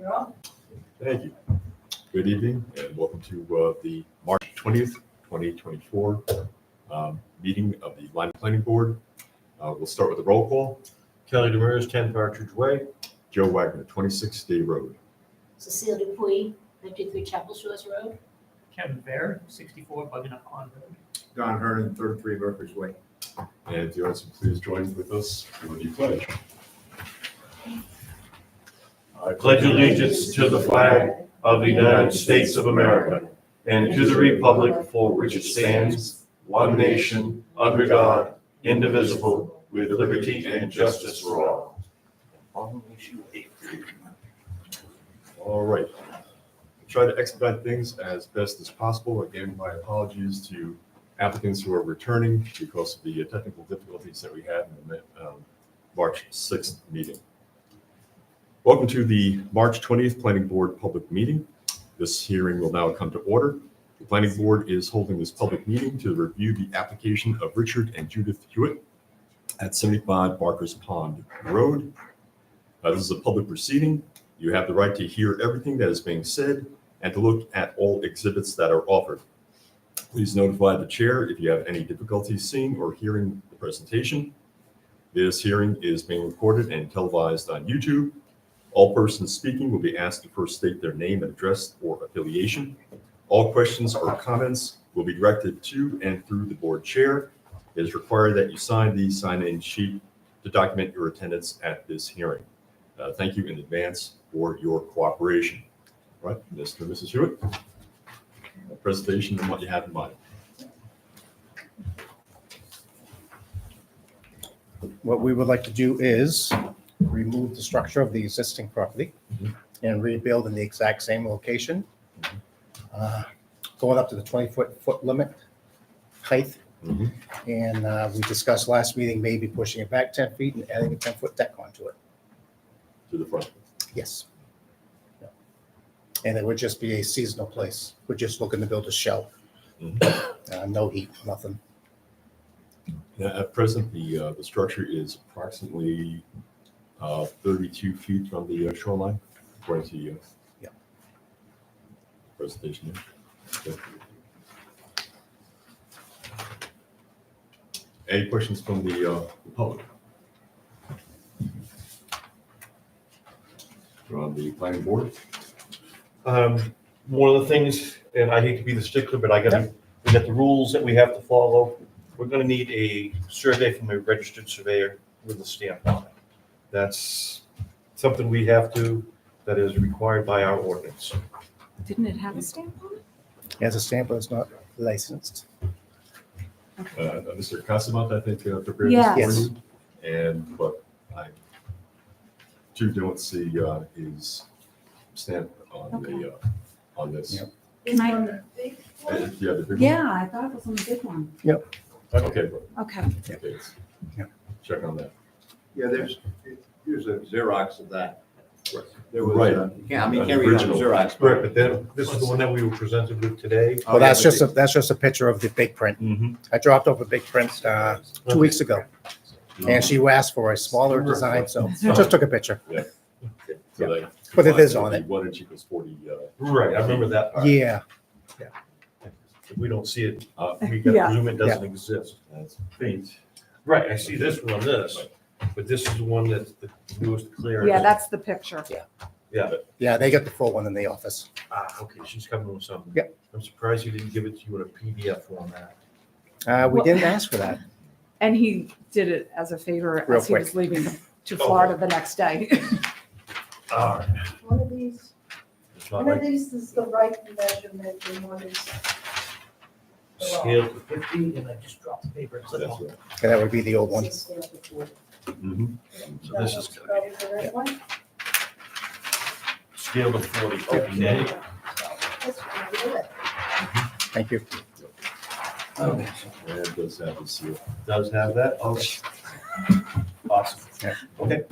You're on. Thank you. Good evening and welcome to the March 20th, 2024 meeting of the Lyman Planning Board. We'll start with the roll call. Kelly Demers, 10 Partridge Way. Joe Wagner, 26 Day Road. Cecile Dupuy, 53 Chapel Shores Road. Kevin Fair, 64 Bugging Pond Road. Don Hernan, 33 Workers Way. And if you also please join with us for the pledge. I pledge allegiance to the flag of the United States of America and to the republic for which it stands, one nation, under God, indivisible, with liberty and justice for all. All right. Try to expedite things as best as possible. Again, my apologies to applicants who are returning because of the technical difficulties that we had in the March 6th meeting. Welcome to the March 20th Planning Board public meeting. This hearing will now come to order. The Planning Board is holding this public meeting to review the application of Richard and Judith Hewitt at 75 Barker's Pond Road. This is a public proceeding. You have the right to hear everything that is being said and to look at all exhibits that are offered. Please notify the chair if you have any difficulties seeing or hearing the presentation. This hearing is being recorded and televised on YouTube. All persons speaking will be asked to first state their name and address or affiliation. All questions or comments will be directed to and through the board chair. It is required that you sign the sign-in sheet to document your attendance at this hearing. Thank you in advance for your cooperation. All right, Mr. and Mrs. Hewitt, a presentation and what you have in mind. What we would like to do is remove the structure of the existing property and rebuild in the exact same location, going up to the 20-foot limit height. And we discussed last meeting, maybe pushing it back 10 feet and adding a 10-foot deck onto it. To the front. Yes. Yeah. And it would just be a seasonal place. We're just looking to build a shell. No heat, nothing. Now, at present, the structure is approximately 32 feet from the shoreline, according to you. Yeah. Presentation. Okay. Any questions from the public? On the planning board? One of the things, and I hate to be the stickler, but we got the rules that we have to follow. We're gonna need a survey from a registered surveyor with a stamp on it. That's something we have to, that is required by our ordinance. Didn't it have a stamp on it? It has a stamp, but it's not licensed. Mr. Casamont, I think, prepared Yes. this for you. But I too don't see his stamp on the on this. Yep. Can I? Yeah, the big one? Yeah, I thought it was on the big one. Okay. Okay. Okay. Yeah. Check on that. Yeah, there's a Xerox of that. Right. There was, Right. Yeah, I mean, An can't read on original. Xerox. Correct, but then, this is the one that we were presented with today. Well, that's just a picture of the big print. Mm-hmm. I dropped off a big print 2 weeks ago, and she asked for a smaller design, so I just took a picture. So they- But it is on it. 1 inch equals 40. Right, I remember that part. Yeah, If we don't see it, Uh, we got Yeah. presume it doesn't exist. That's faint. Right, I see this one on this, but this is the one that's the newest clearance. Yeah, that's the picture. yeah, they got the full one in the office. Okay, she's coming with something. Yep. I'm surprised you didn't give it to you in a PDF format. We Well- didn't ask for that. And he did it as a favor Real as he was quick. leaving to Florida the next day. All right. One of these, It's not one of like these is the right measurement and one is. scale to 50, and I just dropped the paper. and clipped That's on. right. And that would be the old one. Stamp of 40. Mhm. So this is gonna That was the right one? scale to 40, okay. That's what I did. Thank you. Okay. And it does have the seal. Does have that? Okay. Awesome. Yeah. Okay.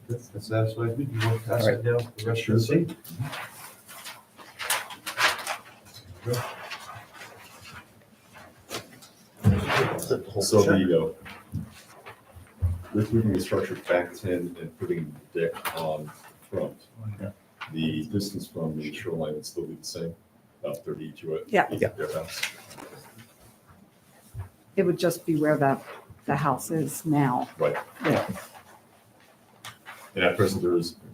That satisfies me. You want to pass that down to the rest of the seat? So with moving the structure back 10 and putting the deck on front, The distance from the shoreline would still be the same, about 30 to it. Yeah. Yeah. Thereabouts. It would just be where the house is now. Right. Yeah. And at present,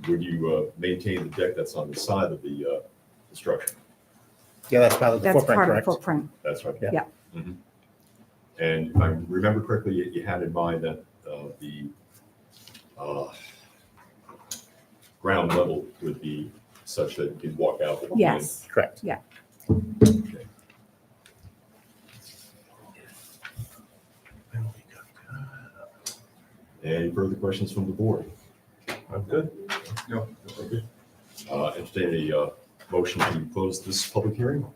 would you maintain the deck that's on the side of the structure? Yeah, that's part of the That's footprint, part of the correct? footprint. That's right. Yeah. Mhm. And if I remember correctly, you had in mind that the ground level would be such that you can walk out. and- Yes. Correct. Okay. Any further questions from the board? I'm good. No. Okay. Entertain a motion to close this public hearing?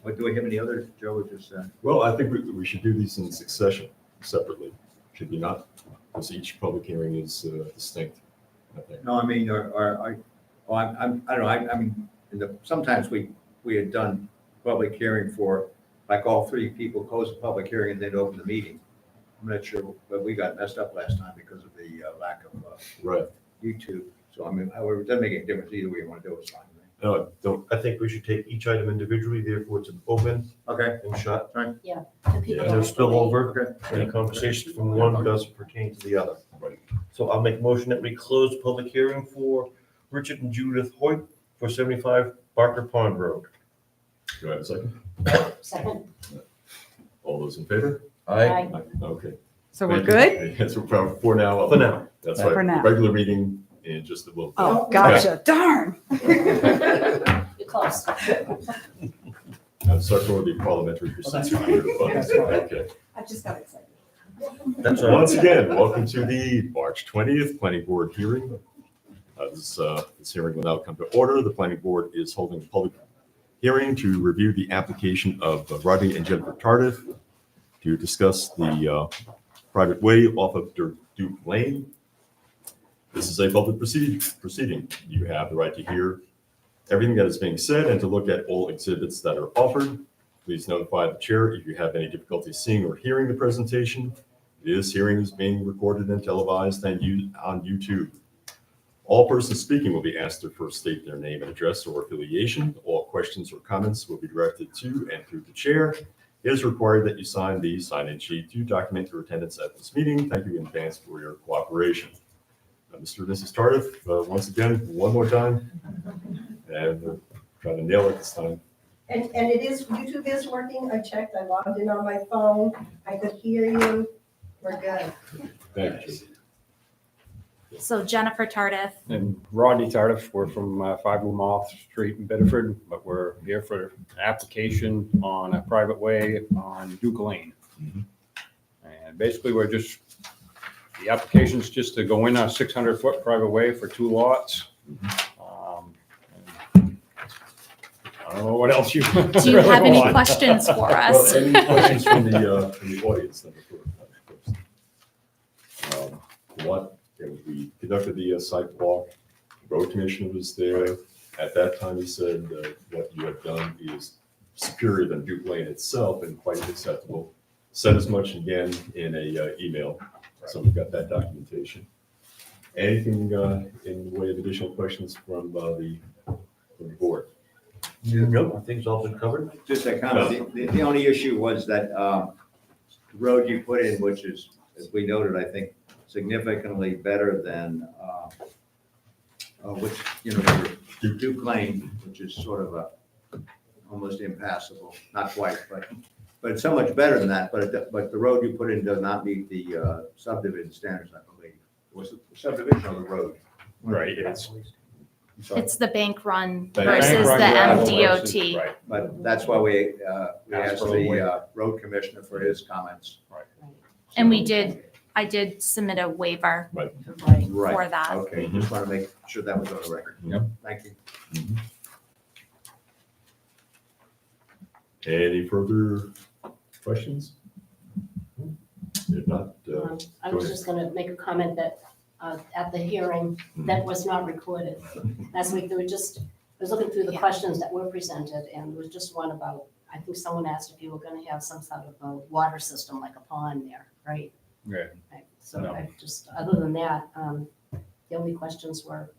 What, do we have any others, Joe, or just, Well, I think we should do these in succession, separately. Should we not? Because each public hearing is distinct, I think. no, I mean, I don't know, I mean, sometimes we had done public hearing for, like, all three people close the public hearing and then open the meeting. I'm not sure, but we got messed up last time because of the lack of Right. YouTube. So I mean, however, it doesn't make any difference either way you want to do it, it's fine. No, don't, I think we should take each item individually, therefore it's open Okay, and shut. The people Yeah. don't And no have to wait. spillover, any conversation from one doesn't pertain to the other. Right. So I'll make a motion that we close the public hearing for Richard and Judith Hoyt for 75 Barker Pond Road. do I have a second? Second, All those in favor? Aye. Okay. So we're Thank good? you. Yes, for now. For now. That's For right. now. Regular meeting in just a little bit. Oh, gotcha. Darn. you're close. I'm sorry for the parliamentary procedure here, but, That's fine. okay. I just got excited. That's all Once right. again, welcome to the March 20th Planning Board hearing. This hearing will now come to order. The Planning Board is holding a public hearing to review the application of Rodney and Jennifer Tardif to discuss the private way off of Duke Lane. This is a public proceeding. You have the right to hear everything that is being said and to look at all exhibits that are offered. Please notify the chair if you have any difficulty seeing or hearing the presentation. This hearing is being recorded and televised and used on YouTube. All persons speaking will be asked to first state their name and address or affiliation. All questions or comments will be directed to and through the chair. It is required that you sign the sign-in sheet to document your attendance at this meeting. Thank you in advance for your cooperation. Mr. and Mrs. Tardif, once again, one more time, and we're trying to nail it this time. And it is, YouTube is working. I checked, I logged in on my phone. I could hear you. We're good. Thank you. So Jennifer Tardif, And Rodney Tardif, we're from 5 Moth Street in Bedford, but we're here for an application on a private way on Duke Lane. Mhm. And basically, the application's just to go in a 600-foot private way for 2 lots. And I don't know what else you. do you have any questions for Well, us? any questions from the audience? Then first? What, we conducted the site walk, the road commissioner was there. At that time, he said what you have done is superior than Duke Lane itself and quite acceptable. Said as much again in a email, so we've got that documentation. Anything in the way of additional questions from the board? Nope, I think it's all been covered. just a comment. The only issue was that the road you put in, which is, as we noted, I think significantly better than, which, Duke Lane, which is sort of almost impassable, not quite, but it's so much better than that, but the road you put in does not meet the subdivision standards, I believe. Was it the subdivision or the road? Right, it's. I'm sorry. It's the bank run Bank versus run the gravel versus- MDOT. Right. But that's why we Ask asked for the the waiver. road commissioner for his comments. And I did submit a waiver Right. Right. for that. Okay, just want to make sure that was on the record. Yep. Thank you. Any further questions? If not, I Go was ahead. just gonna make a comment that at the hearing, that was not recorded. Last week, I was looking through the Yeah. questions that were presented, and there was just one about, I think someone asked if you were gonna have some sort of a water system, like a pond there, right? Right. Right. So No. other than that, the only questions were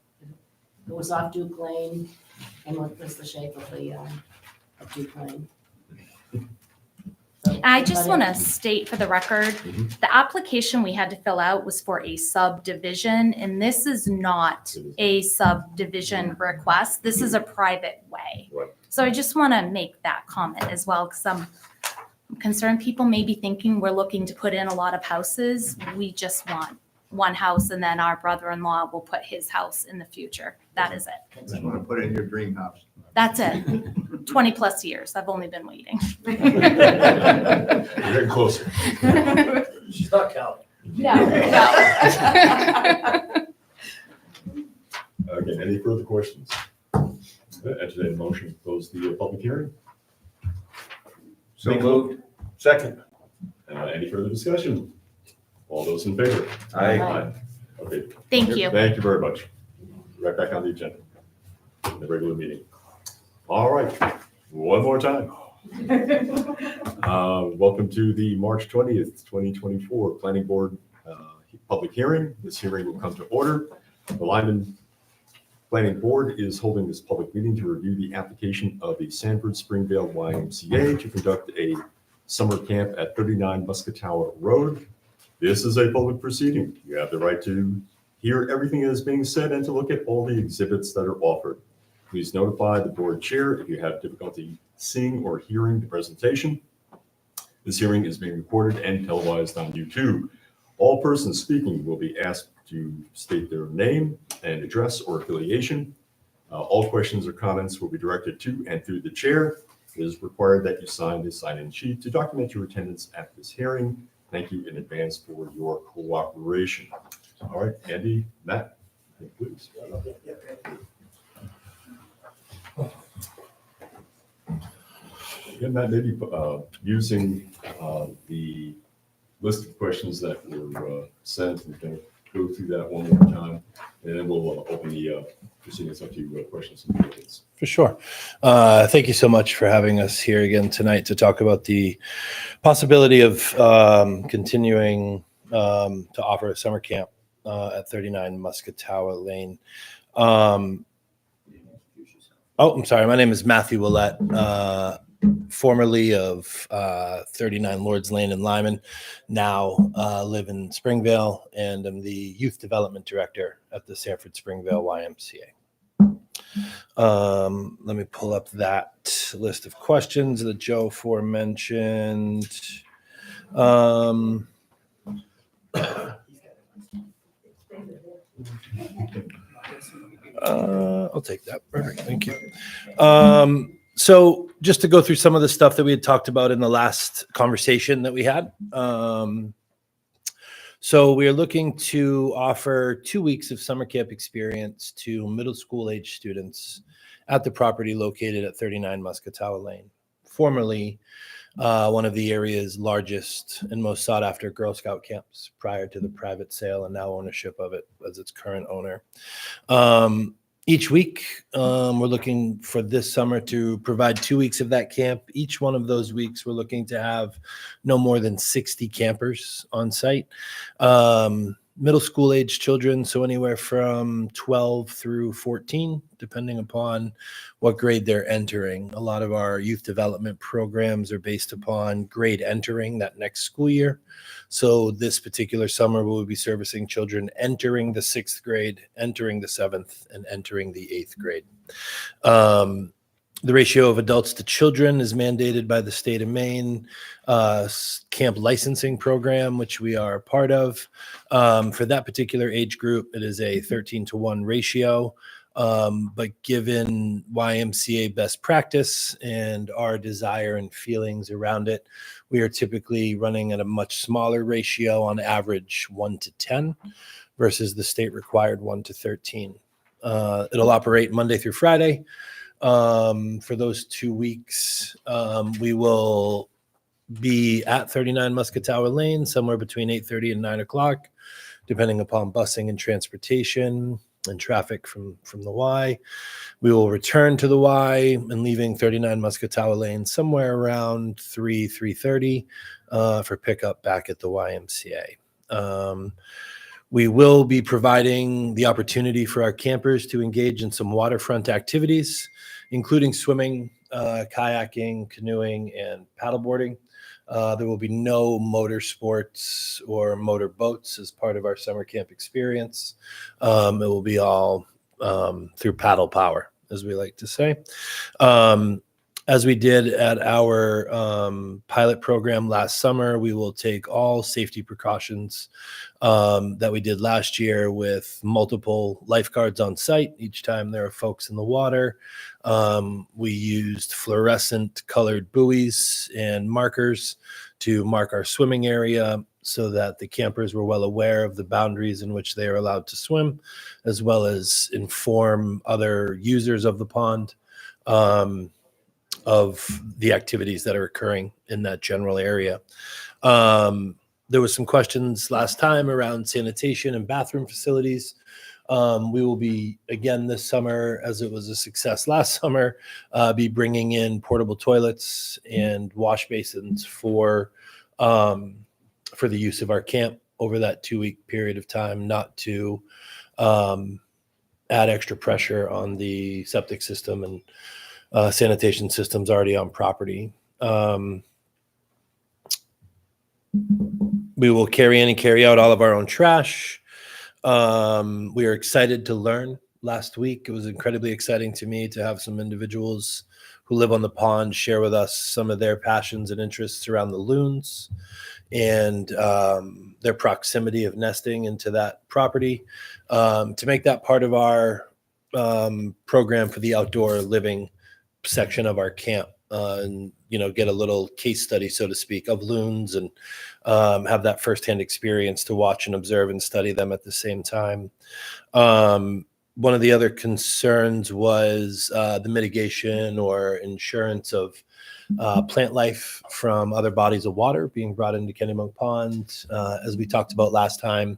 It was off Duke Lane, and what was the shape of Duke Lane? So, I just but want to state for the record, Mhm. the application we had to fill out was for a subdivision, and this is not a subdivision request. This is a private way. Right. So I just want to make that comment as well, because I'm concerned people may be thinking we're looking to put in a lot of houses. We just want one house, and then our brother-in-law will put his house in the future. That is it. Just want to put in your dream house. That's it. 20 plus years. I've only been waiting. We're getting closer. She's not counting. No, no. Okay, any further questions? Entertain a motion to close the public hearing. So moved. Second. Any further discussion? All those in favor? Aye. Okay, Thank you. thank you very much. Right back on the agenda, in the regular meeting. All right, one more time. Welcome to the March 20th, 2024 Planning Board public hearing. This hearing will come to order. The Lyman Planning Board is holding this public meeting to review the application of the Sanford Springvale YMCA to conduct a summer camp at 39 Muscatower Road. This is a public proceeding. You have the right to hear everything that is being said and to look at all the exhibits that are offered. Please notify the board chair if you have difficulty seeing or hearing the presentation. This hearing is being recorded and televised on YouTube. All persons speaking will be asked to state their name and address or affiliation. All questions or comments will be directed to and through the chair. It is required that you sign the sign-in sheet to document your attendance at this hearing. Thank you in advance for your cooperation. All right, Andy, Matt, please. Again, Matt, maybe using the list of questions that were sent, we're going to go through that one more time, and then we'll open the proceedings up to questions and comments. For sure. Thank you so much for having us here again tonight to talk about the possibility of continuing to offer a summer camp at 39 Muscatower Lane. I'm sorry. My name is Matthew Willett, formerly of 39 Lords Lane in Lyman, now live in Springvale, and I'm the Youth Development Director at the Sanford Springvale YMCA. Let me pull up that list of questions that Joe aforementioned. I'll take that. Perfect. Thank you. So just to go through some of the stuff that we had talked about in the last conversation that we had. So we are looking to offer 2 weeks of summer camp experience to middle school age students at the property located at 39 Muscatower Lane, formerly one of the area's largest and most sought after Girl Scout camps prior to the private sale and now ownership of it as its current owner. Each week, we're looking for this summer to provide 2 weeks of that camp. Each one of those weeks, we're looking to have no more than 60 campers on site. Middle school age children, so anywhere from 12 through 14, depending upon what grade they're entering. A lot of our youth development programs are based upon grade entering that next school year. So this particular summer, we'll be servicing children entering the 6th grade, entering the 7th, and entering the 8th grade. The ratio of adults to children is mandated by the state of Maine camp licensing program, which we are a part of. For that particular age group, it is a 13-to-1 ratio. But given YMCA best practice and our desire and feelings around it, we are typically running at a much smaller ratio, on average 1-to-10 versus the state required 1-to-13. It'll operate Monday through Friday. For those 2 weeks, we will be at 39 Muscatower Lane somewhere between 8:30 and 9 o'clock, depending upon busing and transportation and traffic from the Y. We will return to the Y and leaving 39 Muscatower Lane somewhere around 3:30 for pickup back at the YMCA. We will be providing the opportunity for our campers to engage in some waterfront activities, including swimming, kayaking, canoeing, and paddleboarding. There will be no motor sports or motor boats as part of our summer camp experience. It will be all through paddle power, as we like to say. As we did at our pilot program last summer, we will take all safety precautions that we did last year with multiple lifeguards on site each time there are folks in the water. We used fluorescent colored buoys and markers to mark our swimming area so that the campers were well aware of the boundaries in which they are allowed to swim, as well as inform other users of the pond of the activities that are occurring in that general area. There was some questions last time around sanitation and bathroom facilities. We will be, again, this summer, as it was a success last summer, be bringing in portable toilets and wash basins for the use of our camp over that 2-week period of time, not to add extra pressure on the septic system and sanitation systems already on property. We will carry in and carry out all of our own trash. We are excited to learn. Last week, it was incredibly exciting to me to have some individuals who live on the pond share with us some of their passions and interests around the loons and their proximity of nesting into that property, to make that part of our program for the outdoor living section of our camp, and get a little case study, so to speak, of loons, and have that firsthand experience to watch and observe and study them at the same time. One of the other concerns was the mitigation or insurance of plant life from other bodies of water being brought into Kennebunk Pond. As we talked about last time,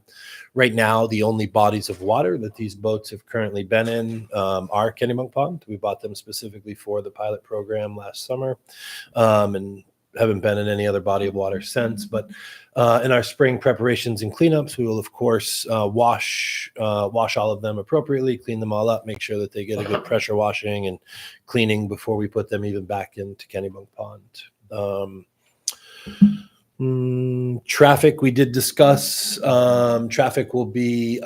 right now, the only bodies of water that these boats have currently been in are Kennebunk Pond. We bought them specifically for the pilot program last summer, and haven't been in any other body of water since. But in our spring preparations and cleanups, we will, of course, wash all of them appropriately, clean them all up, make sure that they get a good pressure washing and cleaning before we put them even back into Kennebunk Pond. Traffic, we did discuss. Traffic will be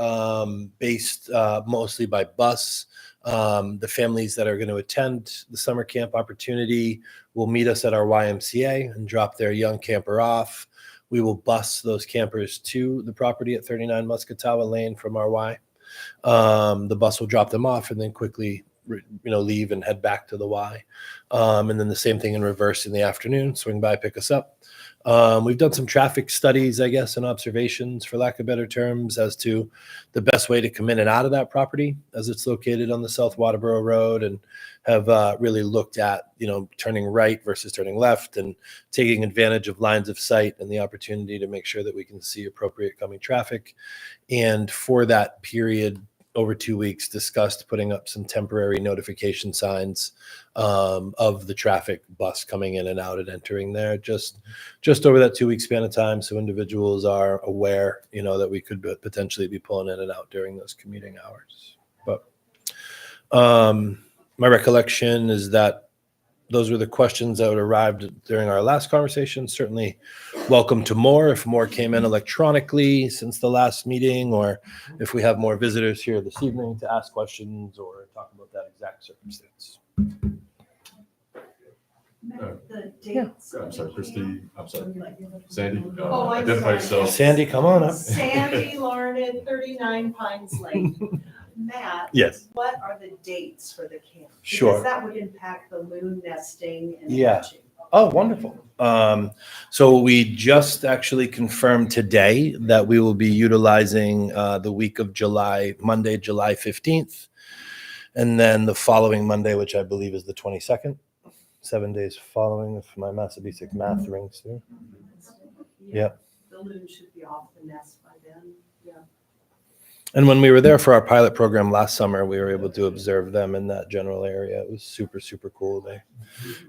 based mostly by bus. The families that are going to attend the summer camp opportunity will meet us at our YMCA and drop their young camper off. We will bus those campers to the property at 39 Muscatawa Lane from our Y. The bus will drop them off and then quickly leave and head back to the Y. And then the same thing in reverse in the afternoon, swing by, pick us up. We've done some traffic studies, I guess, and observations, for lack of better terms, as to the best way to come in and out of that property as it's located on the South Waterboro Road, and have really looked at, turning right versus turning left and taking advantage of lines of sight and the opportunity to make sure that we can see appropriate coming traffic. And for that period, over 2 weeks, discussed putting up some temporary notification signs of the traffic bus coming in and out and entering there, just over that 2 week span of time, so individuals are aware, that we could potentially be pulling in and out during those commuting hours. But my recollection is that those were the questions that arrived during our last conversation. Certainly welcome to more, if more came in electronically since the last meeting, or if we have more visitors here this evening to ask questions or talk about that exact circumstance. The dates. I'm sorry, Christy. I'm sorry, Sandy. Oh, I'm Identify sorry. yourself. Sandy, come on up. Sandy Larned, 39 Pines Lane. Matt? Yes. What are the dates for the camp? Sure. Because that would impact the loon nesting and Yeah. hatching. Oh, wonderful. So we just actually confirmed today that we will be utilizing the week of Monday, July 15th, and then the following Monday, which I believe is the 22nd, 7 days following, if my Massabesic math rings through. Yeah. The loon should be off the nest by then, yeah. And when we were there for our pilot program last summer, we were able to observe them in that general area. It was super, super cool. They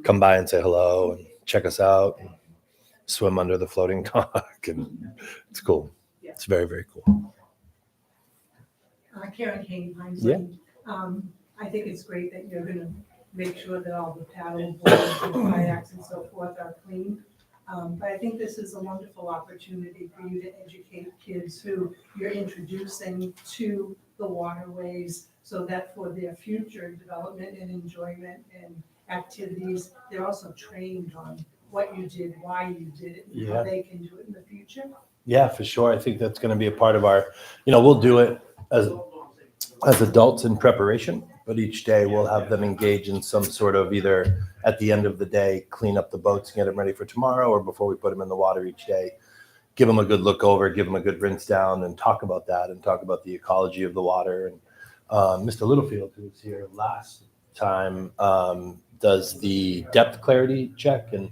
come by and say hello and check us out and swim under the floating dock. And it's cool. Yeah. It's very, very cool. Karen Kane, Pines Yeah. Lane. I think it's great that you're gonna make sure that all the paddle boards and kayaks and so forth are clean. But I think this is a wonderful opportunity for you to educate kids who you're introducing to the waterways so that for their future development and enjoyment and activities, they're also trained on what you did, why you did it, and Yeah. how they can do it in the future. Yeah, for sure. I think that's going to be a part of our, we'll do it as adults in preparation, but each day we'll have them engage in some sort of either at the end of the day, clean up the boats and get them ready for tomorrow, or before we put them in the water each day, give them a good look over, give them a good rinse down and talk about that and talk about the ecology of the water. And Mr. Littlefield, who was here last time, does the depth clarity check, and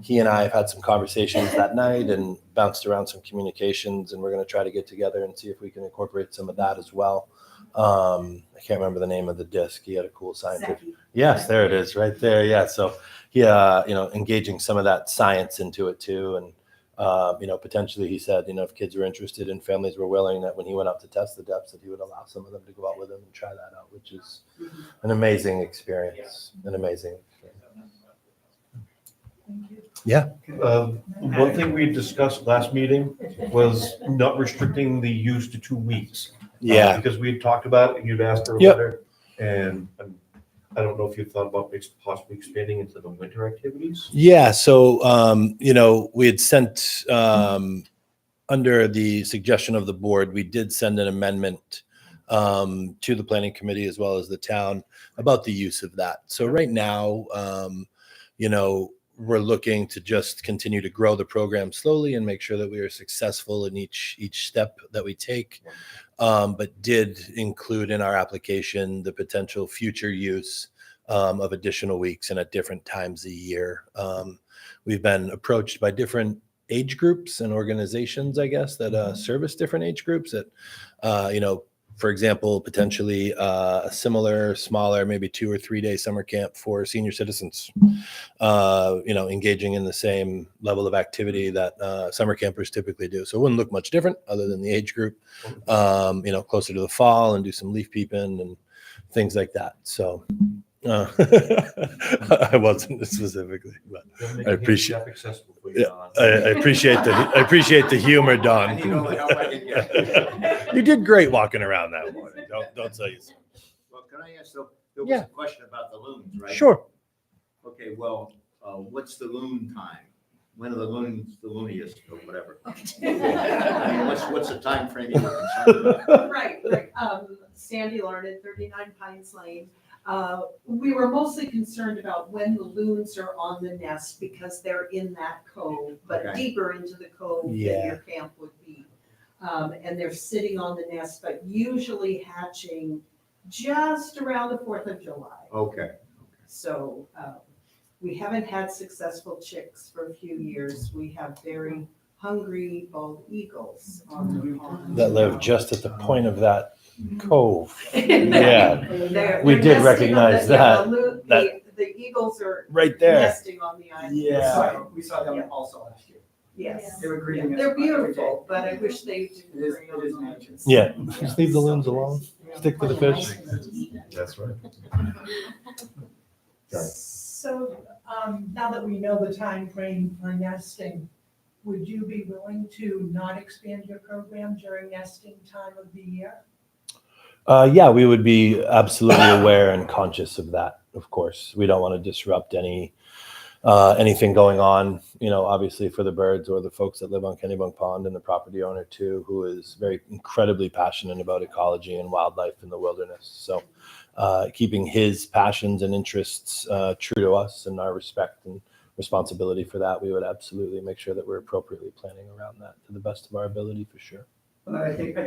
he and I have had some conversations that night and bounced around some communications, and we're going to try to get together and see if we can incorporate some of that as well. I can't remember the name of the disc. He had a cool scientific. Yes, there it is, right there. Yeah, so engaging some of that science into it too, and potentially he said, if kids were interested and families were willing, that when he went out to test the depths, that he would allow some of them to go out with him and try that out, which is an amazing experience. Yeah. One thing we discussed last meeting was not restricting the use to 2 weeks. Yeah. Because we had talked about it and you'd asked for a Yep. letter. And I don't know if you thought about possibly expanding into the winter activities. Yeah. So, we had sent, under the suggestion of the board, we did send an amendment to the planning committee as well as the town about the use of that. So right now, we're looking to just continue to grow the program slowly and make sure that we are successful in each step that we take. But did include in our application the potential future use of additional weeks and at different times a year. We've been approached by different age groups and organizations, I guess, that service different age groups that, for example, potentially a similar, smaller, maybe 2 or 3 day summer camp for senior citizens, engaging in the same level of activity that summer campers typically do. So it wouldn't look much different other than the age group, closer to the fall and do some leaf peeping and things like that. So I wasn't specifically, but I appreciate. I appreciate the humor, Don. You did great walking around that morning. Don't tell you so. Well, can I ask, so there was Yeah. a question about the loons, right? Sure. Okay, well, what's the loon time? When are the loons the looniest or whatever? I mean, what's the time frame you're concerned about? Right. Sandy Larned, 39 Pines Lane. We were mostly concerned about when the loons are on the nest because they're in that cove, but Okay. deeper into the cove than Yeah. your camp would be. And they're sitting on the nest, but usually hatching just around the 4th of July. Okay. So we haven't had successful chicks for a few years. We have very hungry bald eagles on the pond. That live just at the point of that cove. They're We did nesting on recognize the The eagles are right there. nesting on the island. Yeah. We saw them also last year. Yes. They were greeting us. They're beautiful, but I wish they It is nature. Yeah. Just leave the loons alone. Stick to the fish. That's right. So, now that we know the time frame for nesting, would you be willing to not expand your program during nesting time of the year? Yeah, we would be absolutely aware and conscious of that. Of course, we don't want to disrupt anything going on, obviously for the birds or the folks that live on Kennebunk Pond and the property owner too, who is very incredibly passionate about ecology and wildlife in the wilderness. So keeping his passions and interests true to us and our respect and responsibility for that, we would absolutely make sure that we're appropriately planning around that to the best of our ability for sure. Well, I think,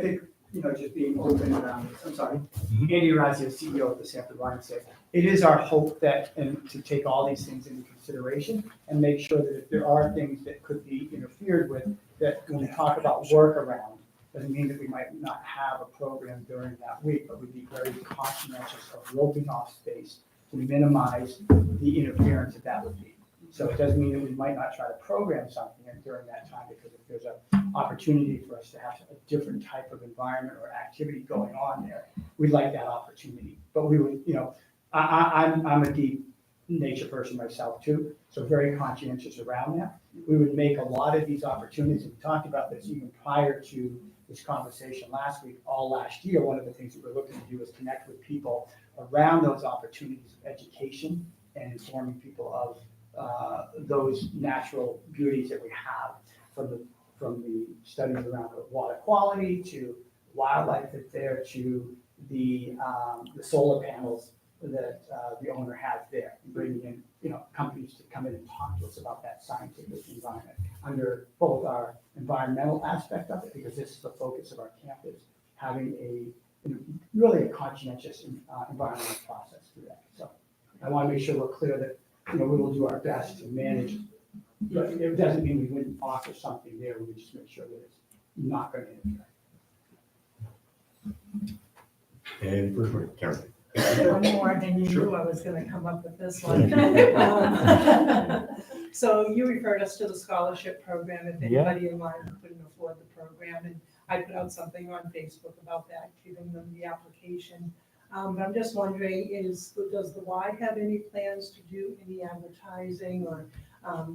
just being open around this, I'm sorry. Andy Razio, CEO of the Sanford Lions, said, it is our hope that, and to take all these things into consideration and make sure that if there are things that could be interfered with, that when we talk about workaround, doesn't mean that we might not have a program during that week, but we'd be very conscientious of roping off space to minimize the interference that would be. So it doesn't mean that we might not try to program something during that time, because if there's an opportunity for us to have a different type of environment or activity going on there, we'd like that opportunity. But we would, I'm a deep nature person myself too, so very conscientious around that. We would make a lot of these opportunities, and we talked about this even prior to this conversation last week, all last year. One of the things that we're looking to do is connect with people around those opportunities of education and informing people of those natural beauties that we have, from the studies around the water quality to wildlife that's there, to the solar panels that the owner has there, bringing in companies to come in and talk to us about that scientific environment under both our environmental aspect of it, because this is the focus of our campus, having really a conscientious environmental process through that. So I want to make sure we're clear that we will do our best to manage, but it doesn't mean we wouldn't offer something there. We would just make sure that it's not going to interfere. And first one, Karen. One more, and you knew I was gonna come up with this one. So you referred us to the scholarship program, if Yeah. anybody in line couldn't afford the program, and I put out something on Facebook about that, giving them the application. But I'm just wondering, does the Y have any plans to do any advertising or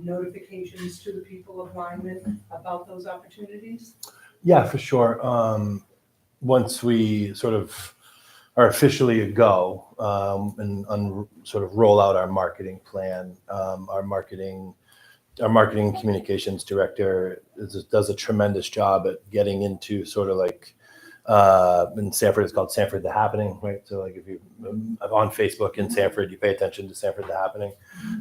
notifications to the people of Lyman about those opportunities? Yeah, for sure. Once we sort of are officially a go, and sort of roll out our marketing plan, our marketing communications director does a tremendous job at getting into sort of like, in Sanford, it's called Sanford The Happening, right? So like if you on Facebook in Sanford, you pay attention to Sanford The Happening.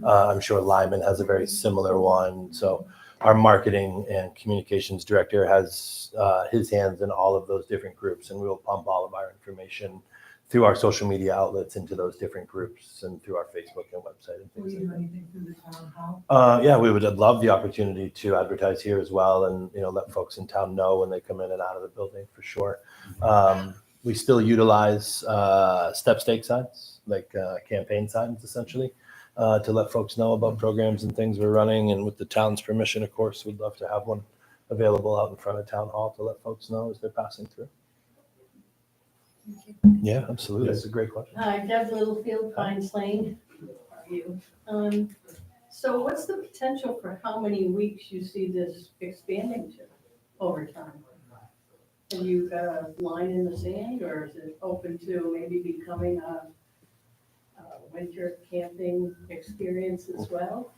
I'm sure Lyman has a very similar one. So our marketing and communications director has his hands in all of those different groups, and we will pump all of our information through our social media outlets into those different groups and through our Facebook and website and Will things you like do anything through the town hall? yeah, we would love the opportunity to advertise here as well, and let folks in town know when they come in and out of the building for sure. We still utilize step stake signs, like campaign signs essentially, to let folks know about programs and things we're running. And with the town's permission, of course, we'd love to have one available out in front of town hall to let folks know as they're passing through. Yeah, absolutely. That's a great question. Hi, Deb Littlefield, Pines Lane. How are you? So what's the potential for how many weeks you see this expanding to over time? Have you got a line in the sand, or is it open to maybe becoming a winter camping experience as well?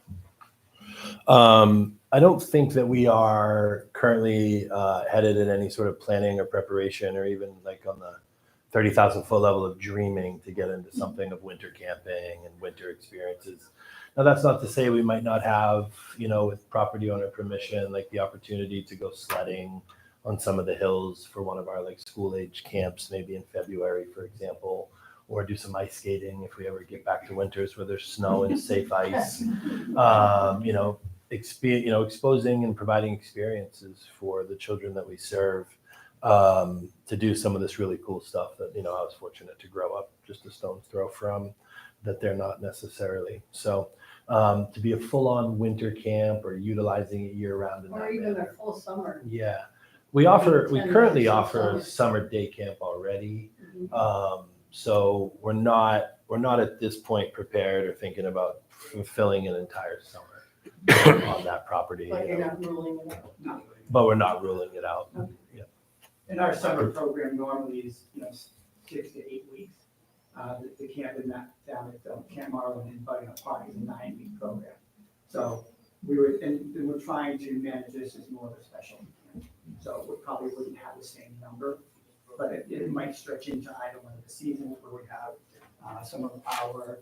I don't think that we are currently headed in any sort of planning or preparation, or even like on the 30,000-foot level of dreaming to get into something of winter camping and winter experiences. Now, that's not to say we might not have, with property owner permission, like the opportunity to go sledding on some of the hills for one of our like school age camps, maybe in February, for example, or do some ice skating if we ever get back to winters where there's snow and safe ice. Exposing and providing experiences for the children that we serve, to do some of this really cool stuff that, I was fortunate to grow up just a stone's throw from, that they're not necessarily. So to be a full-on winter camp or utilizing it year-round in Or that even manner. a full summer? Yeah, we currently offer summer day camp already. So we're not at this point prepared or thinking about fulfilling an entire summer on that property. But you're not ruling it out? But we're not ruling it out. Yeah. And our summer program normally is, 6 to 8 weeks. The camp in that down at Camp Marlin and Budding Park is a 9-week program. So we're trying to manage this as more of a special camp. So we probably wouldn't have the same number, but it might stretch into either one of the seasons where we have some of our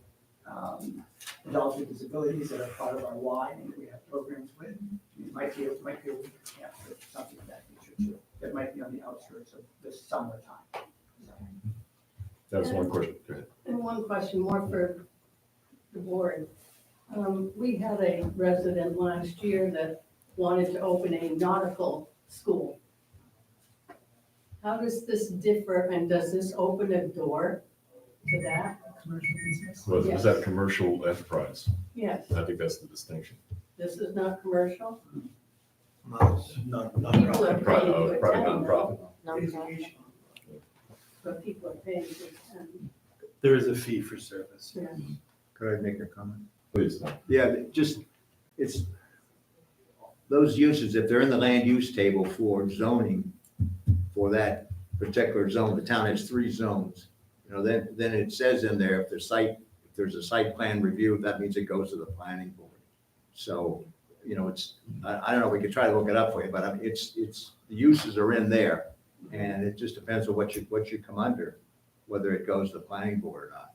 adults with disabilities that are part of our Y and that we have programs with. It might be a week camp or something of that nature too. That might be on the outskirts of the summertime. That was one question. Go ahead. And one question more for the board. We had a resident last year that wanted to open a nautical school. How does this differ, and does this open a door to that? Commercial business. Was that a commercial enterprise? Yes, I think that's the distinction. this is not commercial. Not People are paying to Private attend, nonprofit. but people are paying to attend. There is a fee for service. Yeah. Could I make a comment? Please, no. Yeah, just, it's, those uses, if they're in the land use table for zoning, for that particular zone, the town has 3 zones. You know, then it says in there, if there's a site plan review, that means it goes to the planning board. So, you know, I don't know, we could try to look it up for you, but I mean, it's, the uses are in there. And it just depends on what you come under, whether it goes to the planning board or not.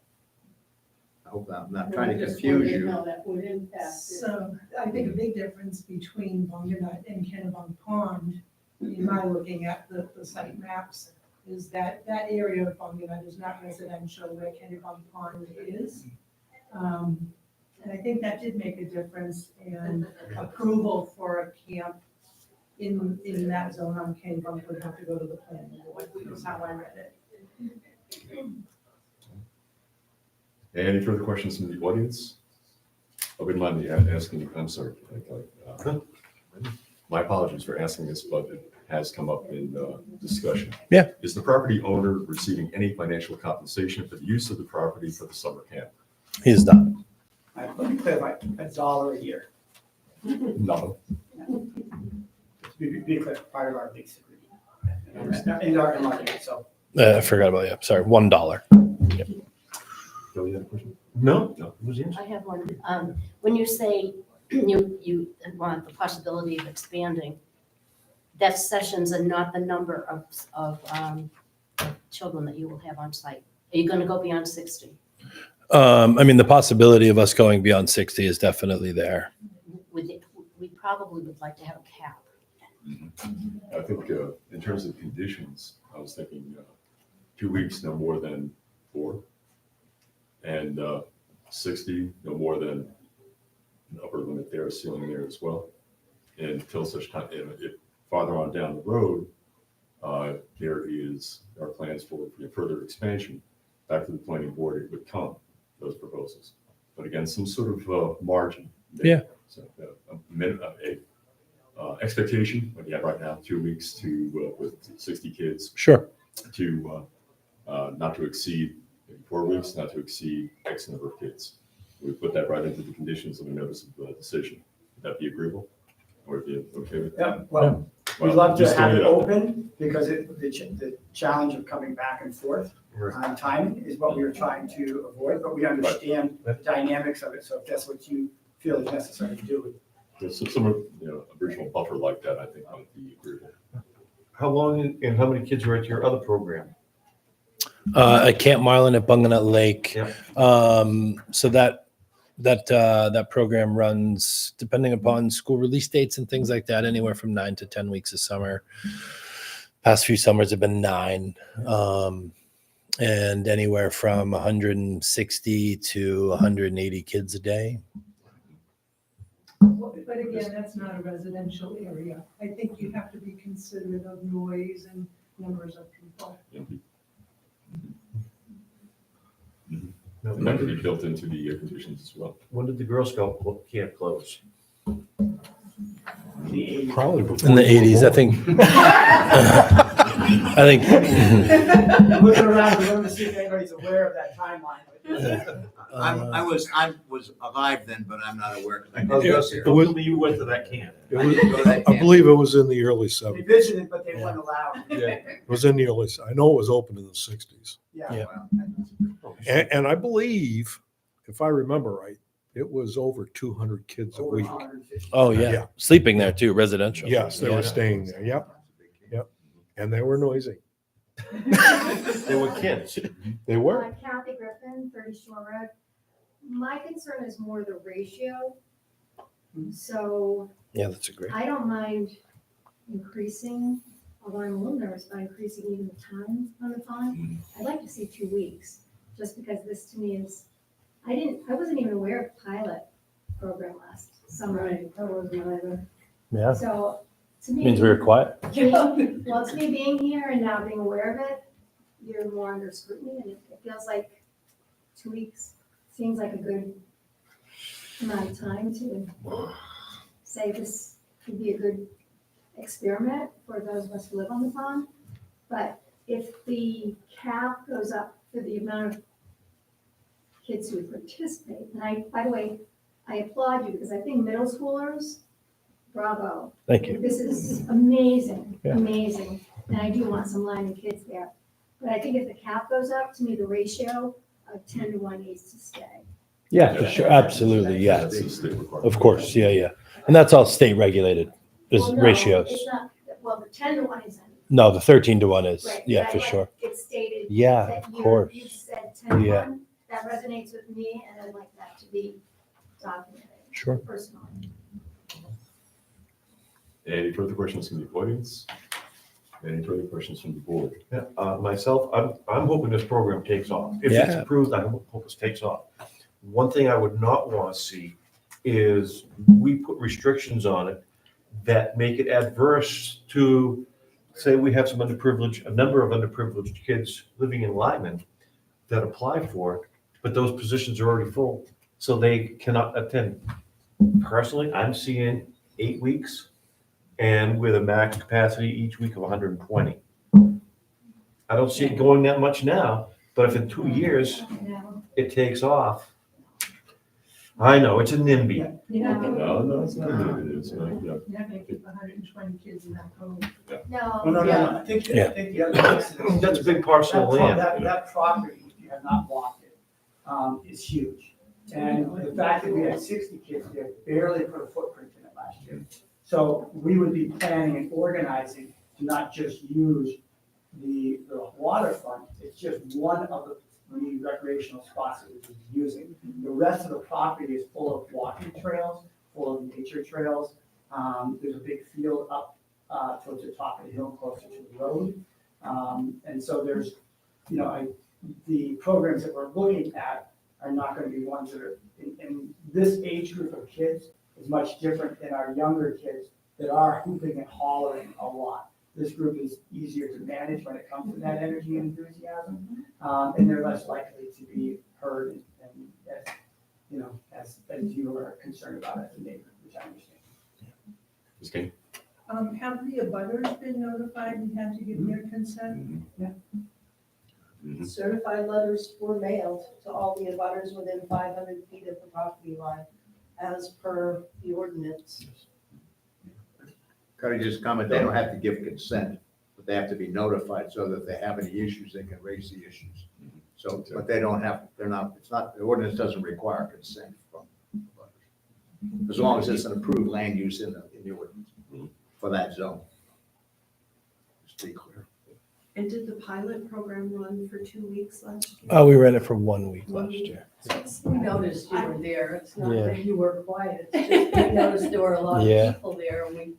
I hope I'm not trying to I'm just confuse wondering you. how that would impact it. So I think a big difference between Bunganut and Kennebunk Pond, in my looking at the site maps, is that that area of Bunganut is not residential where Kennebunk Pond is. And I think that did make a difference in approval for a camp in that zone on Kennebunk would have to go to the planning board, is how I read it. Any further questions from the audience? I wouldn't mind me asking, I'm sorry. My apologies for asking this, but it has come up in discussion. Yeah. Is the property owner receiving any financial compensation for the use of the property for the summer camp? He is not. Let me clarify, $1 a year. No. Be clear, part of our lease agreement. In our market, so. I forgot about you. Sorry, $1. Bill, you had a question? No? No. It was the answer. I have one. When you say you want the possibility of expanding, that's sessions and not the number of children that you will have on site. Are you going to go beyond 60? I mean, the possibility of us going beyond 60 is definitely there. We probably would like to have a cap. I think in terms of conditions, I was thinking 2 weeks, no more than 4. And 60, no more than an upper limit there, a ceiling there as well. And until such time, if farther on down the road, there are plans for further expansion, back to the planning board, it would come, those proposals. But again, some sort of margin. there. Yeah. So expectation, what you have right now, 2 weeks to, with 60 kids, Sure. to not to exceed 4 weeks, not to exceed X number of kids. We put that right into the conditions of a notice of decision. Would that be agreeable? Or be okay with that? Yeah, well, we'd Well, love to just have throwing it out open because the challenge of coming back and forth on timing is what we were trying to avoid, but we understand the dynamics of it. So if that's what you feel is necessary to do. there. Some original buffer like that, I think might be agreeable. How long and how many kids are at your other program? At Camp Marlin at Bunganut Lake. Yeah. So that program runs, depending upon school release dates and things like that, anywhere from 9 to 10 weeks a summer. Past few summers have been 9, and anywhere from 160 to 180 kids a day. But again, that's not a residential area. I think you have to be considerate of noise and numbers of people. And that could be built into the conditions as well. When did the Girl Scout camp close? Probably In the 80s, I think. I think. Looking around the room to see if anybody's aware of that timeline. I was alive then, but I'm not aware, because I I was didn't gonna go say, there. hopefully you went to that camp. I didn't go to that I camp. believe it was in the early They 70s. visited, but they weren't allowed. It was in the early, I know it was open in the 60s. Yeah. Wow. And I believe, if I remember right, it was over 200 kids a Over week. 150. Oh, yeah. Yeah. Sleeping there too, residential. Yes, they Yeah. were staying there. Yep. And they were noisy. They were kids. They were. Kathy Griffin, 30 Shore Road. My concern is more the ratio. So Yeah, that's a great. I don't mind increasing, although I'm a little nervous about increasing even the time on the pond. I'd like to see 2 weeks, just because this to me is, I wasn't even aware of pilot program last summer. Right, that wasn't either. Yeah. So to me. Means we were quiet. Well, to me, being here and now being aware of it, you're more under scrutiny, and it feels like 2 weeks seems like a good amount of time to say this could be a good experiment for those of us who live on the pond. But if the cap goes up for the amount of kids who participate, and I, by the way, I applaud you because I think middle schoolers, bravo. Thank you. This is amazing, Yeah. amazing, and I do want some Lyman kids there. But I think if the cap goes up, to me, the ratio of 10-1 needs to stay. Yeah, for sure. Absolutely. Yeah. That's a state requirement. Of course. Yeah. Yeah. And that's all state regulated is Well, no, ratios. It's not, well, the 10-1 isn't. No, the 13-1 is. Right, Yeah, but for I like sure. It's stated. Yeah, that of you- course. You said 10-1. Yeah. That resonates with me, and I'd like that to be documented Sure. personally. Any further questions from the audience? Any further questions from the board? Yeah, myself, I'm hoping this program takes off. If it's Yeah. approved, I hope this takes off. One thing I would not want to see is we put restrictions on it that make it adverse to, say, we have some underprivileged, a number of underprivileged kids living in Lyman that apply for it, but those positions are already full, so they cannot attend. Personally, I'm seeing 8 weeks and with a max capacity each week of 120. I don't see it going that much now, but if in 2 years it takes off, I know, it's a NIMBY. You're not gonna, No, it's not. It's not, yeah. you're not gonna keep 120 kids in that room. No, I think, Yeah. I think the other piece of this That's a is big parcel of land. that property, if you have not walked it, is huge. And the fact that we had 60 kids there barely put a footprint in it last year. So we would be planning and organizing to not just use the waterfront, it's just one of the 3 recreational spots that we would be using. The rest of the property is full of walking trails, full of nature trails. There's a big field up towards the top of the hill closer to the road. And so there's, the programs that we're looking at are not gonna be ones that are, in this age group of kids is much different than our younger kids that are hooping and hollering a lot. This group is easier to manage when it comes to that energy and enthusiasm, and they're less likely to be heard and as you are concerned about as a neighbor, which I understand. Ms. King? Have the abutters been notified and had to give their consent? Certified letters were mailed to all the abutters within 500 feet of the property line, as per the ordinance. Could I just comment, they don't have to give consent, but they have to be notified so that if they have any issues, they can raise the issues. So, but they don't have, they're not, it's not, the ordinance doesn't require consent from abutters. As long as it's an approved land use in the ordinance for that zone. Just be clear. And did the pilot program run for 2 weeks last year? Oh, we ran it for 1 week last year. We noticed you were there. It's not Yeah. that you were quiet. It's just we noticed there were a lot Yeah. of people there and we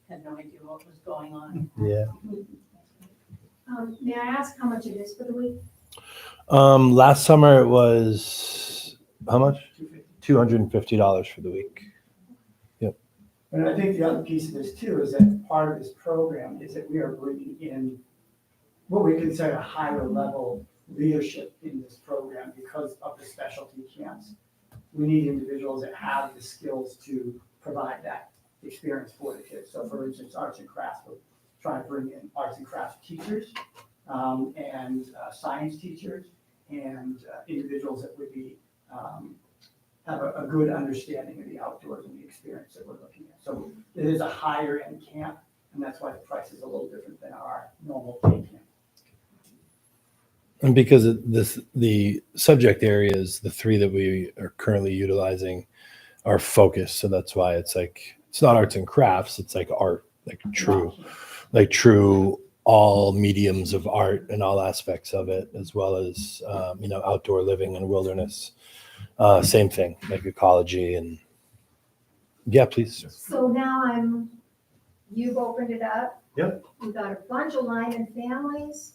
had no idea what was going on. Yeah. May I ask how much it is for the week? Last summer it was how much? $250 for the week. And I think the other piece of this too is that part of this program is that we are bringing in what we consider a higher level leadership in this program because of the specialty camps. We need individuals that have the skills to provide that experience for the kids. So for instance, arts and crafts, we're trying to bring in arts and crafts teachers and science teachers and individuals that would be have a good understanding of the outdoors and the experience that we're looking at. So it is a higher end camp, and that's why the price is a little different than our normal day camp. And because the subject areas, the 3 that we are currently utilizing are focused. So that's why it's like, it's not arts and crafts, it's like art, like true all mediums of art and all aspects of it, as well as, outdoor living and wilderness. Same thing, like ecology and yeah, please. So now you've opened it up. Yep. We've got a bunch of Lyman families.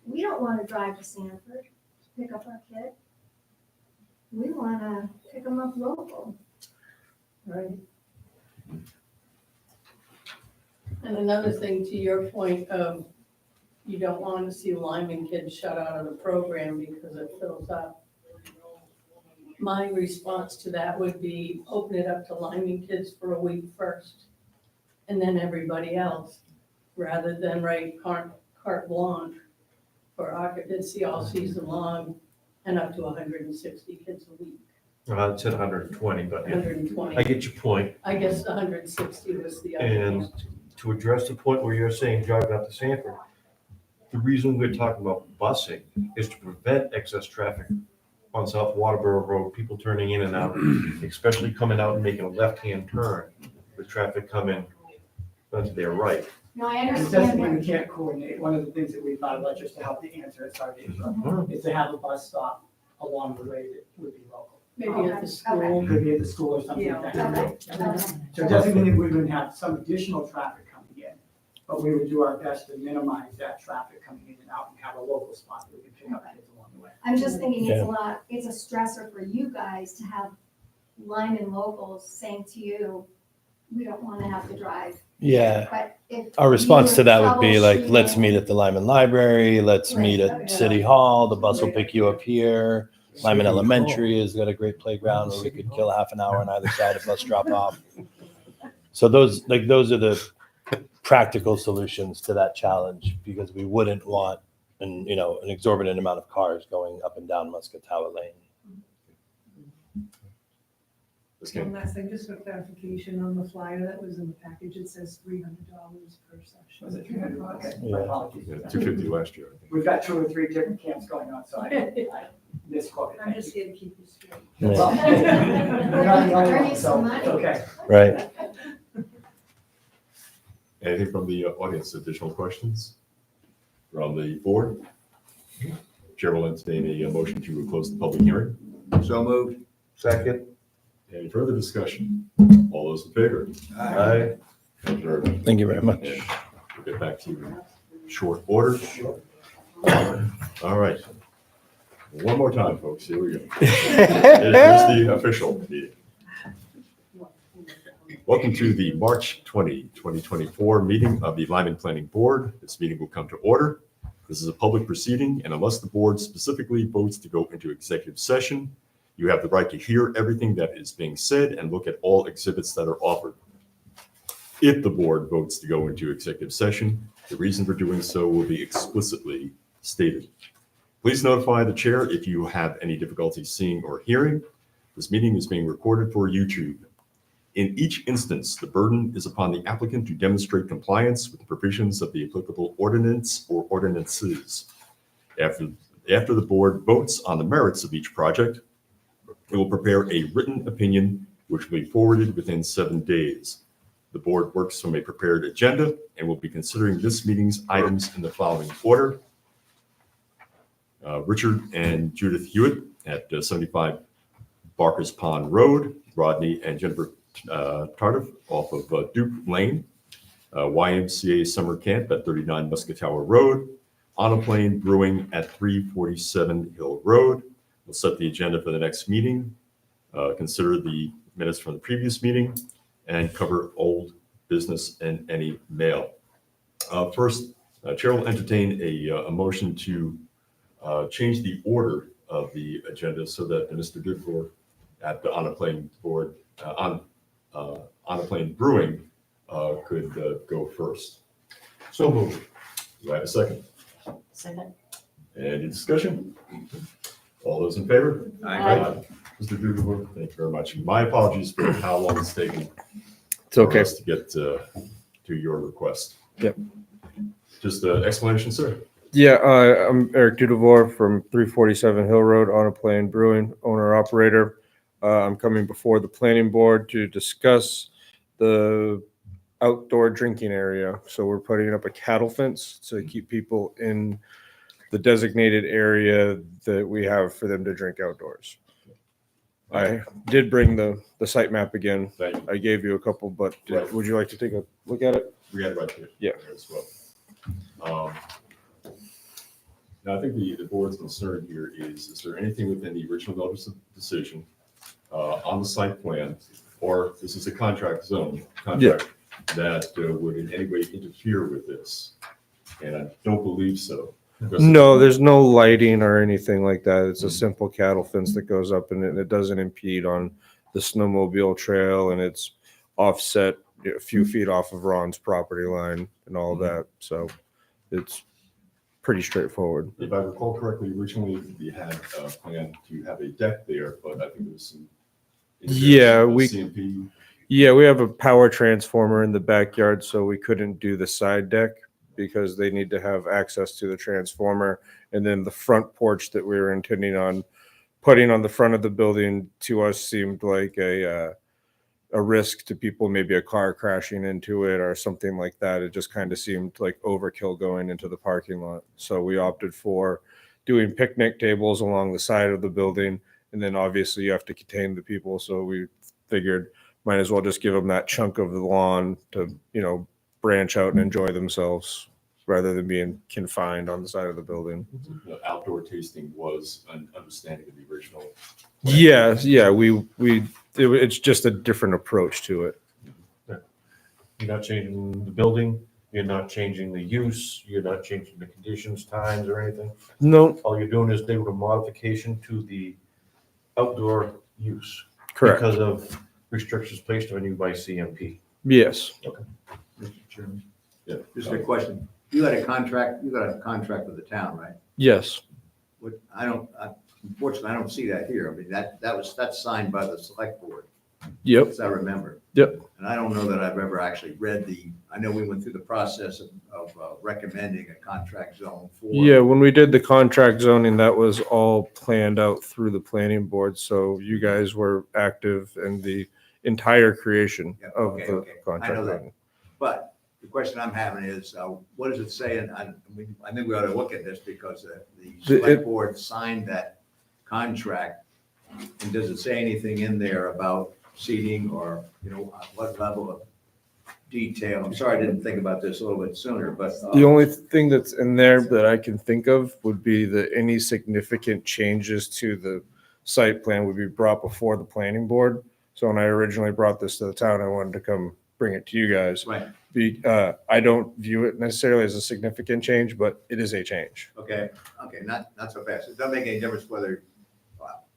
We don't want to drive to Sanford to pick up our kid. We want to pick them up local. Right. And another thing to your point of you don't want to see Lyman kids shut out of the program because it fills up. My response to that would be open it up to Lyman kids for a week first, and then everybody else, rather than write carte blanche for occupancy all season long and up to 160 kids a week, It said 120, but yeah, 120. I get your point. I guess 160 was the other. And to address the point where you're saying driving out to Sanford, the reason we're talking about busing is to prevent excess traffic on South Waterboro Road, people turning in and out, especially coming out and making a left-hand turn with traffic coming onto their right. No, I It doesn't understand mean that. we can't coordinate. One of the things that we thought about just to help the answer, it's hard to interrupt, is to have a bus stop along the way that would be local. Maybe at the school. Could be at the school or something like that. Okay. So it doesn't mean that we wouldn't have some additional traffic coming in, but we would do our best to minimize that traffic coming in and out and have a local spot that we can pick up kids along the way. I'm just thinking Yeah. it's a stressor for you guys to have Lyman locals saying to you, we don't want to have to drive. Yeah. But if. Our response to that would be like, troubleshooting- let's meet at the Lyman Library, let's meet Right. at City Hall, the bus will pick you up here. Lyman Elementary has got a great playground where we could kill half an hour on either side of bus drop off. So those are the practical solutions to that challenge, because we wouldn't want an exorbitant amount of cars going up and down Muscatella Lane. One last thing, just for clarification, on the flyer that was in the package, it says $300 per session. Was it 300? Okay, Yeah. my apologies. Yeah, 250 last year, I think. We've got 2 or 3 different camps going on, so I misquoted. I'm just here to keep you straight. Well, Yeah. you're not the only Earning one, some so money. it's okay. Right. Anything from the audience? Additional questions from the board? Chair will entertain a motion to close the public hearing. So moved. Second. Any further discussion? All those in favor? Aye. Thank you very much. Thank you very much. And we'll get back to you in short order. All right. One more time, folks. Here we go. It is the official meeting. Welcome to the March 20, 2024 meeting of the Lyman Planning Board. This meeting will come to order. This is a public proceeding, and unless the board specifically votes to go into executive session, you have the right to hear everything that is being said and look at all exhibits that are offered. If the board votes to go into executive session, the reason for doing so will be explicitly stated. Please notify the chair if you have any difficulty seeing or hearing. This meeting is being recorded for YouTube. In each instance, the burden is upon the applicant to demonstrate compliance with the provisions of the applicable ordinance or ordinances. After the board votes on the merits of each project, it will prepare a written opinion which will be forwarded within 7 days. The board works from a prepared agenda and will be considering this meeting's items in the following order. Richard and Judith Hewitt at 75 Barker's Pond Road, Rodney and Jennifer Tardif off of Duke Lane, YMCA Summer Camp at 39 Muscatella Road, On a Plane Brewing at 347 Hill Road. We'll set the agenda for the next meeting, consider the minutes from the previous meeting, and cover old business and any mail. First, Chair will entertain a motion to change the order of the agenda so that Mr. Goodford at the On a Plane Board, On a Plane Brewing could go first. So moved. Do I have a second? Second. Any discussion? All those in favor? Aye. Mr. Goodford, thank you very much. My apologies for how long it's taken. It's for okay. us to get to your request. Yep. Just an explanation, sir. Yeah, I'm Eric Dudevore from 347 Hill Road, On a Plane Brewing, owner-operator. I'm coming before the planning board to discuss the outdoor drinking area. So we're putting up a cattle fence to keep people in the designated area that we have for them to drink outdoors. I did bring the site map again. Thank you. I gave you a couple, but Right. would you like to take a look at it? We had it right here. Yeah. There as well. Now, I think the board's concern here is there anything within the original notice of decision on the site plan, or this is a contract zone, contract, that would in any way interfere with this? And I don't believe so. No, there's no lighting or anything like that. It's a simple cattle fence that goes up and it doesn't impede on the snowmobile trail, and it's offset a few feet off of Ron's property line and all that. So it's pretty straightforward. If I recall correctly, originally we had a plan to have a deck there, but I think there was some. Yeah, CMP. Yeah, we have a power transformer in the backyard, so we couldn't do the side deck because they need to have access to the transformer. And then the front porch that we were intending on putting on the front of the building to us seemed like a risk to people, maybe a car crashing into it or something like that. It just kind of seemed like overkill going into the parking lot. So we opted for doing picnic tables along the side of the building. And then obviously you have to contain the people. So we figured might as well just give them that chunk of the lawn to, branch out and enjoy themselves rather than being confined on the side of the building. The outdoor tasting was an understanding of the original. Yeah, it's just a different approach to it. You're not changing the building, you're not changing the use, you're not changing the conditions, times, or anything. No, All you're doing is doing a modification to the outdoor use. correct. Because of restrictions placed on you by CMP. Yes. Mr. Chairman? Yeah. Just a question. You got a contract with the town, right? Yes. Unfortunately, I don't see that here. I mean, that's signed by the select board, Yep. as I remember. Yep. And I don't know that I've ever actually read I know we went through the process of recommending a contract zone for. Yeah, when we did the contract zoning, that was all planned out through the planning board. So you guys were active in the entire creation Yeah, of okay, the okay. I contract know that. zoning. But the question I'm having is, what does it say? And I think we ought to look at this because the select board signed that contract. And does it say anything in there about seating or, what level of detail? I'm sorry I didn't think about this a little bit sooner, but. The only thing that's in there that I can think of would be that any significant changes to the site plan would be brought before the planning board. So when I originally brought this to the town, I wanted to come bring it to you guys. Right, I don't view it necessarily as a significant change, but it is a change. okay, not so fast. It doesn't make any difference whether,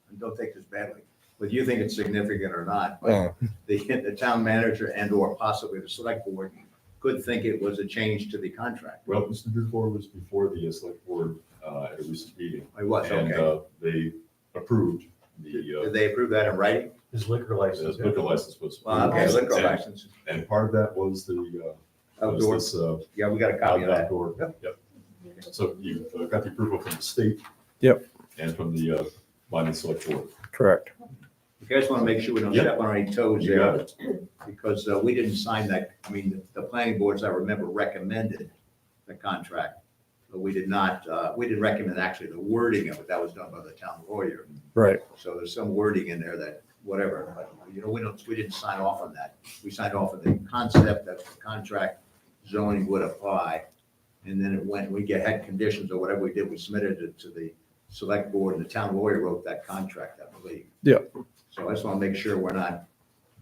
and don't take this badly, whether you think it's significant or not. But the town manager and or possibly the select board could think it was a change to the contract. Well, Mr. Dufour was before the select board at a recent meeting. It was, And okay. they approved Did they approve that in writing? His liquor license. the liquor license was. Well, okay, liquor And- license. And part of that was the. Outdoor. was this, Yeah, we got a copy of that. outdoor. Yep. So you got the approval from the state. Yep. And from the Lyman Select Board. Correct. Okay, I just want to make sure we don't Yep. step on any toes You got there. Because we didn't sign that, the planning boards, I remember, recommended the contract. But we didn't recommend actually the wording of it. That was done by the town lawyer. Right. So there's some wording in there that, whatever, but, we didn't sign off on that. We signed off on the concept that the contract zoning would apply. And then we had conditions or whatever we did, we submitted it to the select board and the town lawyer wrote that contract, I believe. Yeah. So I just want to make sure we're not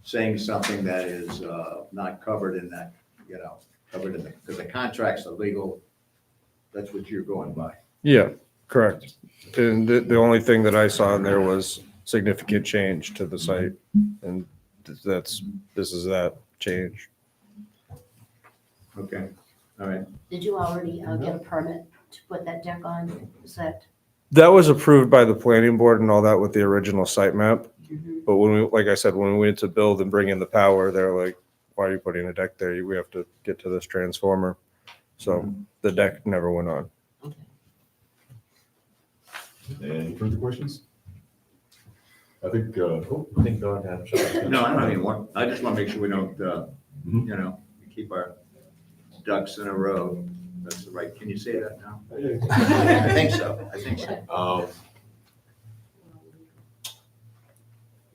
saying something that is not covered in that, because the contract's the legal, that's what you're going by. Yeah, correct. And the only thing that I saw in there was significant change to the site. And this is that change. Okay, all right. Did you already get a permit to put that deck on? Is that? That was approved by the planning board and all that with the original site map. But like I said, when we went to build and bring in the power, they're like, why are you putting a deck there? We have to get to this transformer. So the deck never went on. Any further questions? I think, I think Don had something. No, I don't even want, I just want to make sure we don't, we keep our ducks in a row. That's the right, can you say that now? I think so.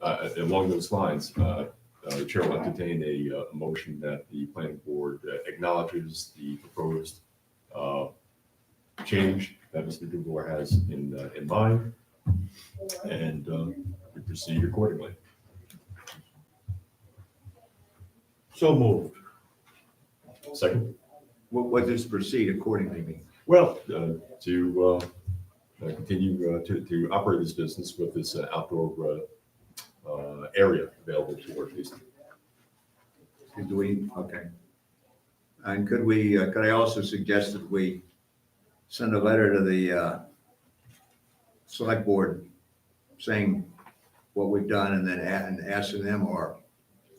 Along those lines, the chair will entertain a motion that the planning board acknowledges the proposed change that Mr. Dubois has in mind, and we proceed accordingly. So moved. Second? What does proceed accordingly mean? Well, to continue to operate this business with this outdoor area available to our police. Do we, okay. And could I also suggest that we send a letter to the select board saying what we've done and then and asking them or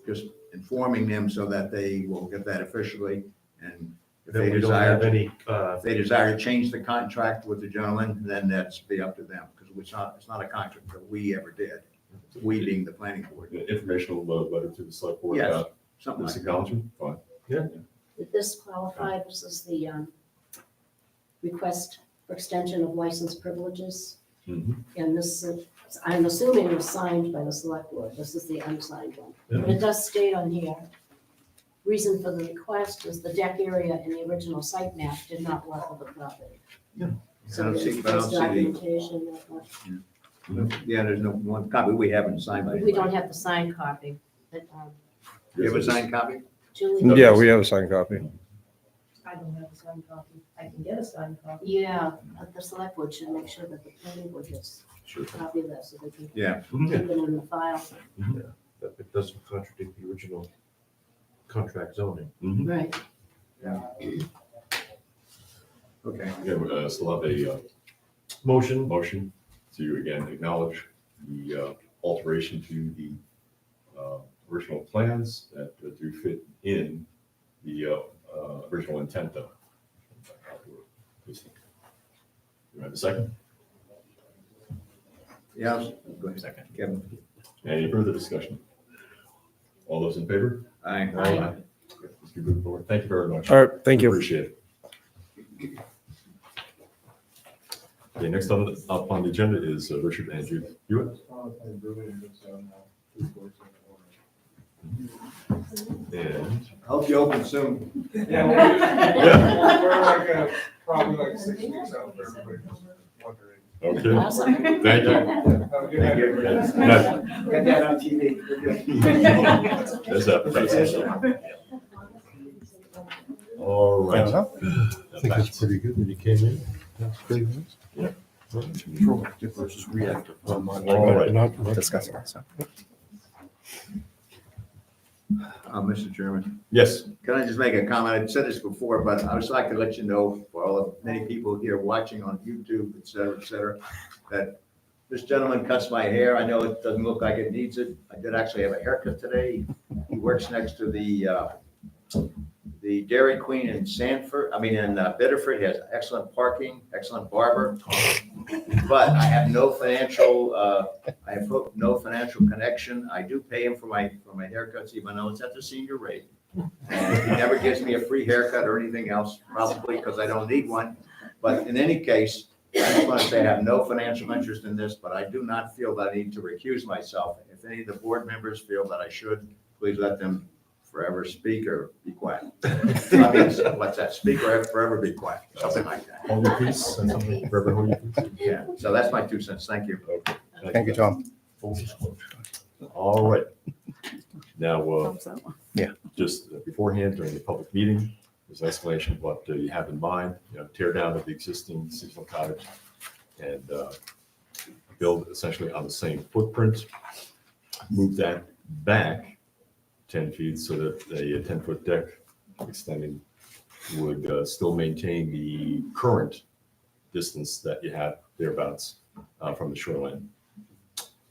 just informing them so that they will get that officially and if Then they we don't have desire, any, if they desire to change the contract with the gentleman, then that's be up to them because it's not a contract that we ever did. We being the planning board. An informational letter to the select board Yes, about something this like that. acknowledgement, fine. Did this qualify? This is the request for extension of license privileges. Mhm. And this, I'm assuming was signed by the select board. This is the unsigned one. But it does state on here, reason for the request is the deck area in the original site map did not level the property. Yeah. So I don't see- there's I don't see the- documentation that, Yeah, there's no one copy. We haven't signed by we anybody. don't have the signed copy. But, You have a signed copy? Julie. Yeah, we have a signed copy. I don't have a signed copy. I can get a signed copy. Yeah, but the select board should make sure that the planning board gets Sure. a copy of that so they can Yeah. keep it in the file. that it doesn't contradict the original contract zoning. Mhm. Right. Okay. Yeah, we still have a motion to again acknowledge the alteration to the original plans that do fit in the original intent of. You have a second? Yeah, go ahead. Second. Kevin. Any further discussion? All those in favor? Aye. Let's keep moving forward. Thank you very much. All right, thank you. Appreciate it. Okay, next up on the agenda is Richard and Judith Hewitt. And Hope you open soon. Yeah. We're like probably like 6 weeks out for everybody wondering. okay, Awesome. thank you. Thank you. Good night. Got that on TV. We're good. There's that. All right. I think it's pretty good that he came in. That's pretty nice. Proactive versus reactive. All right. Not Discuss it. So. Mr. Chairman, Yes. can I just make a comment? I've said this before, but I would just like to let you know, for all the many people here watching on YouTube, et cetera, that this gentleman cuts my hair. I know it doesn't look like it needs it. I did actually have a haircut today. He works next to the Dairy Queen in Biddeford. He has excellent parking, excellent barber. But I have no financial connection. I do pay him for my haircuts, even though it's at the senior rate. And he never gives me a free haircut or anything else, probably because I don't need one. But in any case, I just want to say I have no financial interest in this, but I do not feel that I need to recuse myself. If any of the board members feel that I should, please let them forever speak or be quiet. I mean, what's that? Speak or forever be quiet, something like that. Hold your peace and something forever hold your peace. Yeah, so that's my 2 cents. Thank you. Okay. Thank you, Tom. All right. Now, Thumbs up. just beforehand during the public meeting, there's an explanation of what you have in mind, tear down of the existing seasonal cottage and build essentially on the same footprint, move that back 10 feet so that a 10-foot deck extending would still maintain the current distance that you have thereabouts from the shoreline.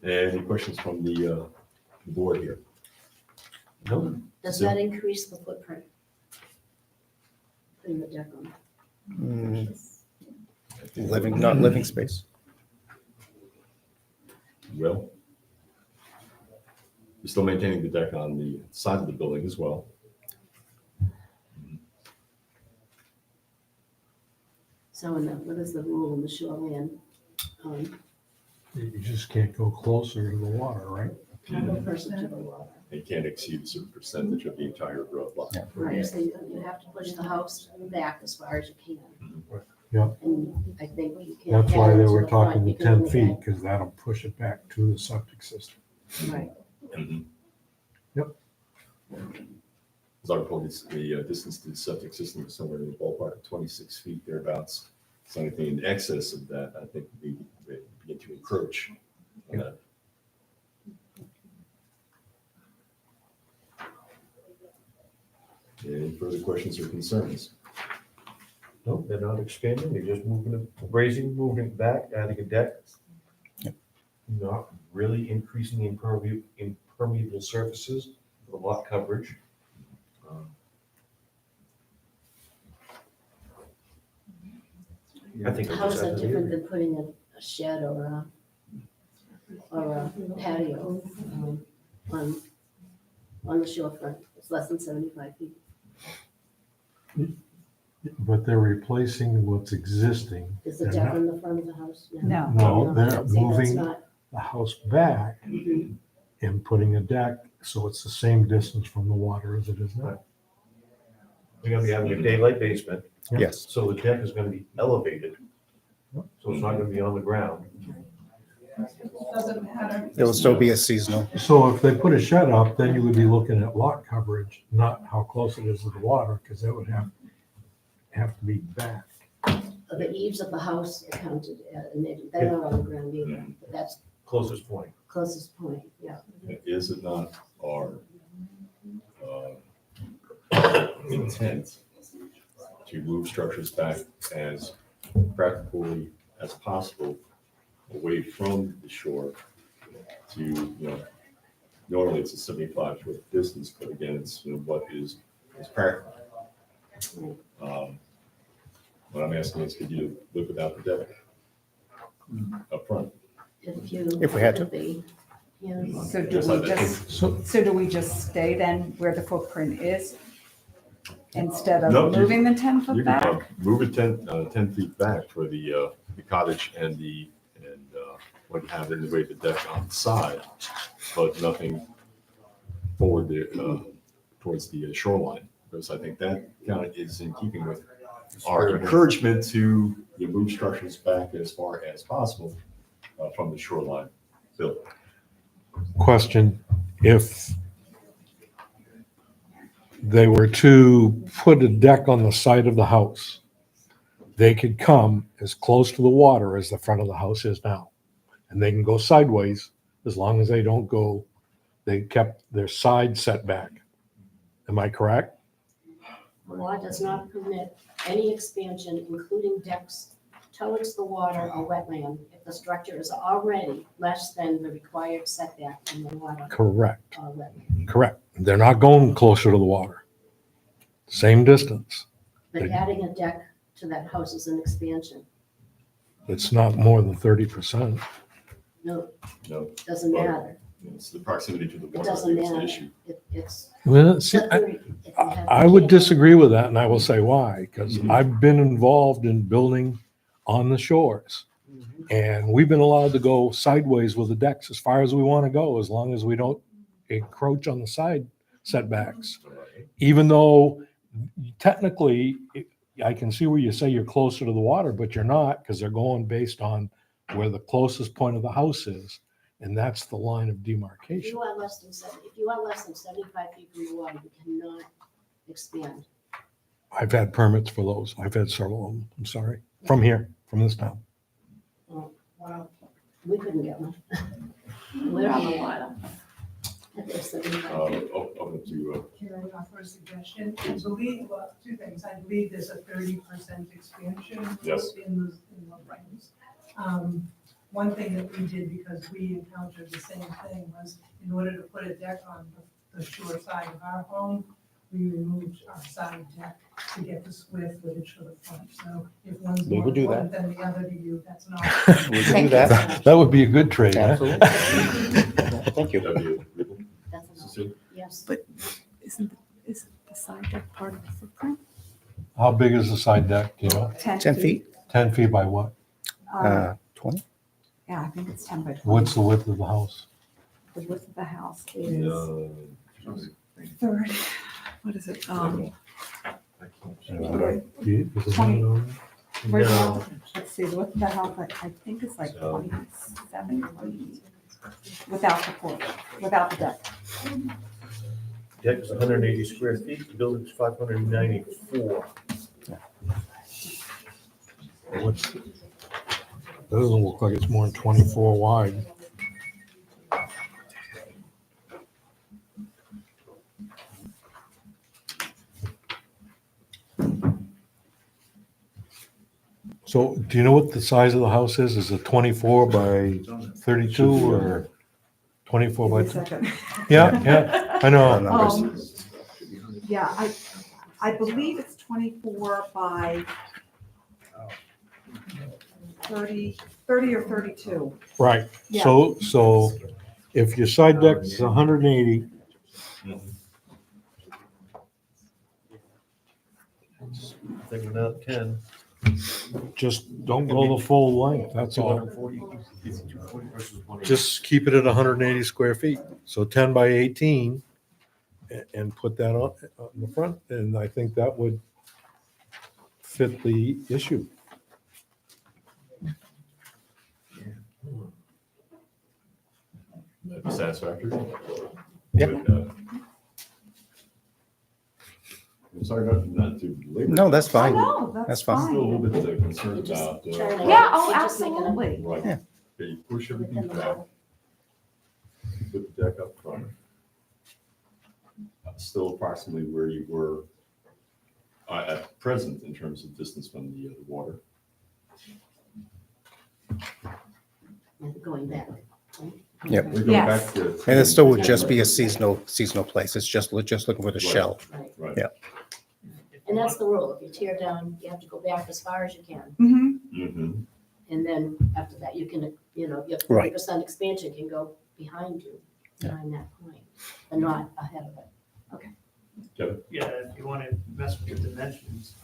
Any questions from the board here? No? Does that increase the footprint? Putting the deck on. Not living space. Well, you're still maintaining the deck on the side of the building as well. So what is the rule in the shoreline? You just can't go closer to the water, right? Person to the water. You can't exceed a certain percentage of the entire lot. Yeah. Right, so you have to push the house back as far as you can. Yeah. And I think you can't. That's why add they it to were the front talking the because 10 of feet, because that'll push it back to the septic system. Right. Mhm. Yep. as I recall, the distance to the septic system is somewhere in the ballpark of 26 feet thereabouts. So anything in excess of that, I think we begin to encroach on that. Any further questions or concerns? No, they're not expanding, they're just moving it, raising, moving it back, adding a deck. Not really increasing impermeable surfaces, the lot coverage. I think. How is that different than putting a shed or a patio on the shorefront? It's less than 75 feet. But they're replacing what's existing. Is the They're deck not- in the front of the house? No. No, they're I'd say that's moving not- the house back and putting a deck, so it's the same distance from the water as it is now. We're gonna be having a daylight basement, Yes. so the deck is gonna be elevated. So it's not gonna be on the ground. Doesn't matter. It will still be a seasonal. So if they put a shed up, then you would be looking at lot coverage, not how close it is to the water, because that would have to be back. The eaves of the house are counted, and they're not on the ground either, but that's Closest point. closest point, yeah. Is it not our intent to move structures back as practically as possible away from the shore to, normally it's a 75-foot distance, but again, it's, what is practical. What I'm asking is, could you live without the deck up front? If we had to. Yeah. So do Just we like that. just, So so do we just stay then where the footprint is? Instead No, of you- moving the 10 You foot can back? move it 10 feet back for the cottage and what you have in the way of the deck on the side, but nothing forward towards the shoreline, because I think that kind of is in keeping with our encouragement to move structures back as far as possible from the shoreline. Bill? question, if they were to put a deck on the side of the house, they could come as close to the water as the front of the house is now. And they can go sideways as long as they don't go, they kept their side setback. Am I correct? The law does not permit any expansion, including decks towards the water or wetland, if the structure is already less than the required setback from the water Correct, or wetland. correct. They're not going closer to the water. Same distance. But adding a deck to that house is an expansion. It's not more than 30%. No, No, doesn't Well, matter. it's the proximity to the It water doesn't that's the matter. issue. It's Well, see, slippery. If you have- I would disagree with that, and I will say why, because I've been involved in building on the shores. And we've been allowed to go sideways with the decks as far as we want to go, as long as we don't encroach on the side setbacks. Even though technically, I can see where you say you're closer to the water, but you're not, because they're going based on where the closest point of the house is. And that's the line of If demarcation. you are less than 75 feet from the water, you cannot expand. I've had permits for those. I've had several of them. I'm sorry. From here, from this town. Wow, we couldn't get one. We're on the water. At least 75 feet. Open to, Can I offer a suggestion? I believe, well, two things. I believe there's a 30% expansion Yes. in the regs. One thing that we did, because we encountered the same thing, was in order to put a deck on the shore side of our home, we removed our side deck to get the square footage for the front. So if one's We more would do important than the other to you, that's not. We can do that. That would be a good trade, huh? Absolutely. Thank you. that'd be a- That's enough. Cecile? Yes. But isn't the side deck part of the footprint? How big is the side deck, you know? 10 feet, 10 feet by what? 20? Yeah, I think it's 10 by 20. What's the width of the house? The width of the house is No. 30, what is it? Is it Twenty. on Where's the No. house? Let's see, the width of the house, I think it's like So- 27, 20, without the porch, without the deck. deck is 180 square feet, the building's 594. What's, that doesn't look like it's more than 24 wide. So do you know what the size of the house is? Is it 24 by 32 or 24 by? Yeah, yeah, I know. Yeah, I believe it's 24 by 30 or 32. Right, Yeah. so if your side deck is 180, Thinking about 10. just don't go the full length, that's all. 240, 240 versus 180. Just keep it at 180 square feet, so 10 by 18, and put that on the front, and I think that would fit the issue. That'd be satisfactory. Yep. I'm sorry not to belabor. No, that's Oh, fine. no, that's That's fine. Still a fine. little bit concerned Just about. trying to- Yeah, oh, You're just making a- absolutely. Right. Yeah. Okay, you push everything back. Put the deck up front. Still approximately where you were at present in terms of distance from the water. Going back. Yep. We're going Yes. back to- And it still would just be a seasonal place. It's just looking for the shell. Right. Right. Yeah. And that's the rule. If you tear down, you have to go back as far as you can. Mm-hmm. Mm-hmm. And then after that, you can, your Right. 40% expansion can go behind you, behind that point, but not ahead of it. Yeah, if you want to mess with the dimensions,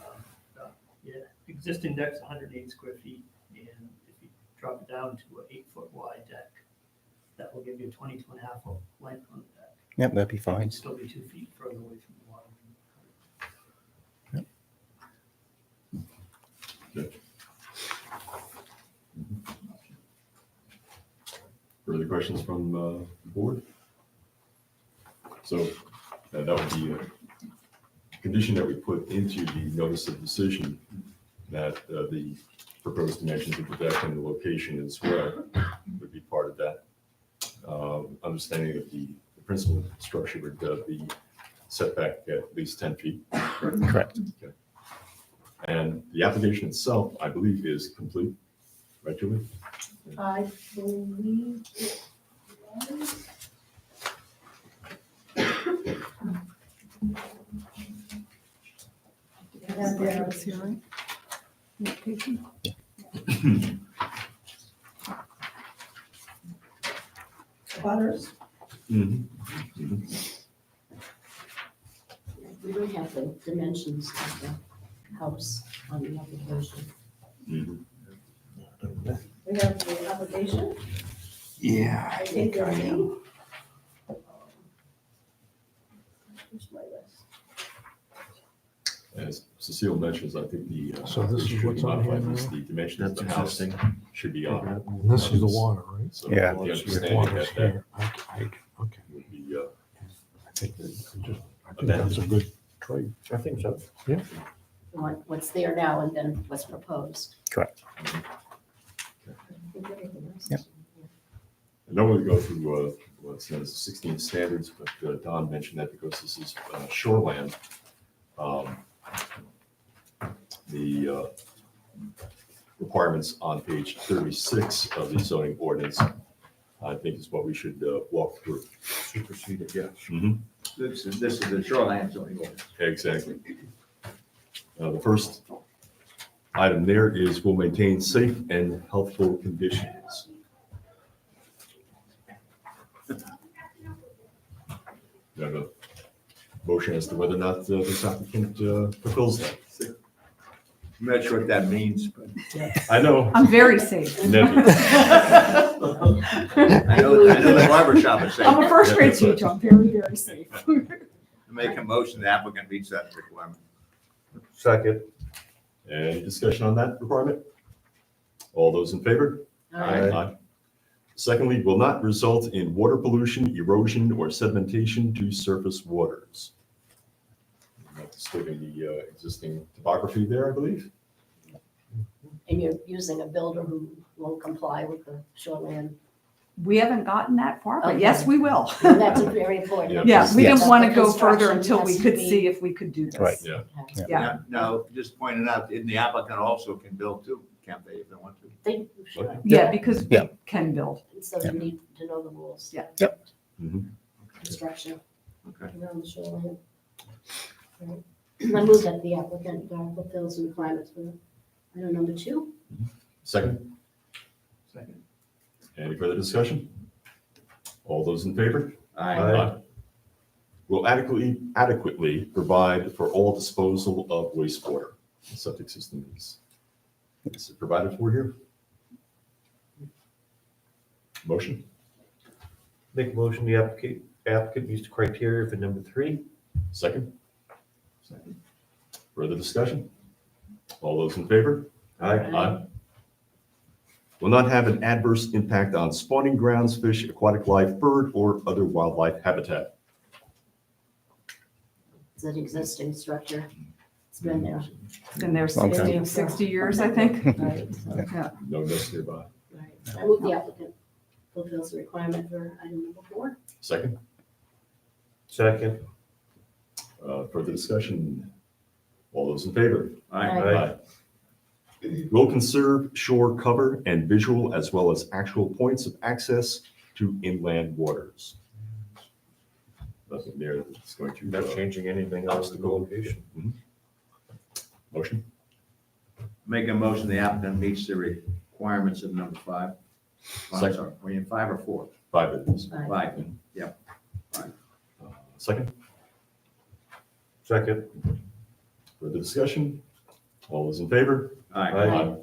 yeah, existing deck's 180 square feet, and if you drop it down to an 8-foot wide deck, that will give you a 22.5 foot length on the deck. Yep, that'd be fine. It'd still be 2 feet further away from the water. Further questions from the board? So that would be a condition that we put into the notice of decision, that the proposed dimensions of the deck and the location as well would be part of that. Understanding of the principal structure would be set back at least 10 feet. Correct. Okay. And the application itself, I believe, is complete, right, Julie? I believe it was. And then butters. Mm-hmm. We don't have the dimensions of the house on the application. Mm-hmm. We have the application. Yeah, I think I am. Here's my list. As Cecile mentions, I think the. So this is should be what's on here modified, is now? the dimensions of the That's house existing. should be on it. And this is the water, right? So Yeah. the Water's understanding that that here. Okay. would be, I think that's a good trade. I think so. What's there now and then what's proposed. Correct. I think everything else is- Yep. I normally go through what's known as the 16 standards, but Don mentioned that because this is shoreland, the requirements on page 36 of the zoning ordinance, I think is what we should walk through. Superseded, yeah. Mhm. This is the shoreline zoning ordinance. Exactly. The first item there is will maintain safe and healthful conditions. You have a motion as to whether or not this applicant fulfills that. I'm not sure what that means, but I know. I'm very safe. Never. I know the barber shop is saying. I'm a first grade teacher. I'm very, very safe. Make a motion, the applicant meets that requirement. Second. Any discussion on that requirement? All those in favor? All right. Aye. Secondly, will not result in water pollution, erosion, or sedimentation to surface waters. That's still in the existing topography there, I believe. And you're using a builder who won't comply with the shoreline. We haven't gotten that far, but Okay. yes, we will. And that's very important. Yeah, we Yes. didn't want to The go further construction until we has to could be- see if we could do this. Right. Yeah. Yeah. Now, just pointing out, the applicant also can build too, can't they, if they want to? They, sure. Yeah, because we Yeah. can build. So you need to know the rules. Yeah. Yep. Mhm. Construction Okay. around the shoreline. Right. I move that the applicant fulfills the requirements for item number 2. Second, Second. any further discussion? All those in favor? Aye. Will adequately provide for all disposal of wastewater. The septic system is it provided for here? Motion? Make a motion, the applicant meets the criteria for number 3. Second? Second. Further discussion? All those in favor? Aye. Will not have an adverse impact on spawning grounds, fish, aquatic life, bird, or other wildlife habitat. It's an existing structure. It's been there. Been there Long 60, time. 60 years, I think. Right, so, Yeah. No nest nearby. right. I move the applicant fulfills the requirement for item number 4. Second? Second. Further discussion? All those in favor? Aye. Will conserve shore cover and visual as well as actual points of access to inland waters. Nothing there that's going to. Not changing anything else in the location. Motion? Make a motion, the applicant meets the requirements of number 5. I'm Second. sorry, were you in 5 or 4? 5 it is. 5, yeah. Second? Second. Further discussion? All those in favor? Aye.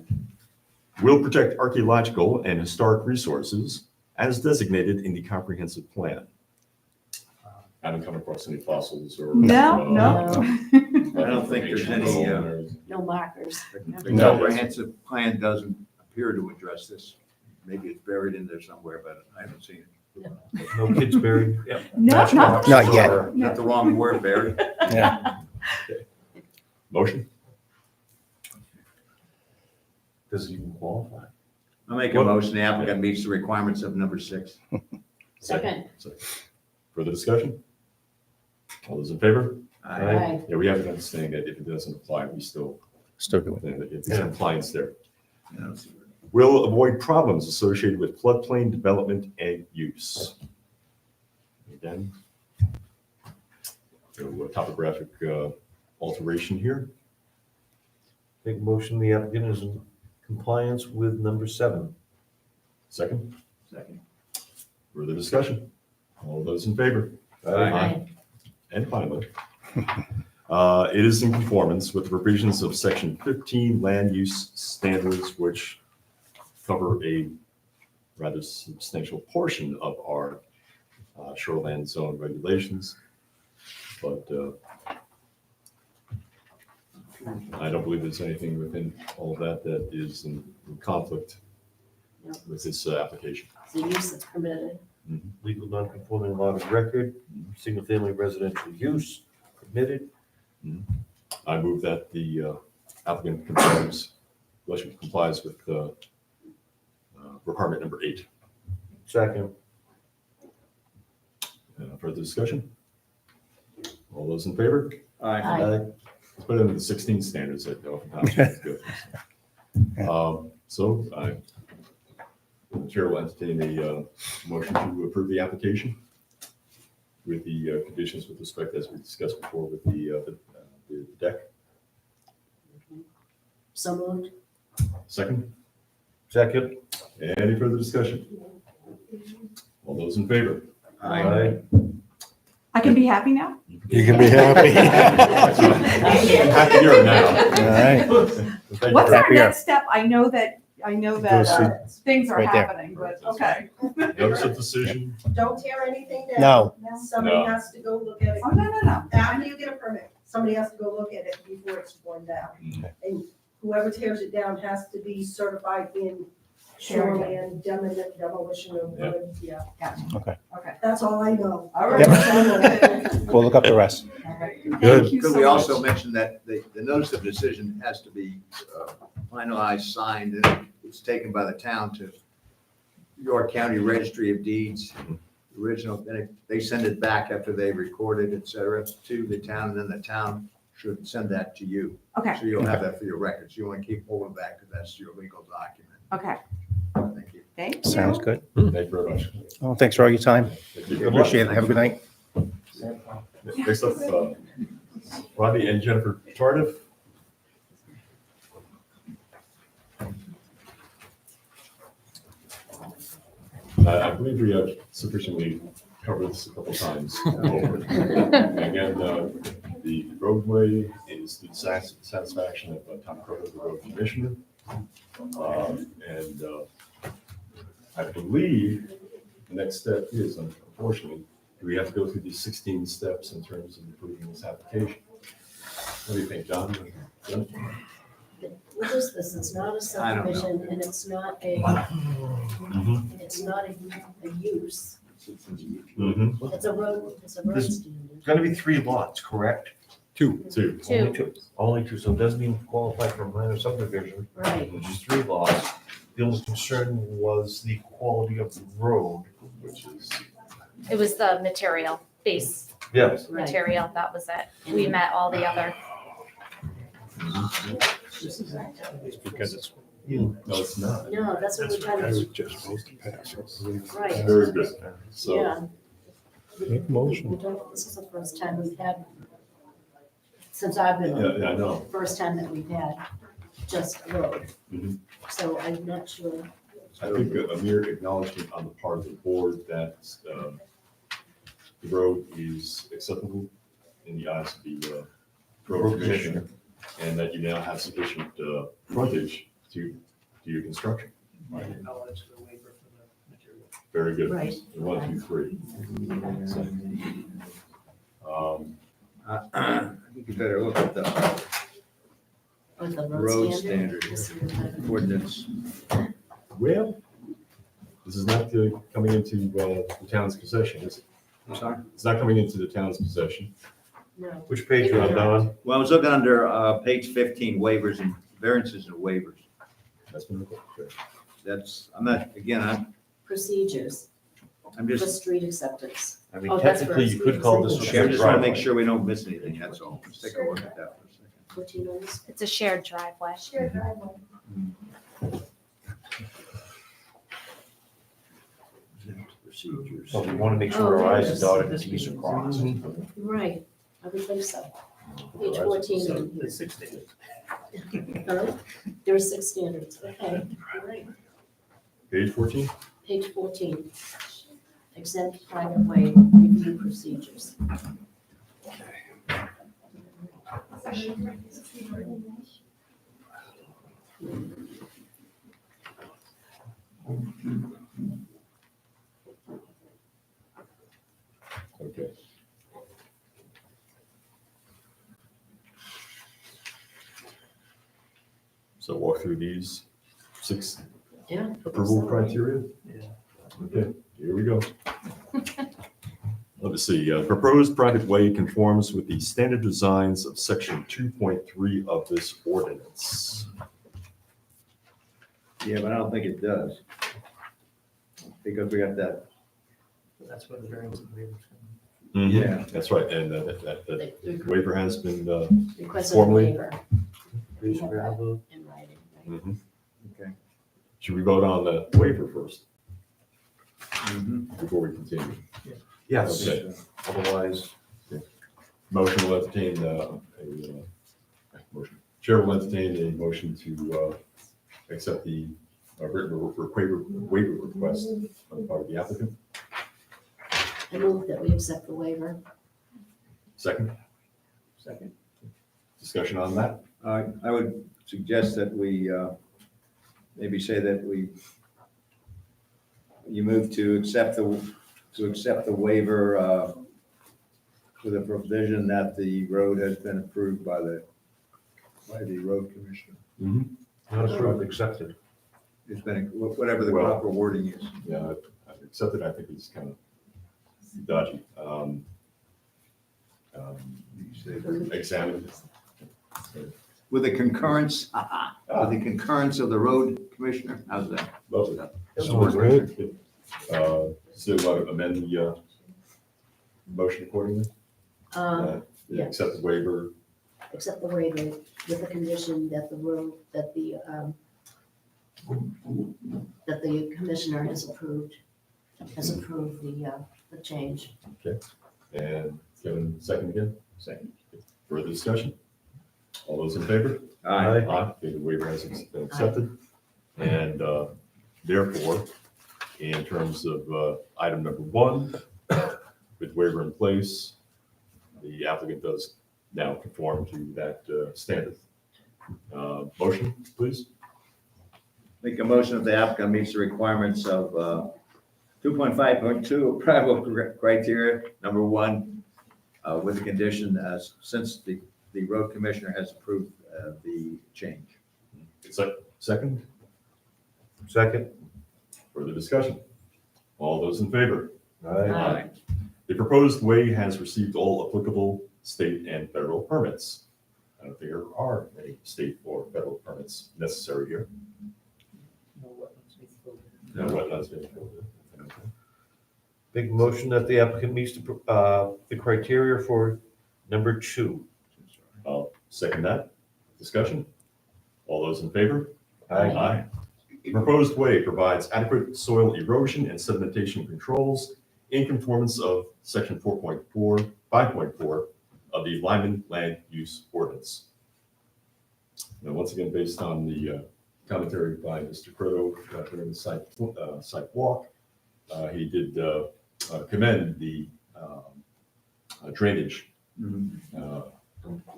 Will protect archaeological and historic resources as designated in the comprehensive plan. Haven't come across any fossils or. No, no. I don't think there's any, No markers. the comprehensive plan doesn't appear to address this. Maybe it's buried in there somewhere, but I haven't seen it. No kids buried. Yeah. No, not. Not yet. Or, not the wrong word, buried. Yeah. Motion? Does it even qualify? I make a motion, the applicant meets the requirements of number 6. Second. Further discussion? All those in favor? Aye. Yeah, we have to understand that if it doesn't apply, we still, Still doing it. it's compliance there. Yeah. Will avoid problems associated with floodplain development and use. Again, so a topographic alteration here. Make a motion, the applicant is in compliance with number 7. Second, Second. further discussion? All those in favor? Aye. And finally, it is in conformance with the provisions of section 15 land use standards, which cover a rather substantial portion of our shoreland zone regulations. But I don't believe there's anything within all of that that is in conflict with this application. The use is permitted. Legal non-conforming lot of record, single-family residential use permitted. I move that the applicant complies with requirement number 8. Second. Further discussion? All those in favor? Aye. Let's put it into the 16 standards that oftentimes is good. So the chair will entertain a motion to approve the application with the conditions with respect, as we discussed before, with the deck. So moved. Second, Second. any further discussion? All those in favor? Aye. I can be happy now? You can be happy. Happier now. All right. What's our Happier. next step? I know that things are Right there. happening, but, okay. Notice of decision. Don't tear anything down. No. Somebody No. has to go look at it. Oh, no. After you get a permit, somebody has to go look at it before it's torn down. And whoever tears it down has to be certified in shoreland demolition of Yeah. wood, yeah. Okay. Okay, that's all I know. All right. We'll look up the rest. Thank you Could so we much. also mention that the notice of decision has to be finalized, signed, and it's taken by the town to York County Registry of Deeds, original, then they send it back after they recorded, et cetera, to the town, and then the town should send that to you. Okay, So you'll have that for your records. You want to keep holding back because that's your legal document. okay. Thank you. Thank you. Sounds good. Thank you very much. Well, thanks for all your time. Thank you. Appreciate it. Have a good night. Next up, Robbie and Jennifer Tardif. I believe we have sufficiently covered this a couple times. Again, the roadway is the satisfaction of Tom Crowe, the road commissioner. And I believe the next step is, unfortunately, we have to go through these 16 steps in terms of approving this application. What do you think, John? What is this? It's not a I don't know. subdivision and it's not a, it's not a use. Mm-hmm. It's a road This- standard. It's gonna be 3 lots, correct? Two. Only two. Only two, so it doesn't even qualify for a minor subdivision, Right. which is 3 lots. The only concern was the quality of the road, Which is, It was the material, base yes. Right. material, that was it. We met all the other. Because it's no, it's not. No, that's what we're trying to, just supposed to pass. right, Very good. So, yeah. Make motion. We don't, this is the first time we've had, since I've been on, yeah, I know. first time that we've had just a road. Mhm. So I'm not sure. I think a mere acknowledgement on the part of the board that the road is acceptable in the eyes of the road commissioner, and that you now have sufficient frontage to do your construction. I acknowledge the waiver for the material. Very good. Right. 1, 2, 3. So, I think you better look at the With the road standard. standard ordinance. well, this is not coming into the town's possession, is it? I'm sorry? It's not coming into the town's possession. No. Which page are you on? Well, I was looking under page 15, waivers and variances and waivers. That's been recorded. That's, I'm not, again, Procedures I'm for just, street acceptance. I mean, Oh, that's technically, where you could call this a I shared just want to make driveway. sure we don't miss anything, that's all. Let's take a look at that for a second. 14 owners. It's a shared driveway. Shared driveway. Procedures. So we want to make sure our I's are dotted and T's are crossed. Right, I would think so. Page 14. So on the here. 6 standards. Huh? There are 6 standards, okay, all right. Page 14? Page 14. Exempt private way review procedures. Okay. So walk through these 6 Yeah. approval criteria? Yeah. Okay, here we go. Let's see, proposed private way conforms with the standard designs of section 2.3 of this ordinance. Yeah, but I don't think it does. Because we got that, That's where the variance and waivers come. Mhm, Yeah. That's right, and that waiver has been Requested formally. waiver in writing, right? Mhm. okay. Should we vote on the waiver first before we continue? Yes, Okay. otherwise, Motion will entertain motion. Chair will entertain a motion to accept the waiver request on the part of the applicant. I move that we accept the waiver. Second, Second. discussion on that? I would suggest that we maybe say that you move to accept the waiver with a provision that the road has been approved by the road commissioner. not approved, accepted. There's been, whatever the Well- proper wording is. Yeah, I've accepted, I think it's kind of dodgy. Examined. With the concurrence, with the concurrence of the road commissioner, how's that? Lovely. That Sounds good. So amend the motion accordingly? Yeah, accept the waiver. Accept the waiver with the condition that the road, that the commissioner has approved the change. And Kevin, second again? Second. Further discussion? All those in favor? Aye. Aye. Okay, the waiver has been accepted. And therefore, in terms of item number 1, with waiver in place, the applicant does now conform to that standard. Motion, please? Make a motion that the applicant meets the requirements of 2.5.2 private criteria, number 1, with the condition as, since the road commissioner has approved the change. Second? Second. Further discussion? All those in favor? Aye. The proposed way has received all applicable state and federal permits. I don't think there are any state or federal permits necessary here. No wetlands being filled in. Okay. Big motion that the applicant meets the criteria for number 2. I'll second that. Discussion? All those in favor? Aye. The proposed way provides adequate soil erosion and sedimentation controls in conformance of section 4.4, 5.4 of the Lyman Land Use Ordinance. Now, once again, based on the commentary by Mr. Croto during the site walk, he did commend the drainage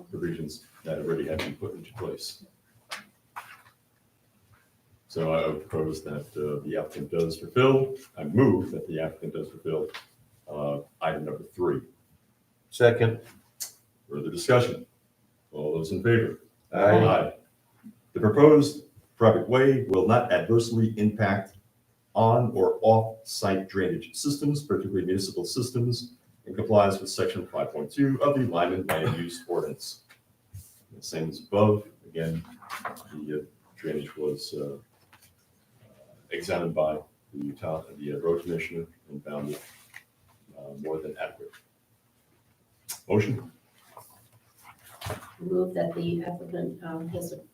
provisions that already had been put into place. So I would propose that the applicant does fulfill, I move that the applicant does fulfill item number 3. Second. Further discussion? All those in favor? Aye. The proposed private way will not adversely impact on or off-site drainage systems, particularly municipal systems, and complies with section 5.2 of the Lyman Land Use Ordinance. The same as above, again, the drainage was examined by the road commissioner and found it more than adequate. Motion? Move that the applicant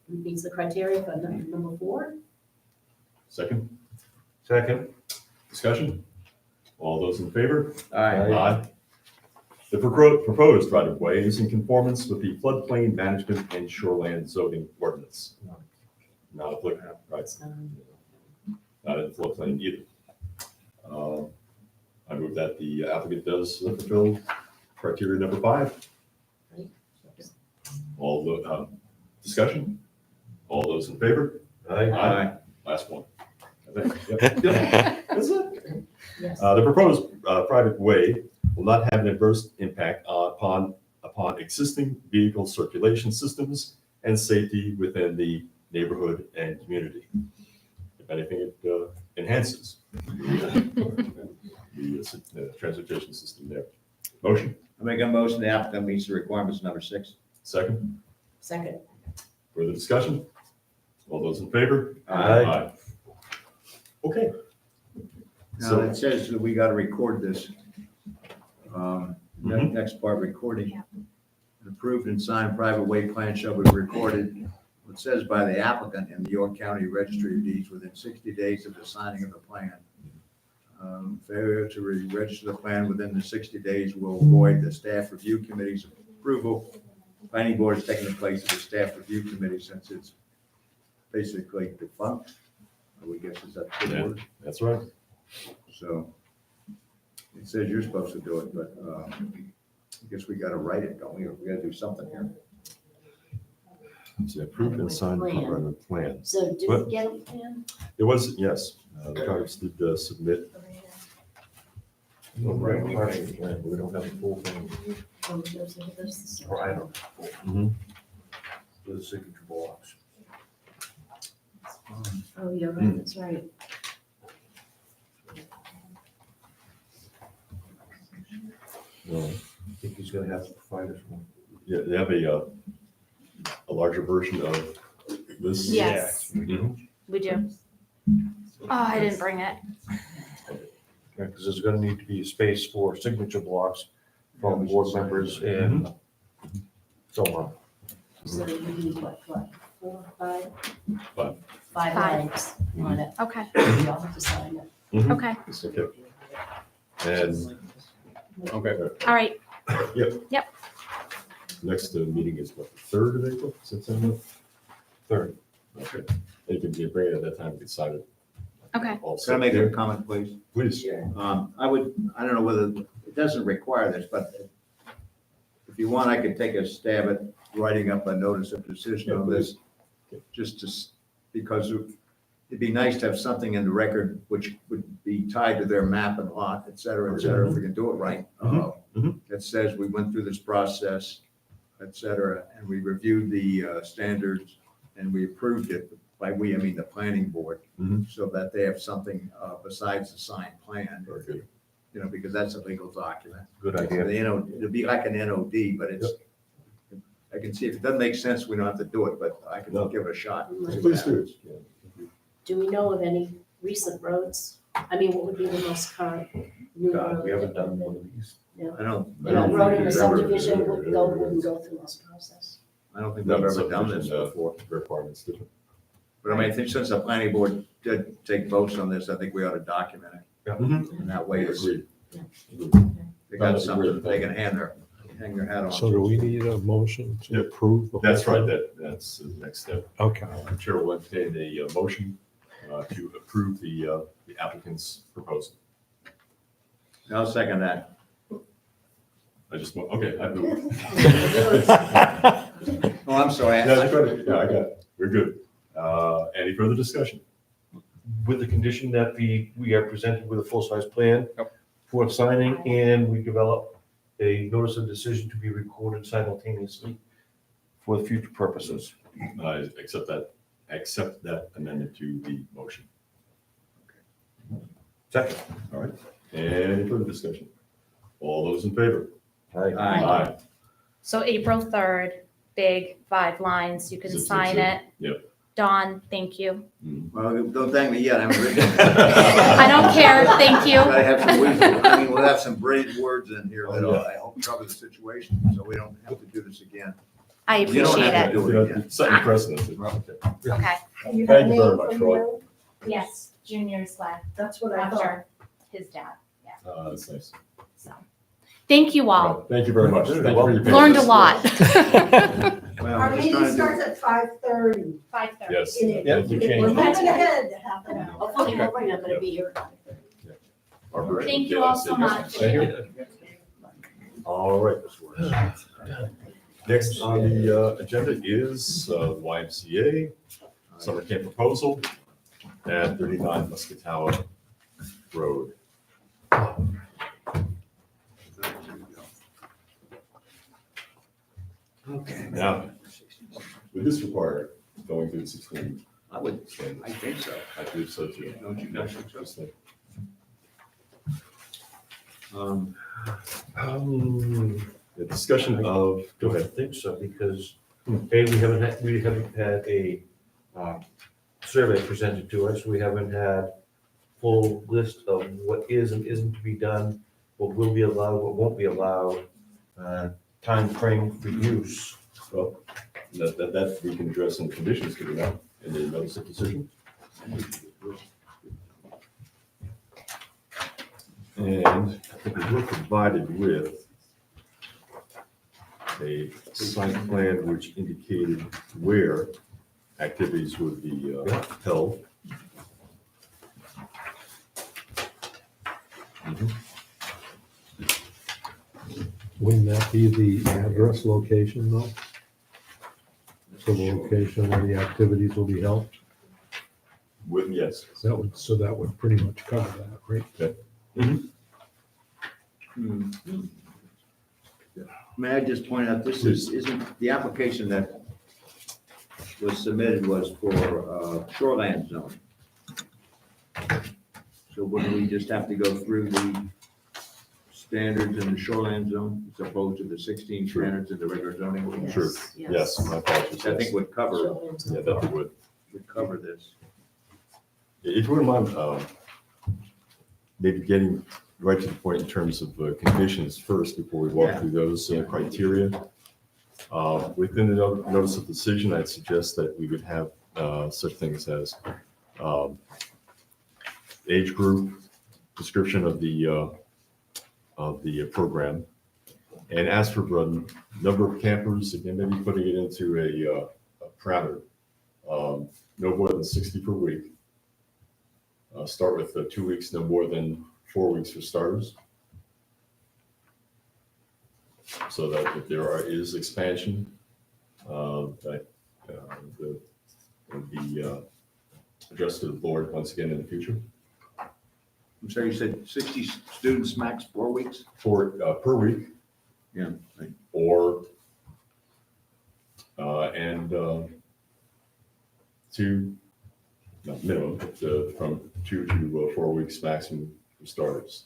meets the criteria for number 4. Second? Second. Discussion? All those in favor? Aye. The proposed right-of-way is in conformance with the floodplain management and shoreland zoning ordinance. Not applicable, right? Not in floodplain either. I move that the applicant does fulfill criteria number 5. All the discussion? All those in favor? Aye. Last one. I think. Yep. That's it. Yes. The proposed private way will not have an adverse impact upon existing vehicle circulation systems and safety within the neighborhood and community. If anything, it enhances the transportation system there. Motion? I make a motion the applicant meets the requirements of number 6. Second? Second. Further discussion? All those in favor? Aye. Okay. Now, it says that we got to record this. Next part, recording. An approved and signed private way plan shall be recorded. It says by the applicant in the York County Registry of Deeds within 60 days of the signing of the plan. Failure to re-register the plan within the 60 days will void the staff review committee's approval. Planning board is taking the place of the staff review committee since it's basically defunct. I guess is that the word? That's right. So it says you're supposed to do it, but I guess we got to write it, don't we? Or we got to do something here. It's approved and signed comprehensive plan. So did What? we get a plan? It was, yes, the Congress did submit. No, right, we don't have a full thing. Oh, there's Or I don't. Mhm. With a signature box. Oh, you're right, that's right. Well, I think he's gonna have to provide us one. yeah, they have a larger version of this. Yes, Mhm. we do. Oh, I didn't bring it. Because there's gonna need to be a space for signature blocks from board members and so on. So we need what, 4, 5? Five. 5 Five. lines on it. Okay, We all have to sign it. Mhm. okay, It's okay. And, okay. all right. Next meeting is what, the 3rd of April, September? 3rd. Okay. And you can bring it at that time, get cited. Okay. All Can I set make a there. comment, please? Please. I don't know whether, it doesn't require this, but if you want, I could take a stab at writing up a notice of decision on this, just to, because it'd be nice to have something in the record which would be tied to their map and lot, et cetera, if we can do it right. That says we went through this process, et cetera, and we reviewed the standards and we approved it. By we, I mean the planning board, so that they have something besides the signed plan. Very good. You know, because that's a legal document. Good idea. You know, it'd be like an NOD, but it's, I can see if it doesn't make sense, we don't have to do it, but I can give it a shot. See what Please do. happens. Do we know of any recent roads? I mean, what would be the most current new road? We haven't done one of these. I don't. You know, road in a subdivision wouldn't go through this process. I don't think we've ever done this before. Requirements different. But I mean, I think since the planning board did take votes on this, I think we ought to document it. Yeah. And that way it's, Agreed. they got something they can hang their hat on. So do we need a motion to approve? the whole That's right, thing? that's the next step. Okay. Chair will entertain a motion to approve the applicant's proposal. I'll second that. I just want, okay, I move. Oh, I'm sorry. Yeah, I got it. Yeah, I got it. We're good. Any further discussion? With the condition that we are presented with a full-size plan for signing, and we develop a notice of decision to be recorded simultaneously for future purposes. I accept that amendment to the motion. Second. All right. Any further discussion? All those in favor? Aye. Aye. So April 3rd, big 5 lines, you can Zip, zip, sign zip. it. Yep. Dawn, thank you. Well, don't thank me yet, I haven't written it. I don't care, thank you. I have some wisdom. I mean, we'll have some brilliant words in here that I hope cover the situation, so we don't have to do this again. I You don't appreciate have it. to do it again. Setting precedent. Okay. You have Thank a you very name much, for Troy. you? Yes, Junior's left That's what I thought. after his dad, yeah, That's nice. so. Thank you all. Right. Thank you very much. Thank you for your Learned a patience. lot. Well, Our we're just meeting trying to do- starts at 5:30. 5:30. Yes. It is. Thank you. We're moving ahead half an hour. Hopefully, we're not gonna be here. Our version. Thank you Yeah, all say so yes. much. Thank you. All right, this works. Next on the agenda is YMCA summer camp proposal at 39 Muscatella Road. Okay. Now, would this require going through the 16? I think so. I believe so too. Don't you guys think so? Just like- The discussion of, go I ahead. think so, because, A, we haven't had a survey presented to us, we haven't had full list of what is and isn't to be done, what will be allowed, what won't be allowed, time frame for use. Well, that we can address in the conditions given out in the notice of decision. And I think we were provided with a site plan which indicated where activities would be held. Wouldn't that be the address location though? So the location where the activities will be held? With, yes. So that would pretty much cover that, right? May I just point out, this isn't, the application that was submitted was for shoreland zone. So wouldn't we just have to go through the standards in the shoreland zone as opposed to the 16 standards in the regular zoning? ordinance? Sure. Yes, my apologies. Which I think would cover, Yeah, that would. cover this. If you wouldn't mind, maybe getting right to the point in terms of conditions first before we walk Yeah. through those criteria. Within the notice of decision, I'd suggest that we would have such things as age group, description of the program, and ask for the number of campers, again, maybe putting it into a parameter. No more than 60 per week. Start with 2 weeks, no more than 4 weeks for starters. So that if there is expansion, that will be addressed to the board once again in the future. I'm sorry, you said 60 students max 4 weeks? Per week. Yeah. Right. Or, minimum, from 2 to 4 weeks maximum for starters.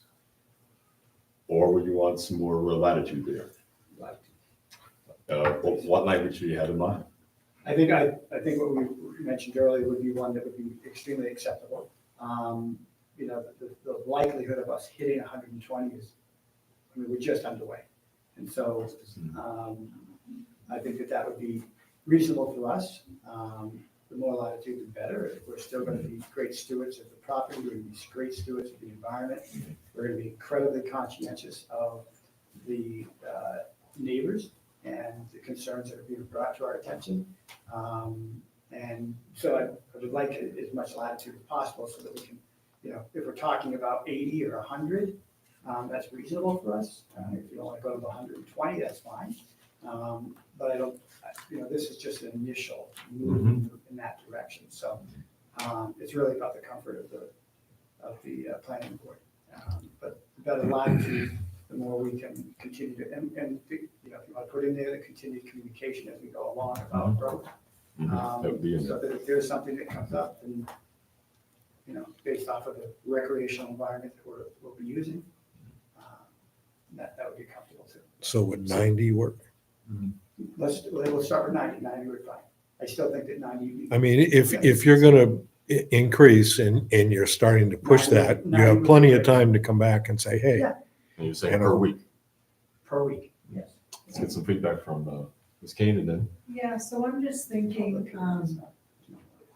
Or would you want some more latitude there? What language do you have in mind? I think what we mentioned earlier would be one that would be extremely acceptable. You know, the likelihood of us hitting 120 is, I mean, we're just underway. And so I think that would be reasonable for us. The more latitude, the better. We're still going to be great stewards of the property. We're going to be great stewards of the environment. We're going to be incredibly conscientious of the neighbors and the concerns that are being brought to our attention. And so I would like as much latitude as possible so that we can, you know, if we're talking about 80 or 100, that's reasonable for us. If you don't want to go to 120, that's fine. But I don't, you know, this is just an initial move in that direction. So it's really about the comfort of the planning board. But the better latitude, the more we can continue to, and you know, if you want to put in there the continued communication as we go along about growth. That would be in So that if there's something that comes up, and you know, based off of the recreational environment that we'll be using, that would be comfortable too. So would 90 work? We'll start with 90. 90 would fine. I still think that 90. I mean, if you're gonna increase and you're starting to push that, you have plenty of time to come back and say, hey. Yeah. And you say per week. Per week, yes. Let's get some feedback from Ms. Kane and then. Yeah, so I'm just thinking,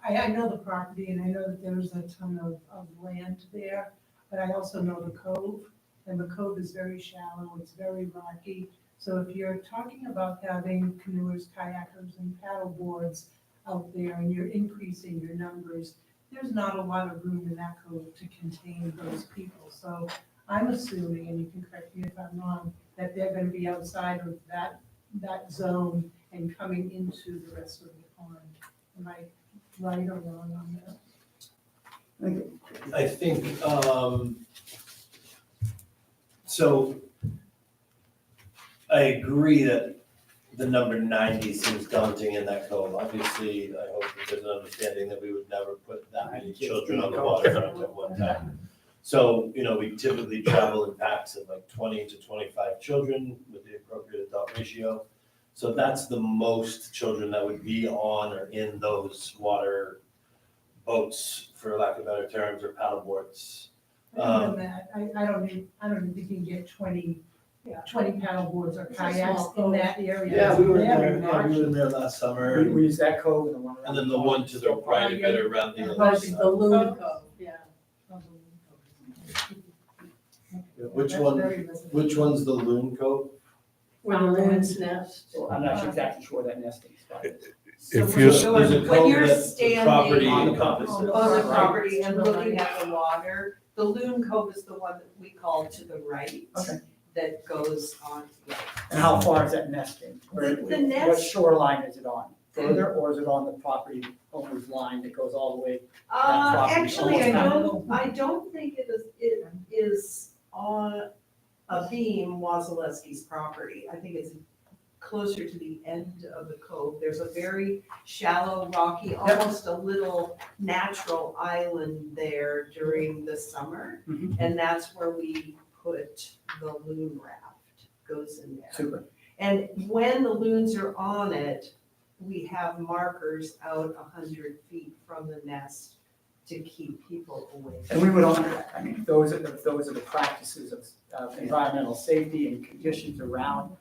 I know the property and I know that there's a ton of land there, but I also know the cove, and the cove is very shallow, it's very rocky. So if you're talking about having canoers, kayakers, and paddle boards out there and you're increasing your numbers, there's not a lot of room in that cove to contain those people. So I'm assuming, and you can correct me if I'm wrong, that they're gonna be outside of that zone and coming into the rest of the pond. Am I right or wrong on that? I think, so I agree that the number 90 seems daunting in that cove. Obviously, I hope that there's an understanding that we would never put that many children on the waterfront at one time. So, you know, we typically travel in packs of like 20 to 25 children with the appropriate adult ratio. So that's the most children that would be on or in those water boats, for lack of better terms, or paddle boards. Other than that, I don't think you can get 20 paddle boards or It's a kayaks small in that area. Yeah, we were It's very there, large. we were there last summer. We use that cove and the one around. And then the one to the right of it around the other Opposing side. the loon cove, yeah. Which That's one, very visible. which one's the Loon Cove? Where the loons nest. So I'm not exactly sure where that nesting spot is. If you're, There's a When cove you're that the standing property on the encompasses. on the property and looking at the water, the Loon Cove is the one that we call to the right. Okay. That goes on, And how far is that nesting? Where- The What nest- shoreline is it on? Further, or is it on the property owner's line that goes all the way? property actually, almost I don't think it is on a beam Wasilewski's property. I think it's closer to the end of the cove. There's a very shallow, rocky, almost a little natural island there during the summer. Mhm. And that's where we put the loon raft, goes in there. Super. And when the loons are on it, we have markers out 100 feet from the nest to keep people away. And we would honor that. I mean, those are the practices of environmental safety and conditions around.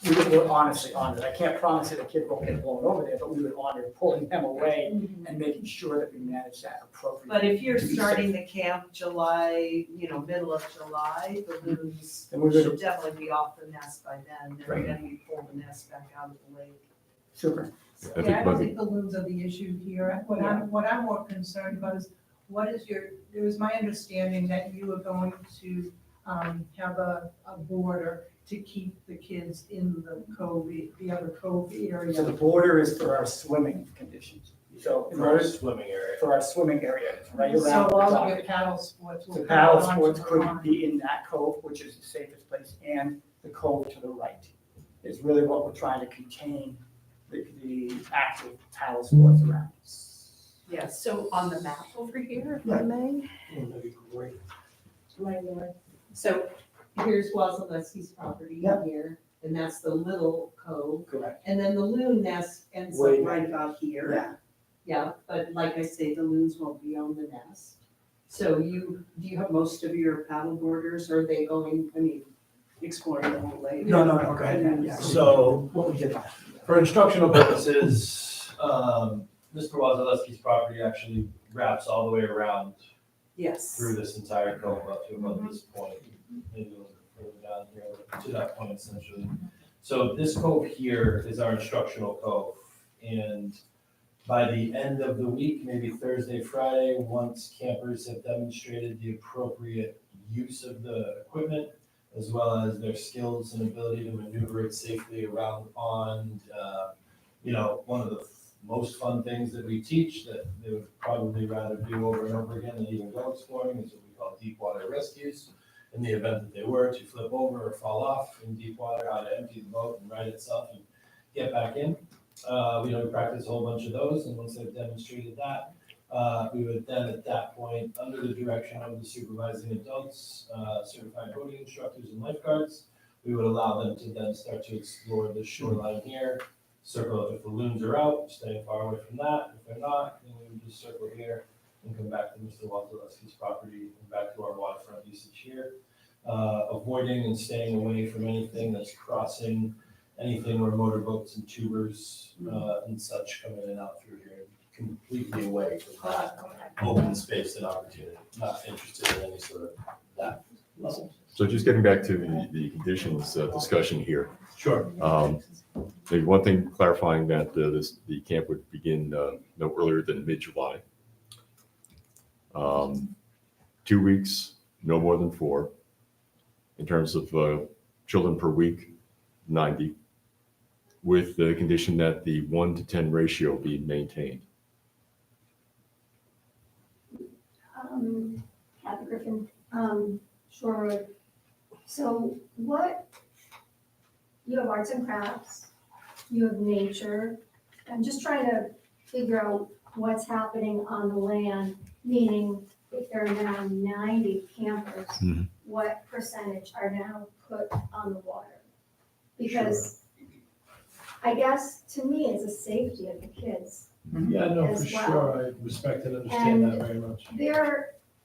We would honestly honor it. I can't promise that a kid won't get blown over there, but we would honor pulling them away and making sure that we manage that appropriately. But if you're to be starting safe. the camp July, middle of July, the loons Then we're good. should definitely be off the nest by then. They're Right. gonna be pulling the nest back out of the lake. Super. I think Yeah, I don't by the- think the loons are the issue here. What I'm more concerned about is, it was my understanding that you were going to have a border to keep the kids in the cove, the other cove area. So the border is for our swimming conditions. So in order, Swimming area. for our swimming area, it's right So around the all of dock. your paddle sports will The come paddle onto sports the couldn't pond. be in that cove, which is the safest place, and the cove to the right is really what we're trying to contain the active paddle sports around. Yeah, so on the map over here, if I may. That'd be great. Right there. So here's Wasilewski's property Yep. here, and that's the little cove. Correct. And then the loon nest ends Way up back. right about here. Yeah. Yeah, but like I say, the loons won't be on the nest. So do you have most of your paddle boarders, or are they going, exploring the whole lake? No, go ahead. Yeah. So, What we did. for instructional purposes, Mr. Wasilewski's property actually wraps all the way around Yes. through this entire cove up to about this point, maybe a little bit further down here, to that point essentially. So this cove here is our instructional cove, and by the end of the week, maybe Thursday, Friday, once campers have demonstrated the appropriate use of the equipment, as well as their skills and ability to maneuver it safely around the pond, one of the most fun things that we teach that they would probably rather do over and over again than even go exploring is what we call deep water rescues. In the event that they were to flip over or fall off in deep water, how to empty the boat and right itself and get back in. We practice a whole bunch of those, and once they've demonstrated that, we would then at that point, under the direction of the supervising adults, certified boating instructors and lifeguards, we would allow them to then start to explore the shoreline here, circle if the loons are out, staying far away from that. If they're not, then we would just circle here and come back to Mr. Wasilewski's property and back to our waterfront usage here. Avoiding and staying away from anything that's crossing anything where motorboats and tubers and such come in and out through here. Completely away from that open space and opportunity. Not interested in any sort of that level. So just getting back to the conditions discussion here. Sure. Maybe one thing clarifying that the camp would begin no earlier than mid-July. 2 weeks, no more than 4. In terms of children per week, 90, with the condition that the 1-to-10 ratio be maintained. Kathy Griffin, Shore Road. So you have arts and crafts, you have nature. I'm just trying to figure out what's happening on the land, meaning if there are now 90 campers, what percentage are now put on the water? Because I guess to me, it's a safety of the kids. Yeah, no, as for well. sure. I respect and understand that And very much.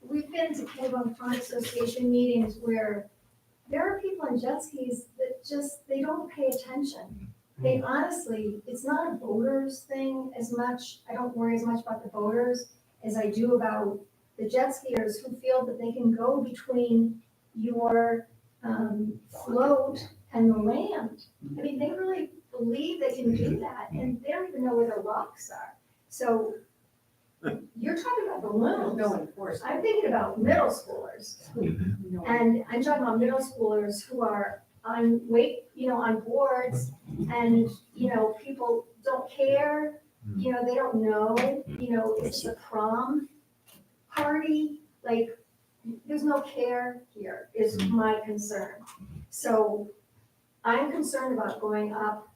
We've been to Kennebunk Pond Association meetings where there are people on jet skis that they don't pay attention. They honestly, it's not a boaters thing as much, I don't worry as much about the boaters as I do about the jet skiers who feel that they can go between your float and the land. I mean, they really believe they can do that, and they don't even know where the rocks are. So you're talking about balloons. No enforcement. I'm thinking about middle schoolers. And I'm talking about middle schoolers who are on on boards, and, people don't care, they don't know, it's a prom party, there's no care here, is my concern. So I'm concerned about going up.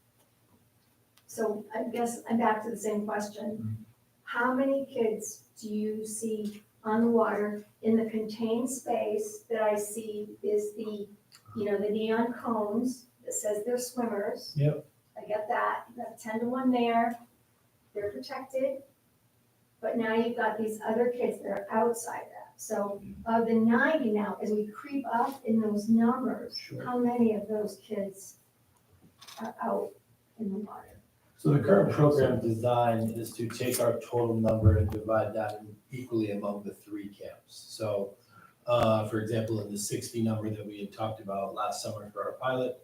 So I guess I'm back to the same question. How many kids do you see on the water in the contained space that I see is the, the neon cones that says they're swimmers? Yep. I get that. You got 10 to 1 there. They're protected. But now you've got these other kids that are outside that. So of the 90 now, as we creep up in those numbers, how many of those kids are out in the water? So the current program design is to take our total number and divide that equally among the 3 camps. So, for example, in the 60 number that we had talked about last summer for our pilot,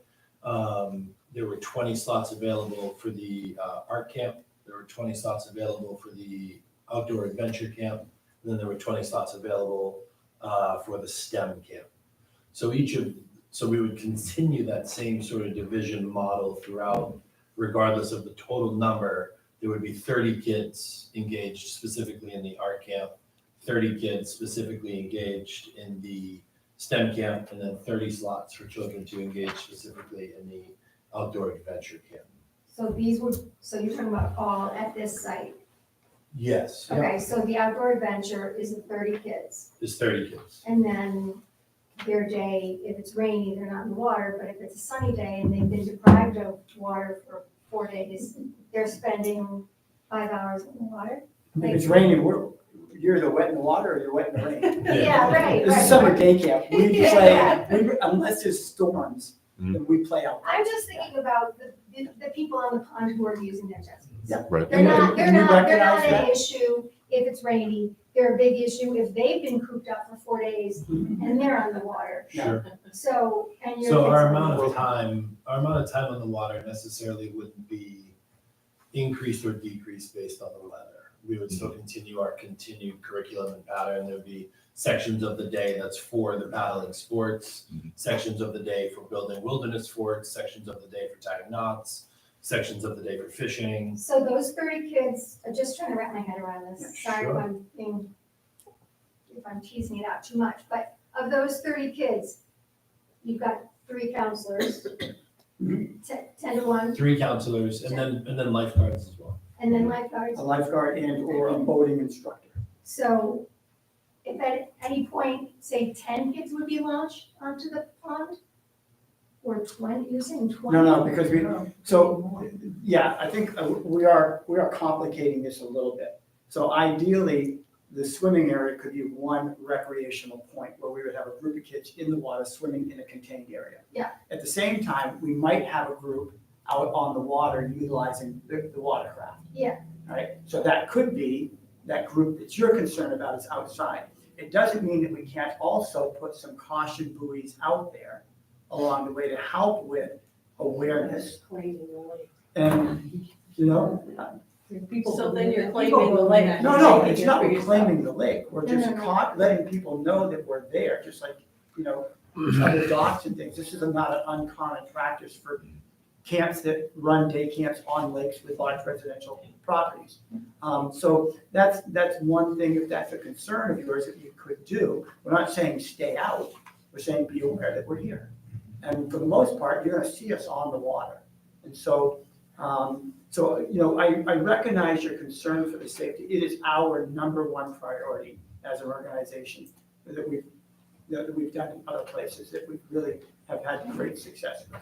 there were 20 slots available for the art camp. There were 20 slots available for the outdoor adventure camp. And then there were 20 slots available for the STEM camp. So we would continue that same sort of division model throughout. Regardless of the total number, there would be 30 kids engaged specifically in the art camp, 30 kids specifically engaged in the STEM camp, and then 30 slots for children to engage specifically in the outdoor adventure camp. So so you're talking about all at this site? Yes. Okay, so the outdoor adventure is the 30 kids. There's 30 kids. And then their day, if it's rainy, they're not in the water, but if it's a sunny day and they've been deprived of water for 4 days, they're spending 5 hours in the water? If it's raining, you're either wet in the water or you're wet in the rain. Yeah, right. This is summer day camp. We Yeah. play, unless there's storms, then we play out. I'm just thinking about the people on the pond who are using their jet skis. Yeah. Right. They're not And we recognize an that. issue if it's rainy. They're a big issue if they've been cooped up for 4 days and they're on the water. Sure. So, and you're. So our amount of time on the water necessarily wouldn't be increased or decreased based on the weather. We would still continue our continued curriculum and pattern. There'd be sections of the day that's for the paddling sports, sections of the day for building wilderness forts, sections of the day for tying knots, sections of the day for fishing. So those 30 kids, I'm just trying to wrap my head around this. Sorry if I'm teasing it out too much, but of those 30 kids, you've got 3 counselors, 10 to 1, 3 counselors, and then lifeguards as well. and then lifeguards. A lifeguard and or a boating instructor. So if at any point, say 10 kids would be launched onto the pond? Or 20, you're saying 20? No, because I think we are complicating this a little bit. So ideally, the swimming area could be one recreational point where we would have a group of kids in the water swimming in a contained area. Yeah. At the same time, we might have a group out on the water utilizing the watercraft. Yeah. Right? So that could be that group that you're concerned about is outside. It doesn't mean that we can't also put some caution buoys out there along the way to help with awareness. And, So then you're claiming the lake. no, it's not reclaiming the lake. We're just letting people know that we're there, just like, other docks and things. This is not an uncommon practice for camps that run day camps on lakes with large residential properties. So that's one thing, if that's a concern of yours, that you could do. We're not saying stay out, we're saying be aware that we're here. And for the most part, you're gonna see us on the water. And so, I recognize your concern for the safety. It is our number one priority as an organization that we've done in other places that we really have had great success with.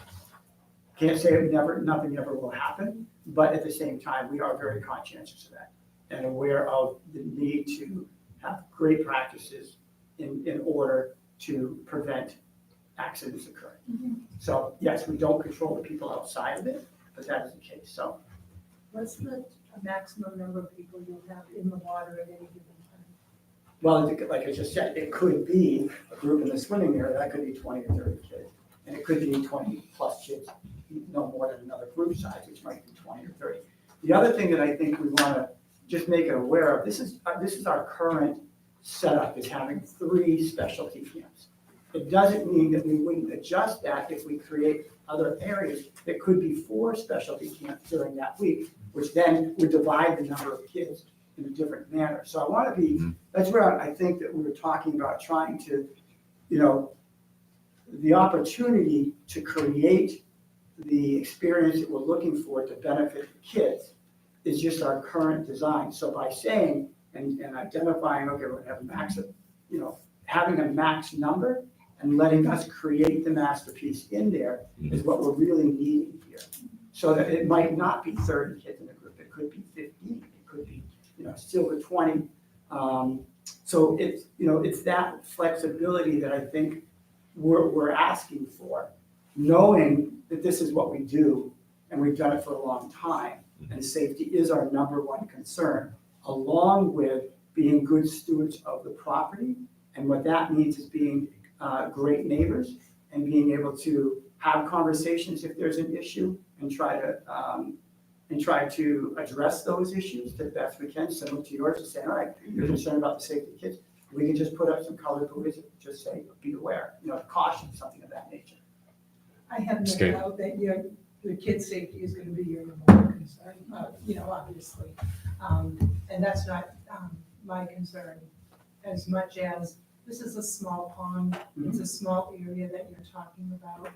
Can't say nothing ever will happen, but at the same time, we are very conscientious of that and aware of the need to have great practices in order to prevent accidents occurring. So yes, we don't control the people outside of it, but that is the case. So What's the maximum number of people you'll have in the water at any given time? well, like I just said, it could be a group in the swimming area, that could be 20 or 30 kids. And it could be 20 plus kids, no more than another group size, which might be 20 or 30. The other thing that I think we want to just make it aware of, this is our current setup, is having 3 specialty camps. It doesn't mean that we wouldn't adjust that if we create other areas that could be 4 specialty camps during that week, which then would divide the number of kids in a different manner. So I want to be, that's where I think that we were talking about trying to, the opportunity to create the experience that we're looking for to benefit the kids is just our current design. So by saying and identifying, okay, we're gonna have a max of, having a max number and letting us create the masterpiece in there is what we're really needing here. So that it might not be 30 kids in a group, it could be 15, it could be, still the 20. So it's that flexibility that I think we're asking for, knowing that this is what we do and we've done it for a long time. And safety is our number one concern, along with being good stewards of the property. And what that means is being great neighbors and being able to have conversations if there's an issue and try to address those issues the best we can, similar to yours, to say, all right, you're concerned about the safety of kids. We can just put up some colored buoys, just say, be aware, caution, something of that nature. I have no Okay. doubt that the kids' safety is gonna be your number one concern, obviously. And that's not, my concern as much as this is a small pond, it's a small area that you're talking about.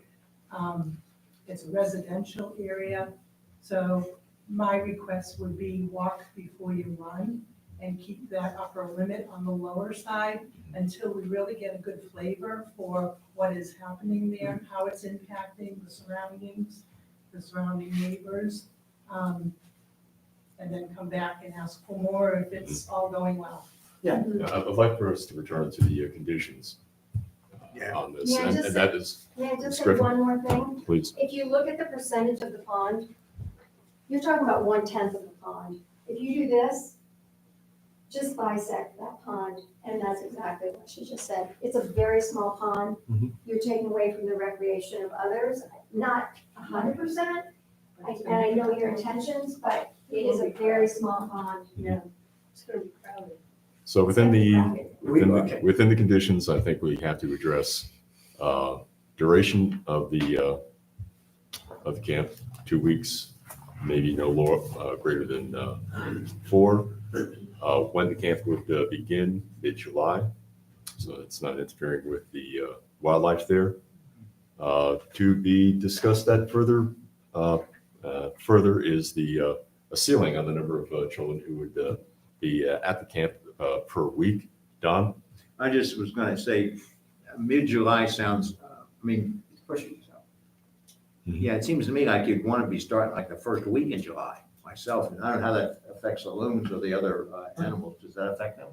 It's a residential area, so my request would be walk before you run and keep that upper limit on the lower side until we really get a good flavor for what is happening there, and how it's impacting the surroundings, the surrounding neighbors. And then come back and ask for more if it's all going well. Yeah. I'd like for us to return to the conditions on this, Yeah, and just- that is, May I just say Griffin. one more thing? please. If you look at the percentage of the pond, you're talking about 1/10 of the pond. If you do this, just bisect that pond, and that's exactly what she just said. It's a very small pond. Mhm. You're taking away from the recreation of others, not 100%. And I know your intentions, but it is a very small pond. Yeah, it's gonna be crowded. So within the, Okay. within the conditions, I think we have to address duration of the camp, 2 weeks, maybe no lower, greater than 4. When the camp would begin, mid-July, so it's not interfering with the wildlife there. To be discussed that further, further is a ceiling on the number of children who would be at the camp per week. Don? I just was gonna say, mid-July sounds, It's pushing yourself. yeah, it seems to me like you'd want to be starting like the first week in July myself. And I don't know how that affects the loons or the other animals. Does that affect them?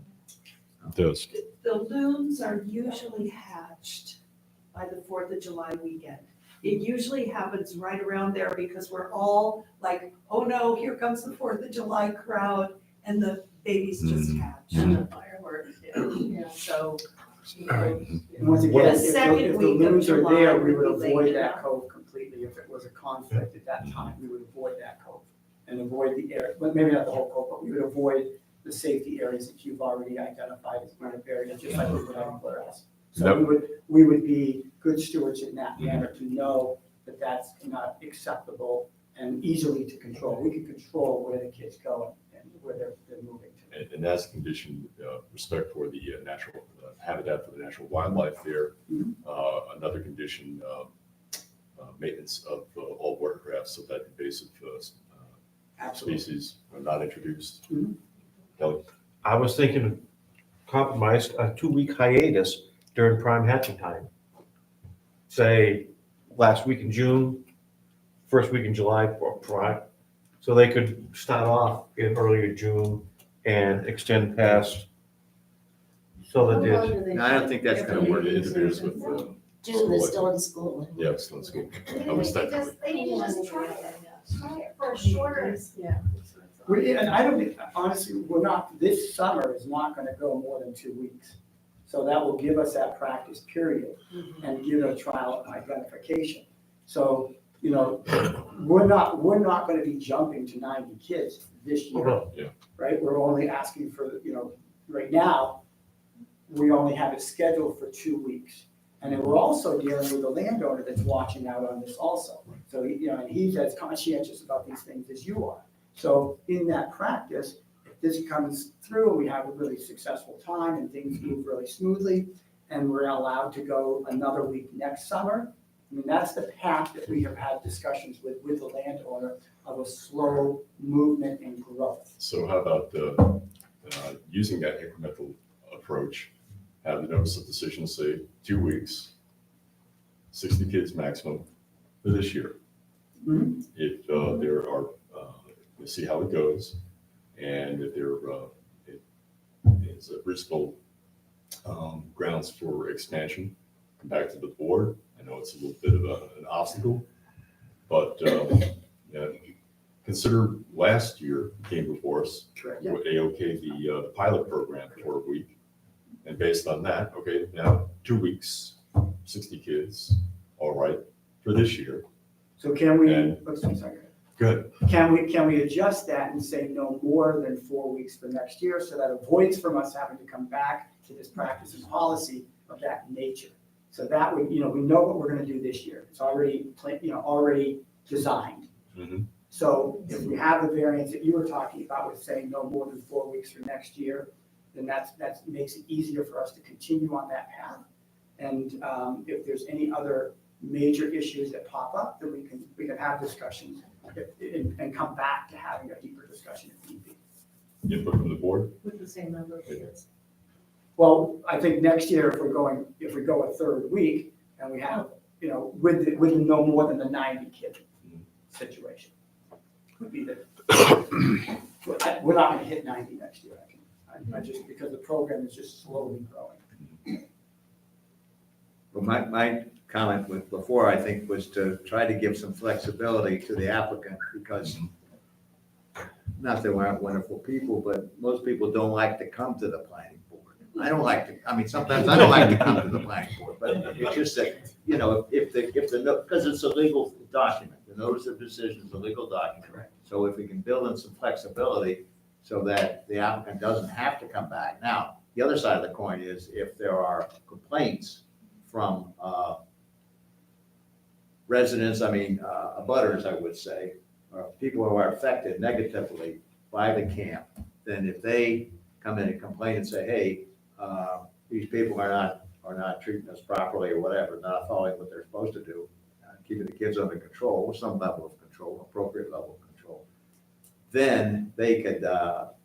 It does. The loons are usually hatched by the 4th of July weekend. It usually happens right around there because we're all like, oh no, here comes the 4th of July crowd, and the babies just hatch. And the fireworks, Yeah, so, And once The again, second if the week of loons are July there, we would would be avoid late that enough. cove completely. If it was a conflict at that time, we would avoid that cove and avoid the area, but maybe not the whole cove, but we would avoid the safety areas that you've already identified as being areas, just like we would anywhere else. So we would be good stewards in that manner to know that that's not acceptable and easily to control. We can control where the kids go and where they're moving to. And as a condition, respect for the natural habitat for the natural wildlife there. Another condition, maintenance of all watercraft so that invasive Absolutely. species are not introduced. Mhm. Kelly? I was thinking of compromise, a 2-week hiatus during prime hatching time. Say, last week in June, first week in July for prime. So they could start off in earlier June and extend past. So that there's, No, I don't think that's gonna work. It interferes with June is still in school. yeah, it's still in school. They I was need that. to just try it for a shorter. Yeah. And I don't think, honestly, this summer is not gonna go more than 2 weeks. So that will give us that practice period and give it a trial identification. So, we're not gonna be jumping to 90 kids this year, Yeah. right? We're only asking for, right now, we only have it scheduled for 2 weeks. And then we're also dealing with a landowner that's watching out on this also. So, and he's as conscientious about these things as you are. So in that practice, if this comes through, we have a really successful time and things move really smoothly, and we're allowed to go another week next summer, I mean, that's the path that we have had discussions with the landowner of a slow movement and growth. So how about using that incremental approach, have the notice of decision say 2 weeks, 60 kids maximum for this year. Mhm. If there are, we'll see how it goes, and if there is a reasonable grounds for expansion, come back to the board. I know it's a little bit of an obstacle, but consider last year came before us. Correct. With AOK, the pilot program for a week. And based on that, okay, now 2 weeks, 60 kids, all right, for this year. So can we, And- oops, I'm sorry. Good. Can we adjust that and say no more than 4 weeks for next year, so that avoids from us having to come back to this practice and policy of that nature? So that would, we know what we're gonna do this year. It's already, already designed. Mhm. So if we have the variance that you were talking about with saying no more than 4 weeks for next year, then that makes it easier for us to continue on that path. And if there's any other major issues that pop up, then we can have discussions and come back to having a deeper discussion if need be. Input from the board? With the same number of kids. Well, I think next year, if we go a third week and we have, with no more than the 90 kid situation, would be the, we're not gonna hit 90 next year. I just, because the program is just slowly growing. Well, my comment before, I think, was to try to give some flexibility to the applicant, because not that we aren't wonderful people, but most people don't like to come to the planning board. I don't like to, sometimes I don't like to come to the planning board, but it's just that, if because it's a legal document, the notice of decision is a legal document. Correct. So if we can build in some flexibility so that the applicant doesn't have to come back. Now, the other side of the coin is if there are complaints from residents, abutters, I would say, or people who are affected negatively by the camp, then if they come in and complain and say, hey, these people are not treating us properly or whatever, not following what they're supposed to do, keeping the kids under control, some level of control, appropriate level of control, then they could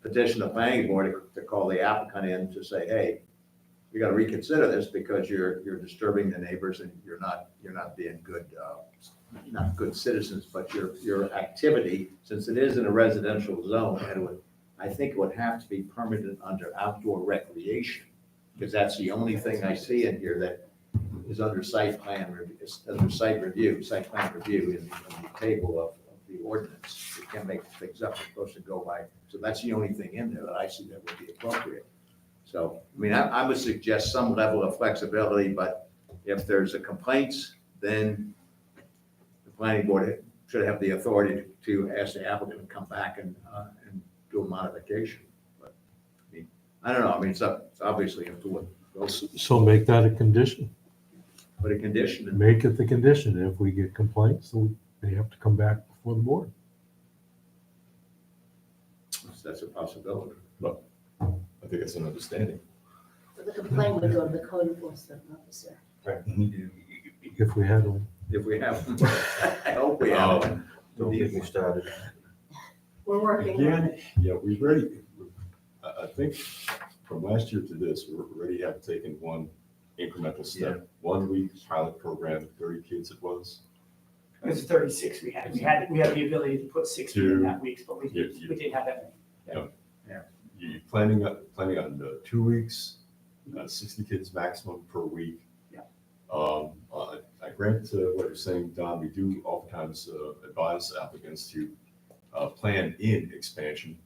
petition the planning board to call the applicant in to say, hey, you got to reconsider this because you're disturbing the neighbors and you're not being good, not good citizens, but your activity, since it is in a residential zone, and I think it would have to be permitted under outdoor recreation, because that's the only thing I see in here that is under site plan review, site plan review in the table of the ordinance. You can't make things up, it's supposed to go by, so that's the only thing in there that I see that would be appropriate. So, I would suggest some level of flexibility, but if there's a complaints, then the planning board should have the authority to ask the applicant to come back and do a modification. But, I don't know, it's obviously up to what goes, So make that a condition. put a condition in. Make it the condition. If we get complaints, then they have to come back before the board. That's a possibility. But I think it's an understanding. So the complaint would go to the code enforcement officer. If we had one. If we have, I hope we have one. Don't get me started. We're working on Again, it. yeah, we've already, I think from last year to this, we already have taken one incremental step. 1 week pilot program, 30 kids it was. It was 36 we had the ability to put 60 in that week, but we didn't have that many. You planning on 2 weeks, 60 kids maximum per week. Yeah. I grant what you're saying, Don. We do oftentimes advise applicants to plan in expansion.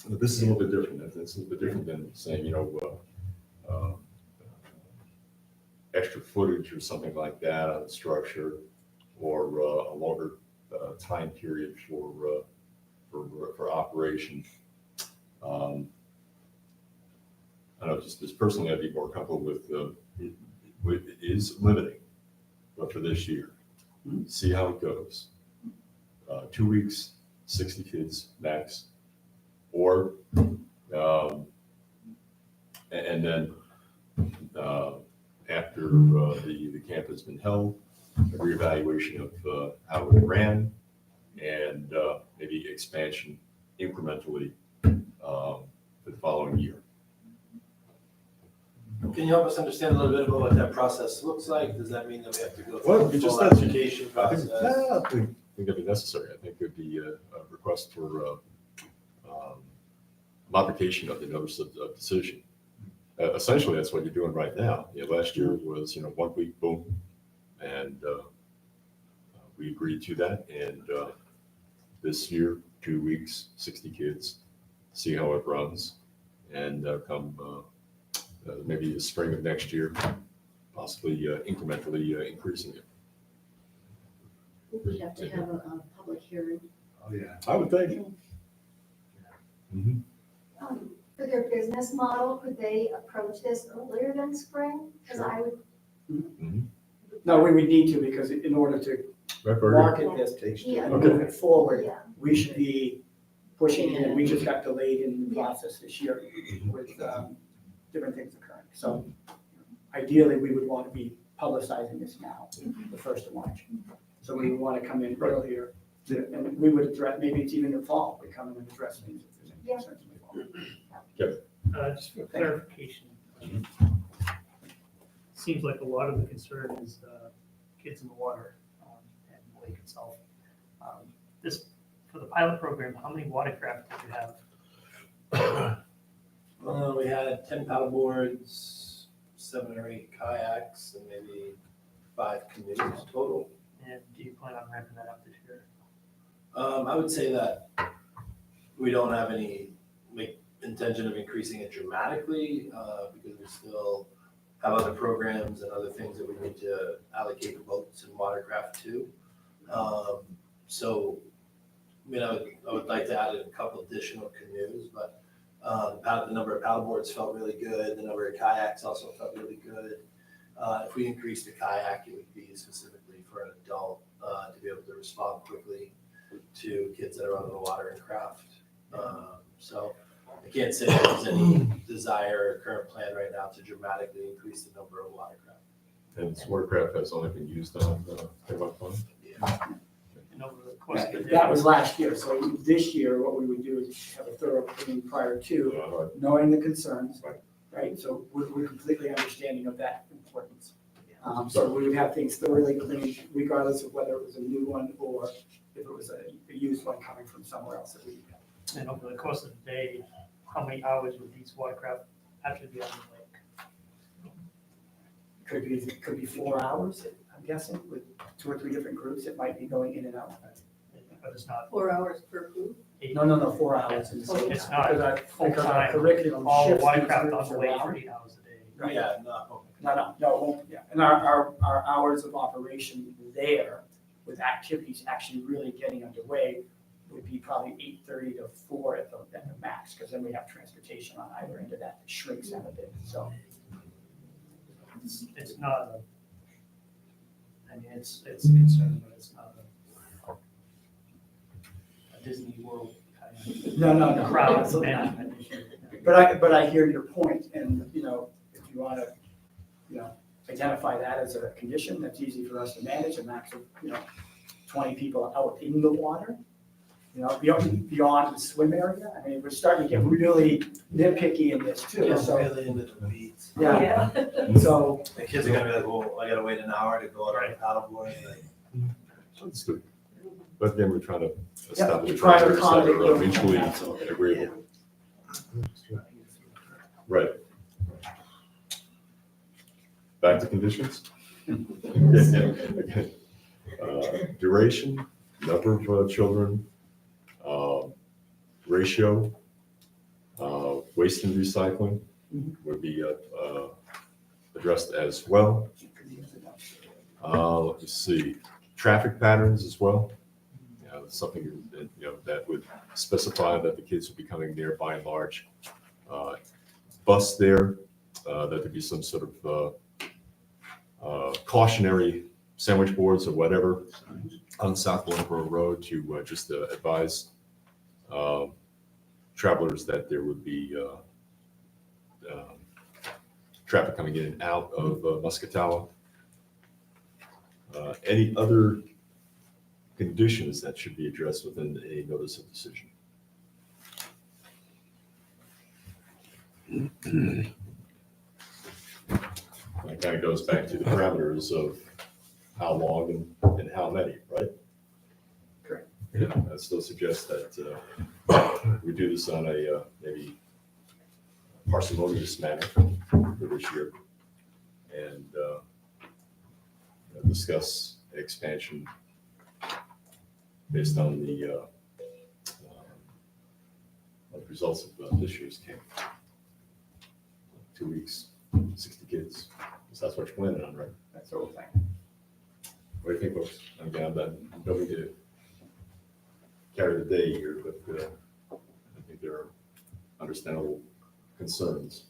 But this is a little bit different. This is a bit different than saying, extra footage or something like that on the structure, or a longer time period for operation. I don't know, just personally, I'd be more comfortable with it is limiting, but for this year, see how it goes. 2 weeks, 60 kids max, or and then after the camp has been held, a reevaluation of how it ran and maybe expansion incrementally for the following year. Can you help us understand a little bit about what that process looks like? Does that mean that we have to go Well, through you a just full said- education I think, process? I think it'd be necessary. I think it'd be a request for modification of the notice of decision. Essentially, that's what you're doing right now. Last year was, 1 week, boom, and we agreed to that. And this year, 2 weeks, 60 kids, see how it runs, and come maybe the spring of next year, possibly incrementally increasing it. We have to have a public hearing. Oh, yeah. I would think. Mhm. For their business model, could they approach this earlier than spring? Because I would, No, we would need to, because in order to market this, Yeah. and move it forward, Yeah. we should be pushing it, and we just got delayed in the process this year with different things occurring. So ideally, we would want to be publicizing this now, the 1st of March. So we would want to come in earlier, and we would address, maybe it's even the fall, we come in and address things if there's any concerns in the fall. Just for clarification, seems like a lot of the concern is kids in the water and the lake itself. This, for the pilot program, how many watercraft did you have? We had 10 paddle boards, 7 or 8 kayaks, and maybe 5 canoes total. And do you plan on ramping that up this year? I would say that we don't have any intention of increasing it dramatically because we still have other programs and other things that we need to allocate boats and watercraft to. So, I would like to add a couple additional canoes, but the number of paddle boards felt really good. The number of kayaks also felt really good. If we increased the kayak, it would be specifically for an adult to be able to respond quickly to kids that are on the water and craft. So I can't say that there's any desire or current plan right now to dramatically increase the number of watercraft. And this watercraft has only been used on Pembroke Pond? And over the course of the day? That was last year, so this year, what we would do is have a thorough cleaning prior to, knowing the concerns, right? So we're completely understanding of that importance. So we would have things thoroughly cleaned, regardless of whether it was a new one or if it was a used one coming from somewhere else that we. And over the course of the day, how many hours would these watercraft actually be on the lake? Could be 4 hours, I'm guessing, with 2 or 3 different groups, it might be going in and out. But it's not 4 hours per group? No, 4 hours in the same. It's not Because our full-time, curriculum all shifts watercraft these on groups the lake for around. 8 hours a day. Right. Yeah, no. No, it won't, yeah. And our hours of operation there with activities actually really getting underway would be probably 8:30 to 4 at the max, because then we have transportation on either end of that that shrinks down a bit, so. It's not it's a concern, but it's not a Disney World kind of. No. Crowd Absolutely not. management issue. But I hear your point, and, if you want to, identify that as a condition, that's easy for us to manage, a max of, 20 people out in the water, beyond the swim area. I mean, we're starting to get really nitpicky in this too, Yeah, so. really into the weeds. Yeah, so. The kids are gonna be like, well, I gotta wait an hour to go out on a paddleboard. That's good. But again, we're trying to Yeah, establish we try to parameters that accommodate are them. mutually Absolutely. agreeable. Right. Back to conditions? Okay. Duration, number of children, ratio, waste and recycling would be addressed as well. Let's see, traffic patterns as well. Something that would specify that the kids would be coming there by and large. Bus there, that there be some sort of cautionary sandwich boards or whatever on South Willingboro Road to just advise travelers that there would be traffic coming in and out of Muscatala. Any other conditions that should be addressed within a notice of decision? That kind of goes back to the parameters of how long and how many, right? Correct. Yeah, that still suggests that we do this on a maybe parsimonious manner for this year and discuss expansion based on the results of this year's camp. 2 weeks, 60 kids. So that's what you're planning on, right? That's what we're thinking. What do you think, folks? Again, I'm going to carry the day here, but I think there are understandable concerns.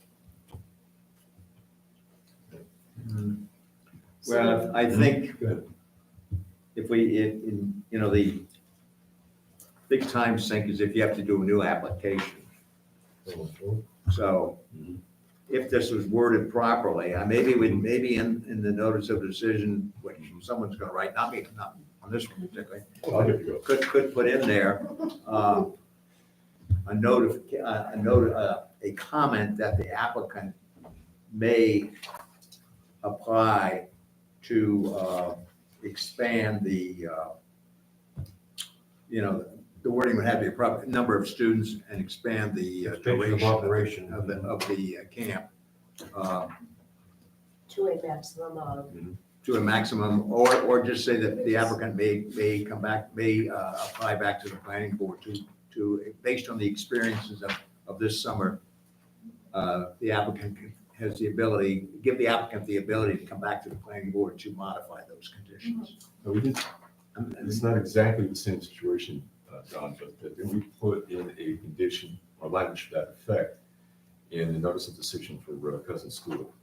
Well, I think Go ahead. if the big time sink is if you have to do a new application. So if this was worded properly, maybe in the notice of decision, which someone's gonna write, not on this one particularly, Well, I'll give you a could put in there, a comment that the applicant may apply to expand the wording would have the appropriate number of students and expand the duration operation of the camp To a maximum of, to a maximum, or just say that the applicant may come back, may apply back to the planning board to based on the experiences of this summer, the applicant has the ability, give the applicant the ability to come back to the planning board to modify those conditions. No, we did. It's not exactly the same situation, John, but then we put in a condition or language to that effect in the notice of decision for Cousin School,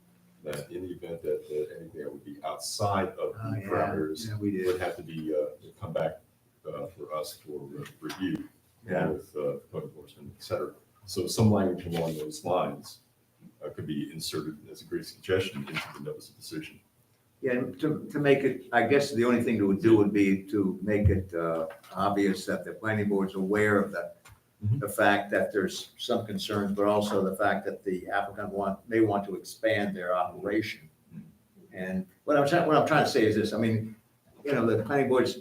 that in the event that anything that would be outside of the parameters would have to be, come back for us for review with code enforcement, et cetera. So some language along those lines could be inserted as a great suggestion into the notice of decision. Yeah, and to make it, I guess the only thing to do would be to make it obvious that the planning board's aware of the fact that there's some concerns, but also the fact that the applicant may want to expand their operation. And what I'm trying to say is this, I mean, the planning board's,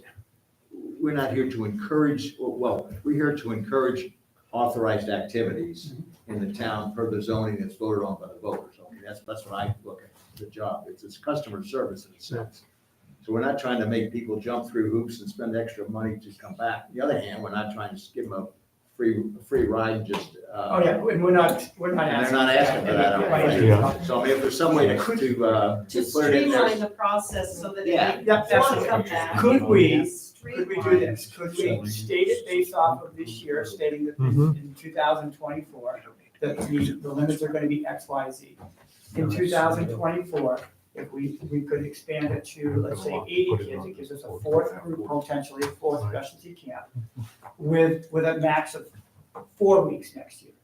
we're not here to encourage, well, we're here to encourage authorized activities in the town per the zoning that's voted on by the voters. I mean, that's what I look at the job. It's customer service in a sense. So we're not trying to make people jump through hoops and spend extra money to come back. On the other hand, we're not trying to give them a free ride and just. Oh, yeah, and we're not asking. They're not asking for that. Right. Yeah. So I mean, if there's some way to put it in there. streamline the process so that Yeah. if Yep, they want to that's come it. back. Could we streamline do this? Could we state it based off of this year, stating that in 2024, that the limits are gonna be X, Y, Z. In 2024, if we could expand it to, let's say, 80 kids, it gives us a fourth group, potentially a fourth specialty camp, with a max of 4 weeks next year.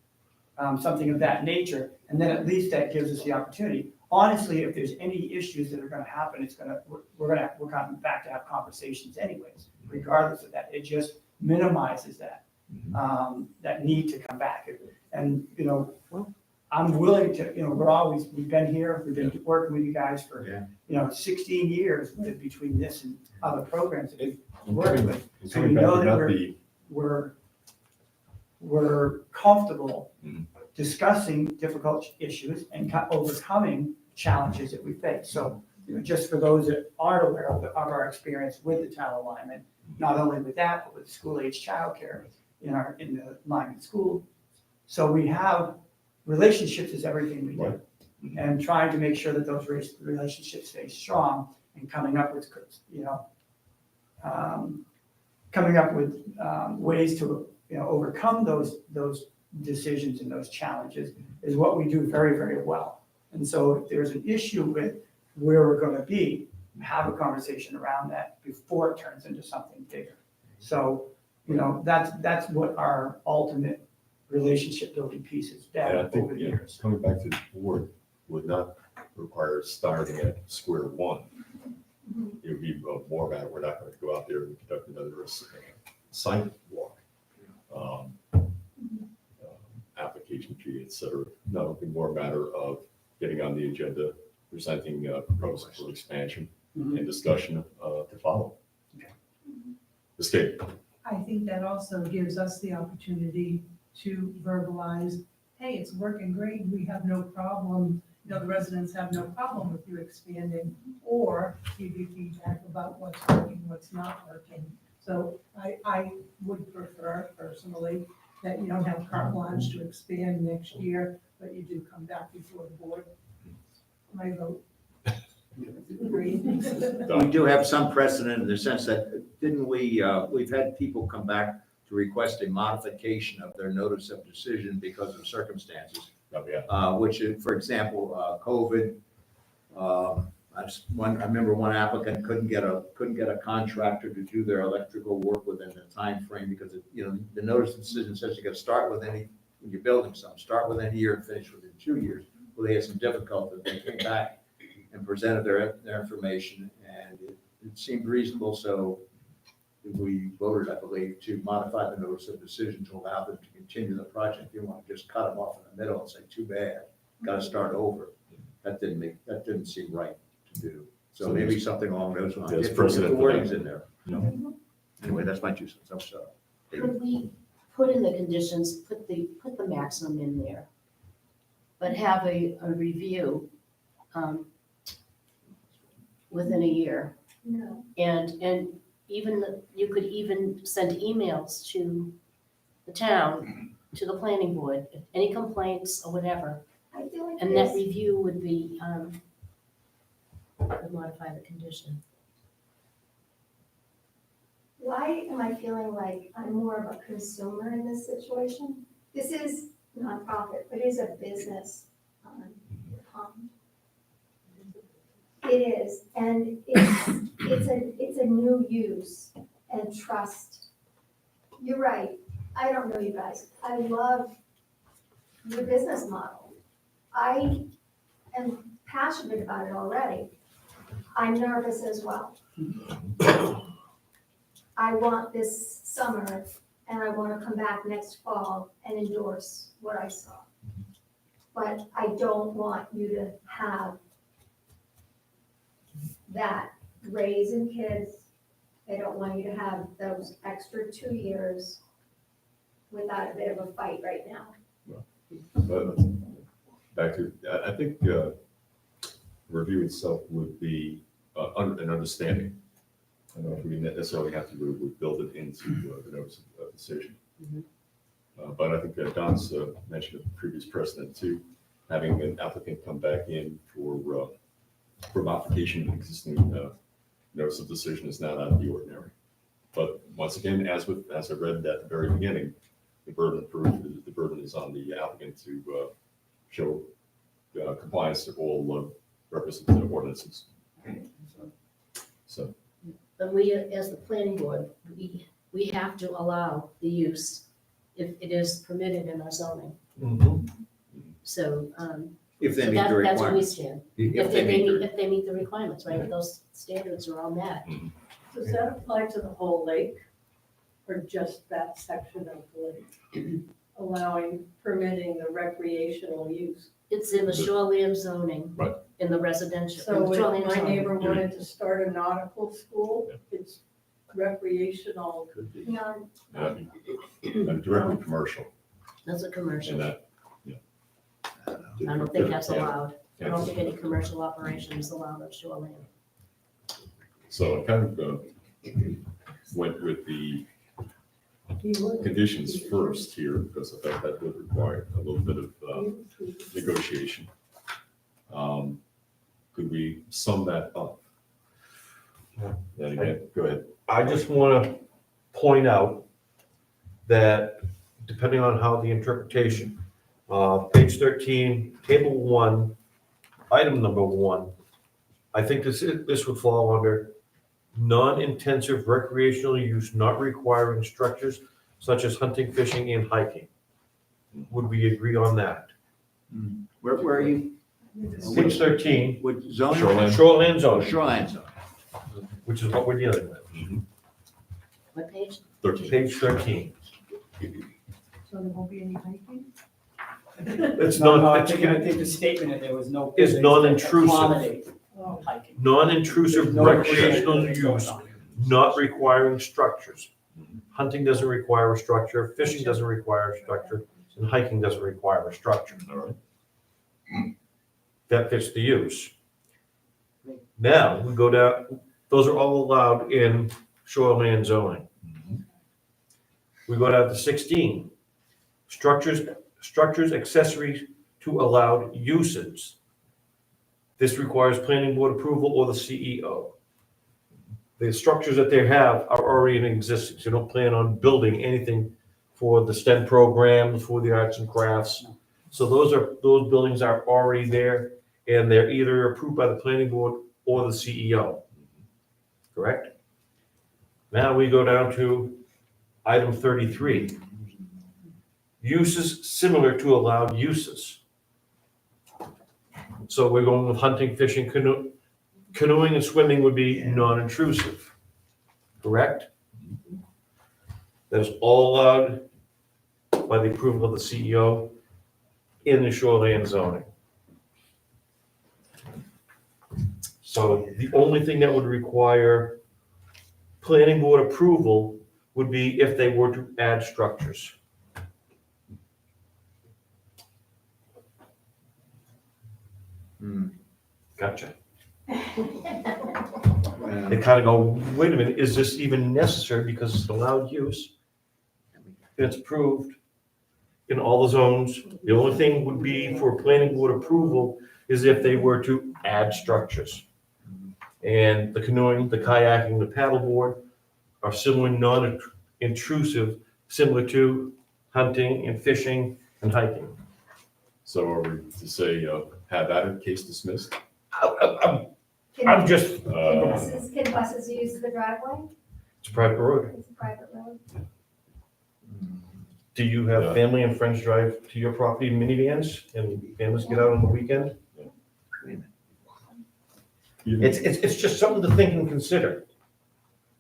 Something of that nature, and then at least that gives us the opportunity. Honestly, if there's any issues that are gonna happen, we're coming back to have conversations anyways, regardless of that. It just minimizes that, that need to come back. And, I'm willing to, we've been here, we've been working with you guys for, 16 years between this and other programs that we've worked with. So we know that we're comfortable discussing difficult issues and overcoming challenges that we face. So, just for those that aren't aware of our experience with the town alignment, not only with that, but with school-age childcare in the alignment school. So we have relationships is everything we do, and trying to make sure that those relationships stay strong and coming up with ways to overcome those decisions and those challenges is what we do very, very well. And so if there's an issue with where we're going to be, have a conversation around that before it turns into something bigger. So, that's what our ultimate relationship building piece has been And I think, over the years. coming back to the board would not require starting at square one. It would be format. We're not going to go out there and conduct another sidewalk application fee, et cetera. No, it'll be more a matter of getting on the agenda, presenting proposals for expansion and discussion to follow. Ms. Kate? I think that also gives us the opportunity to verbalize, hey, it's working great, we have no problem, the residents have no problem with you expanding, or give you feedback about what's working, what's not working. So I would prefer personally that you don't have carte blanche to expand next year, but you do come back before the board. My vote. Agreed. We do have some precedent in the sense that, didn't we, we've had people come back to request a modification of their notice of decision because of circumstances. Which, for example, COVID, I remember one applicant couldn't get a contractor to do their electrical work within the time frame because, the notice of decision says you got to start when you're building something, start within a year and finish within 2 years. Well, they had some difficulty. They came back and presented their information, and it seemed reasonable, so we voted, I believe, to modify the notice of decision to allow them to continue the project. You want to just cut them off in the middle and say, too bad, got to start over. That didn't seem right to do. So maybe something along those lines. Yes, If precedent the for wording's that. in there. Anyway, that's my 2 cents. I'm sorry. Could we put in the conditions, put the maximum in there, but have a review within a year? No. And even, you could even send emails to the town, to the planning board, if any complaints or whatever. I feel like And that this, review would be, would modify the condition. why am I feeling like I'm more of a consumer in this situation? This is nonprofit, but it is a business. It is, and it's a new use and trust. You're right, I don't know you guys, I love your business model. I am passionate about it already. I'm nervous as well. I want this summer, and I want to come back next fall and endorse what I saw. But I don't want you to have that raising kids. I don't want you to have those extra 2 years without a bit of a fight right now. But back to, I think review itself would be an understanding. I don't know if we necessarily have to build it into the notice of decision. But I think that Don's mentioned a previous precedent too, having an applicant come back in for modification of existing notice of decision is not out of the ordinary. But once again, as I read at the very beginning, the burden of proof, the burden is on the applicant to show compliance to all representative ordinances. So. But we, as the planning board, we have to allow the use if it is permitted in our zoning. So, If they so meet that- the that's where we requirements. stand. If they meet the- If they meet the requirements, right, if those standards are all met. Does that apply to the whole lake or just that section of the lake? Allowing, permitting the recreational use? It's in the shoreline zoning. Right. In the residential. in So the if shoreline my zoning. neighbor wanted to start a nautical school, it's recreational. Could be. None. And directly commercial. That's a commercial. And that, I don't think that's Yeah. allowed. I don't think any commercial operation is allowed on shoreline. So I kind of went with the conditions first here, because I thought that would require a little bit of negotiation. Could we sum that up? Then again, go ahead. I just want to point out that depending on how the interpretation, page 13, table 1, item number 1, I think this would fall under non-intensive recreational use not requiring structures such as hunting, fishing, and hiking. Would we agree on that? Where are you? Page 13. With zone? Shoreline. Shoreline zone. Shoreline zone. which is what we're dealing with. What page? 13. Page 13. So there won't be any hiking? It's No, not, I think the statement that there was no. It's buildings non-intrusive. that accommodate hiking. non-intrusive There's no recreational restriction going use, on. not requiring structures. Hunting doesn't require a structure, fishing doesn't require a structure, and hiking doesn't require a structure. All right. That fits the use. Now, we go down, those are all allowed in shoreline zoning. We go down to 16. Structures accessories to allowed uses. This requires planning board approval or the CEO. The structures that they have are already in existence. You don't plan on building anything for the STEM program, for the arts and crafts. So those buildings are already there, and they're either approved by the planning board or the CEO. Correct? Now we go down to item 33. Uses similar to allowed uses. So we're going with hunting, fishing, canoeing and swimming would be non-intrusive. Correct? That is all allowed by the approval of the CEO in the shoreline zoning. So the only thing that would require planning board approval would be if they were to add structures. Gotcha. They kind of go, wait a minute, is this even necessary because it's allowed use? It's approved in all the zones. The only thing would be for planning board approval is if they were to add structures. And the canoeing, the kayaking, the paddleboard are similar, non-intrusive, similar to hunting and fishing and hiking. So are we to say, have at it, case dismissed? I'm just, Can buses use the driveway? it's a private road. It's a private road. Do you have family and friends drive to your property in minivans and families get out on the weekend? It's just something to think and consider.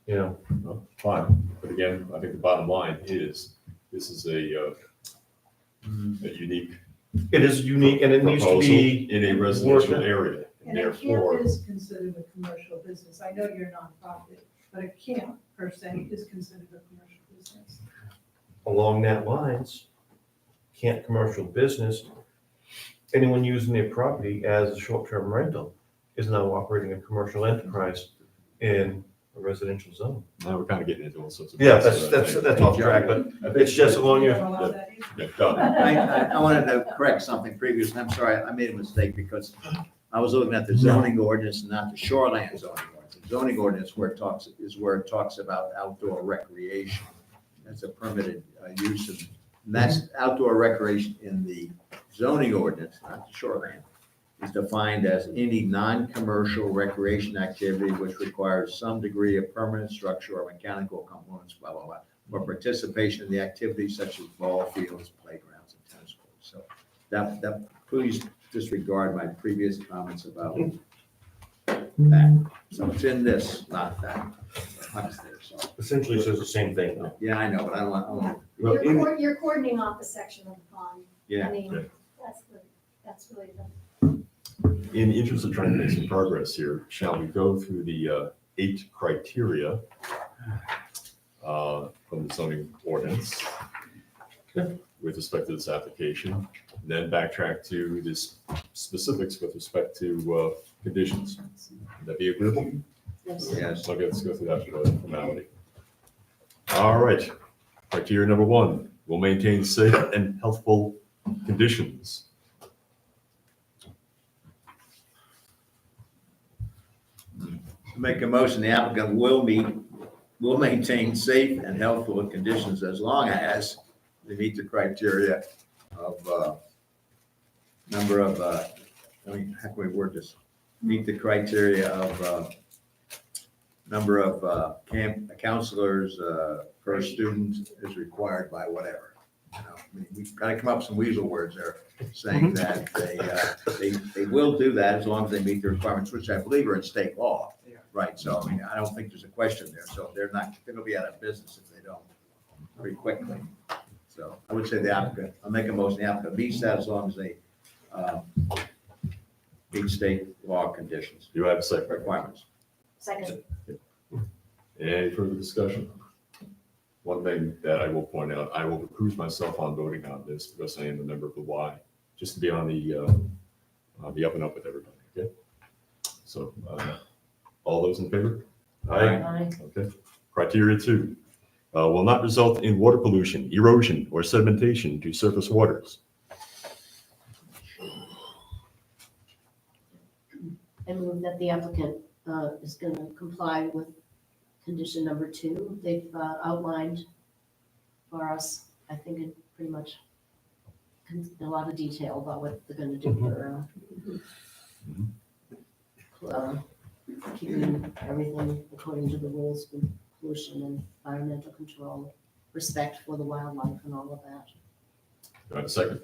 You know, Well, fine, but again, I think the bottom line is, this is a unique it is unique and it needs to proposal be. in a residential worked- area. And And a camp therefore, is considered a commercial business. I know you're nonprofit, but a camp per se is considered a commercial business. Along that lines, can't commercial business, anyone using their property as a short-term rental is now operating a commercial enterprise in a residential zone. now we're kind of getting into all sorts of. Yeah, that's off track, but it's just along You your, don't allow that either. Yeah, done. I wanted to correct something previous. I'm sorry, I made a mistake because I was looking at the zoning ordinance and not the shoreline zoning ordinance. The zoning ordinance where it talks about outdoor recreation. That's a permitted use of, and that's outdoor recreation in the zoning ordinance, not the shoreline, is defined as any non-commercial recreation activity which requires some degree of permanent structure or mechanical components, blah, blah, blah, or participation in the activities such as ball fields, playgrounds, and tennis courts. So that, please disregard my previous comments about that. So it's in this, not that. It's there, so. essentially says the same thing though. Yeah, I know, but I don't want. Well, in- You're cordoning off a section of the pond. Yeah. I mean, Yeah. that's really the. In the interest of trying to make some progress here, shall we go through the 8 criteria from the zoning ordinance with respect to this application, then backtrack to the specifics with respect to conditions? Would that be agreeable? Yes. Okay, let's go through that formality. All right. Criteria number 1, will maintain safe and healthful conditions. Make a motion, the applicant will maintain safe and healthful conditions as long as they meet the criteria of, number of, how can we word this? Meet the criteria of, number of, counselors, per student is required by whatever. You know, I mean, we've got to come up with some weasel words there, saying that they will do that as long as they meet the requirements, which I believe are in state law, right, so I mean, I don't think there's a question there, so they're gonna be out of business if they don't, pretty quickly. So I would say the applicant, I'll make a motion, the applicant meets that as long as they, meet state law conditions, Do I have a second? requirements. Second. Any further discussion? One thing that I will point out, I will recuse myself on voting on this because I am a member of the Y, just to be on the up and up with everybody, okay? So, all those in favor? Aye. Okay. Criteria 2, will not result in water pollution, erosion, or sedimentation to surface waters. I move that the applicant is going to comply with condition number 2. They've outlined for us, I think, in pretty much a lot of detail about what they're going to do for keeping everything according to the rules with pollution and environmental control, respect for the wildlife and all of that. Do I have a second?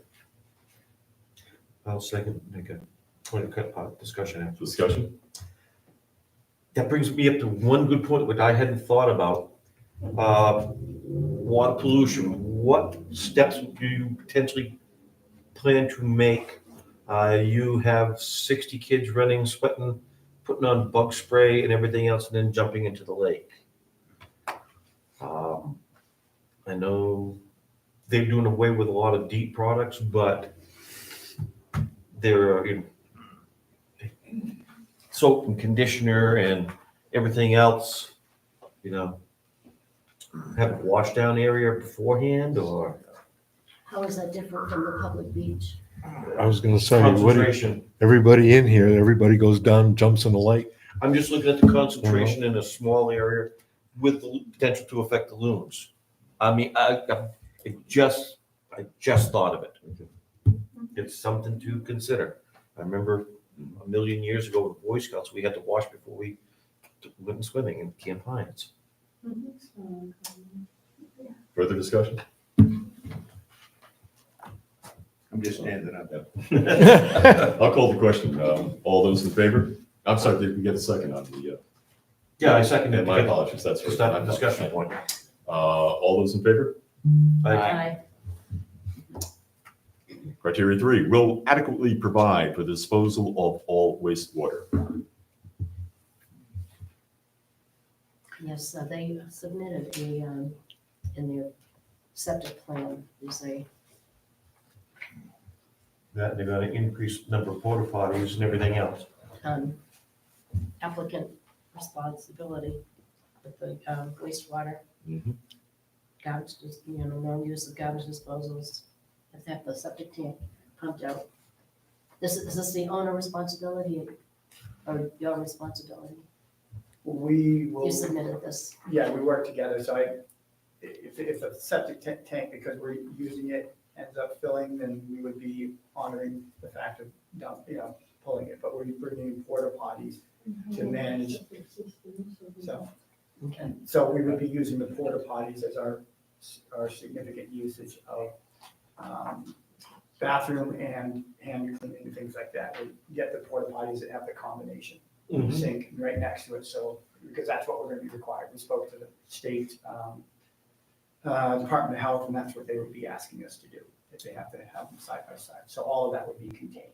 I'll second, make a point of discussion after. Discussion? That brings me up to one good point, which I hadn't thought about. Water pollution, what steps do you potentially plan to make? You have 60 kids running, sweating, putting on bug spray and everything else, and then jumping into the lake. I know they're doing away with a lot of deep products, but there are soap and conditioner and everything else, have a wash down area beforehand, or How is that different from the public beach? I was gonna say, what, concentration. everybody in here, everybody goes down, jumps in the lake. I'm just looking at the concentration in a small area with the potential to affect the loons. I mean, I just thought of it. It's something to consider. I remember a million years ago with Boy Scouts, we had to wash before we went swimming in Camp Hines. Further discussion? I'm just standing up. I'll call the question. All those in favor? I'm sorry, did we get a second on the? Yeah, I second it. My apologies, that's. Just that discussion point. All those in favor? Aye. Criteria 3, will adequately provide for the disposal of all wastewater. Yes, they submitted in their septic plan, they say, That they're gonna increase number of porta potties and everything else. applicant responsibility with the wastewater, garbage, no use of garbage disposals, have to have the septic tank pumped out. Is this the owner responsibility or your responsibility? We will. You submitted this. Yeah, we work together, so if the septic tank, because we're using it, ends up filling, then we would be honoring the fact of pulling it, but we're bringing porta potties to manage. So we would be using the porta potties as our significant usage of bathroom and hand cleaning and things like that. We get the porta potties that have the combination sink right next to it, so, because that's what we're gonna be required. We spoke to the state Department of Health, and that's what they would be asking us to do, if they have to have them side by side. So all of that would be contained.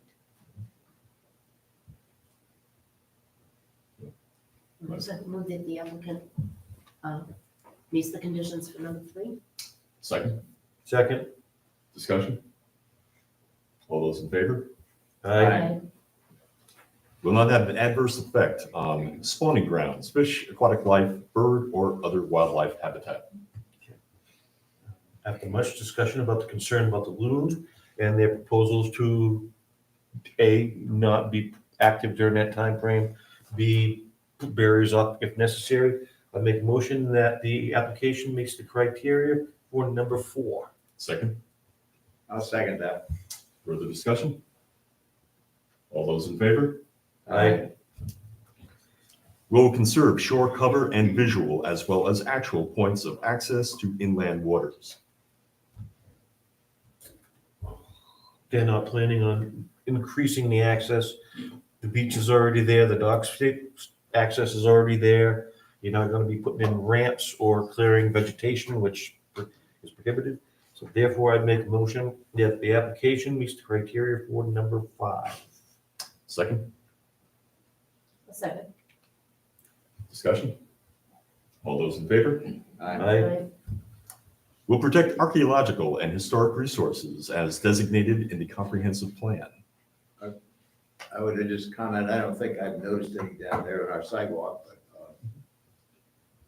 Move that the applicant meets the conditions for number 3. Second, Second. discussion? All those in favor? Aye. Will not have an adverse effect on spawning grounds, fish, aquatic life, bird, or other wildlife habitat. After much discussion about the concern about the loons and their proposals to A, not be active during that time frame, B, put barriers up if necessary, I make a motion that the application meets the criteria for number 4. Second, I'll second that. further discussion? All those in favor? Aye. Will conserve shore cover and visual as well as actual points of access to inland waters. They're not planning on increasing the access. The beach is already there, the dock access is already there. You're not gonna be putting in ramps or clearing vegetation, which is prohibited. So therefore, I'd make a motion that the application meets the criteria for number 5. Second, A second. discussion? All those in favor? Aye. Will protect archaeological and historic resources as designated in the comprehensive plan. I would just comment, I don't think I've noticed any down there on our sidewalk, but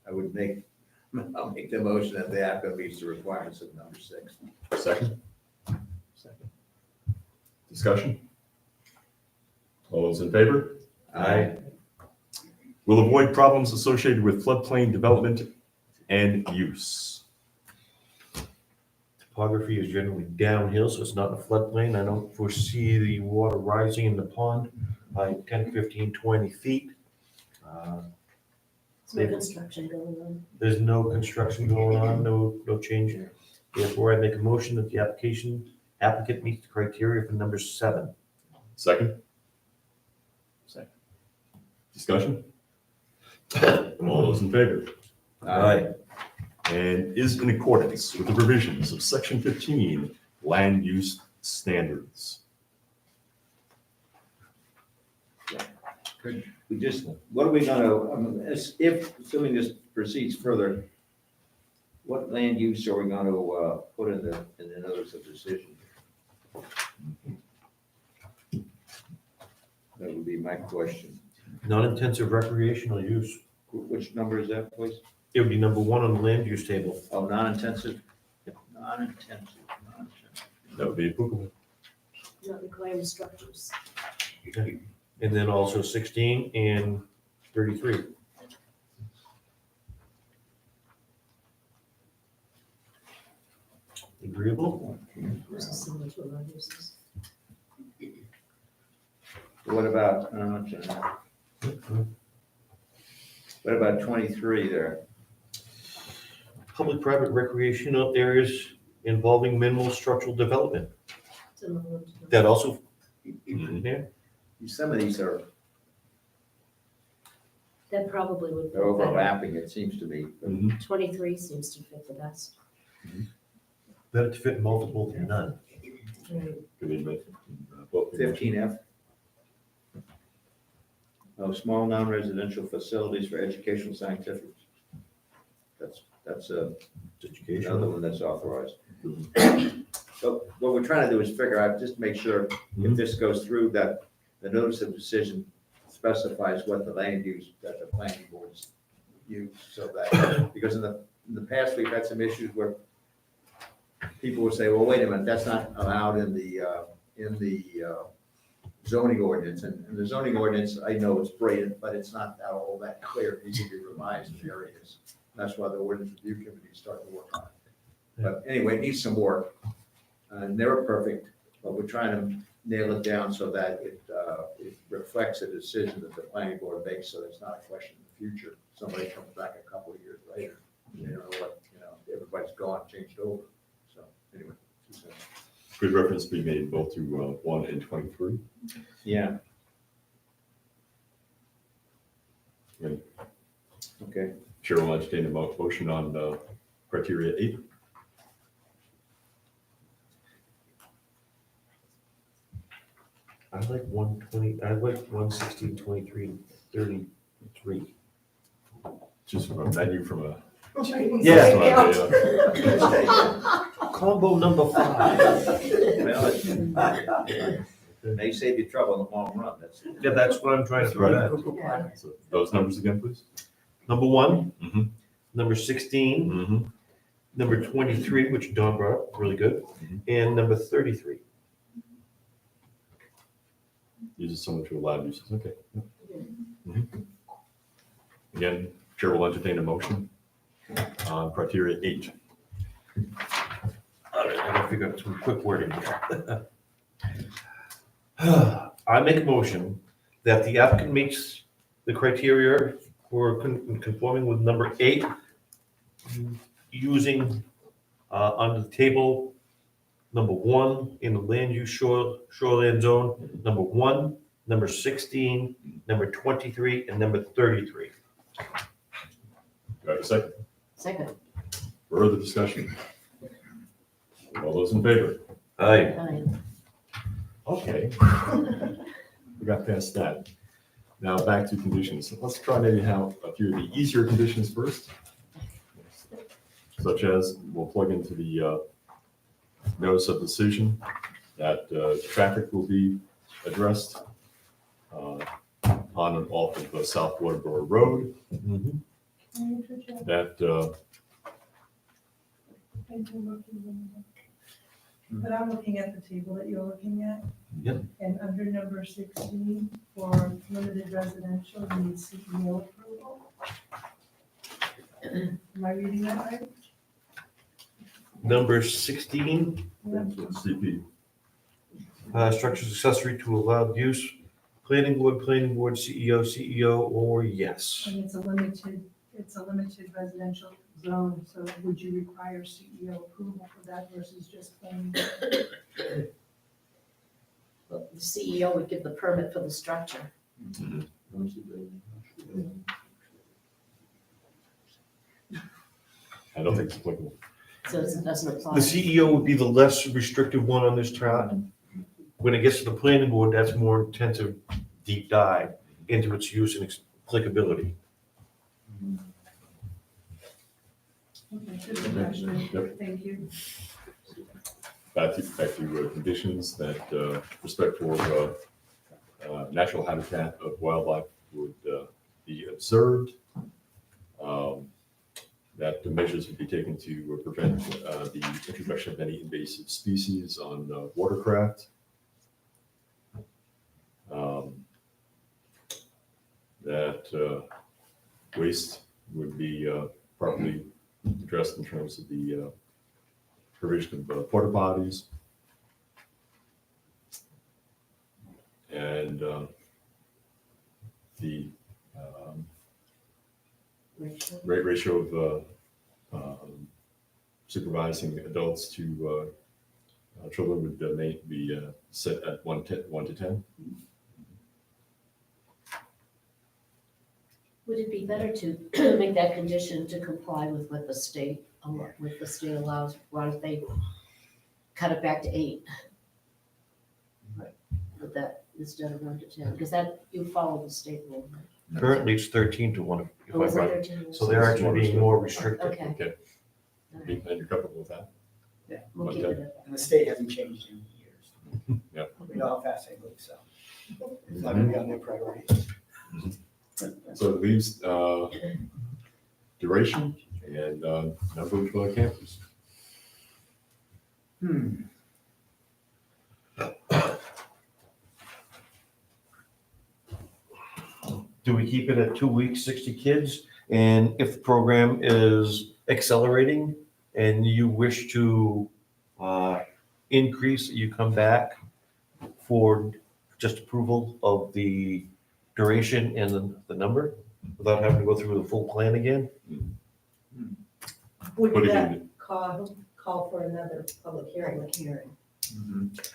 I'll make the motion that the applicant meets the requirements of number 6. Second? Discussion? All those in favor? Aye. Will avoid problems associated with floodplain development and use. Topography is generally downhill, so it's not in a floodplain. I don't foresee the water rising in the pond by 10, 15, 20 feet. There's no construction going on. There's no construction going on, no change. Therefore, I make a motion that the applicant meets the criteria for number 7. Second? Discussion? All those in favor? Aye. And is in accordance with the provisions of section 15, land use standards. Could we just, what are we gonna, if, assuming this proceeds further, what land use are we gonna put in the notice of decision? That would be my question. Non-intensive recreational use. Which number is that, please? It would be number 1 on the land use table. Oh, non-intensive? Non-intensive. That would be applicable. Not requiring structures. And then also 16 and 33. Agreeable? This is similar to a lot of uses. What about, what about 23 there? Public-private recreational areas involving minimal structural development. It's another one to- That also, there? Some of these are That probably would. fit they're better. overlapping, it seems to me. 23 seems to fit the best. Better to fit multiple than none. Right. Could be made, both. 15F. Oh, small non-residential facilities for educational scientific. That's another one that's authorized. So what we're trying to do is figure out, just make sure if this goes through, that the notice of decision specifies what the land use that the planning boards use, so that, because in the past, we've had some issues where people would say, well, wait a minute, that's not allowed in the zoning ordinance, and the zoning ordinance, I know it's brilliant, but it's not all that clear, it needs to be revised in areas. That's why the ordinance review committee started to work on it. But anyway, it needs some work, never perfect, but we're trying to nail it down so that it reflects a decision that the planning board makes, so it's not a question in the future. Somebody comes back a couple of years later, you know what, everybody's gone, changed over, so anyway. Could reference be made both to 1 and 23? Yeah. Right. Okay. Chair will entertain a motion on criteria 8. I like 120, I like 116, 23, 33. Just from a menu from a. Yeah. Combo number 5. Well, it may save you trouble in the long run, Yeah, that's what I'm trying to prevent. So those numbers again, please. Number 1, Mhm. number 16, Mm-hmm. number 23, which Don brought up, really good, and number 33. Uses similar to allowed uses, okay. Mhm. Again, chair will entertain a motion on criteria 8. All right, I gotta figure out some quick wording here. I make a motion that the applicant meets the criteria for conforming with number 8, using under the table, number 1 in the land use shoreland zone, number 1, number 16, number 23, and number 33. Do I have a second? Second. Further discussion? All those in favor? Aye. Aye. Okay. We got past that. Now back to conditions. Let's try maybe have a few of the easier conditions first. Such as, we'll plug into the notice of decision that traffic will be addressed on and off of South Waterboro Road. That But I'm looking at the table that you're looking at. Yep. And under number 16, for limited residential, you need CEO approval. Am I reading that right? Number 16, CP. Structures accessory to allowed use, planning board, CEO, or yes. And it's a limited residential zone, so would you require CEO approval for that versus just planning? Well, the CEO would give the permit for the structure. I don't think it's applicable. So it doesn't apply. The CEO would be the less restrictive one on this chart. When it gets to the planning board, that's more intensive, deep dive into its use and applicability. Okay, good question. Yep. Thank you. Back to conditions that respect for natural habitat of wildlife would be observed. That the measures would be taken to prevent the introduction of any invasive species on watercraft. That waste would be properly addressed in terms of the provision of porta potties. And the ratio of supervising adults to children would be set at 1 to 10. Would it be better to make that condition to comply with what the state, allows? Why don't they cut it back to 8? Put that instead of 1 to 10, because that, you follow the state rule. Right? Currently, it's 13 to 1. If Oh, I'm is it right. 13? So they're actually being more restrictive. Okay. Okay. And you're comfortable with that? Yeah. We'll keep it at And the state hasn't changed in years. Yeah. We know how fast they move, so it's not gonna be on their priority. So it leaves duration and number of campers. Do we keep it at 2 weeks, 60 kids? And if the program is accelerating and you wish to increase, you come back for just approval of the duration and the number without having to go through the full plan again? Would What do you that mean? call for another public hearing?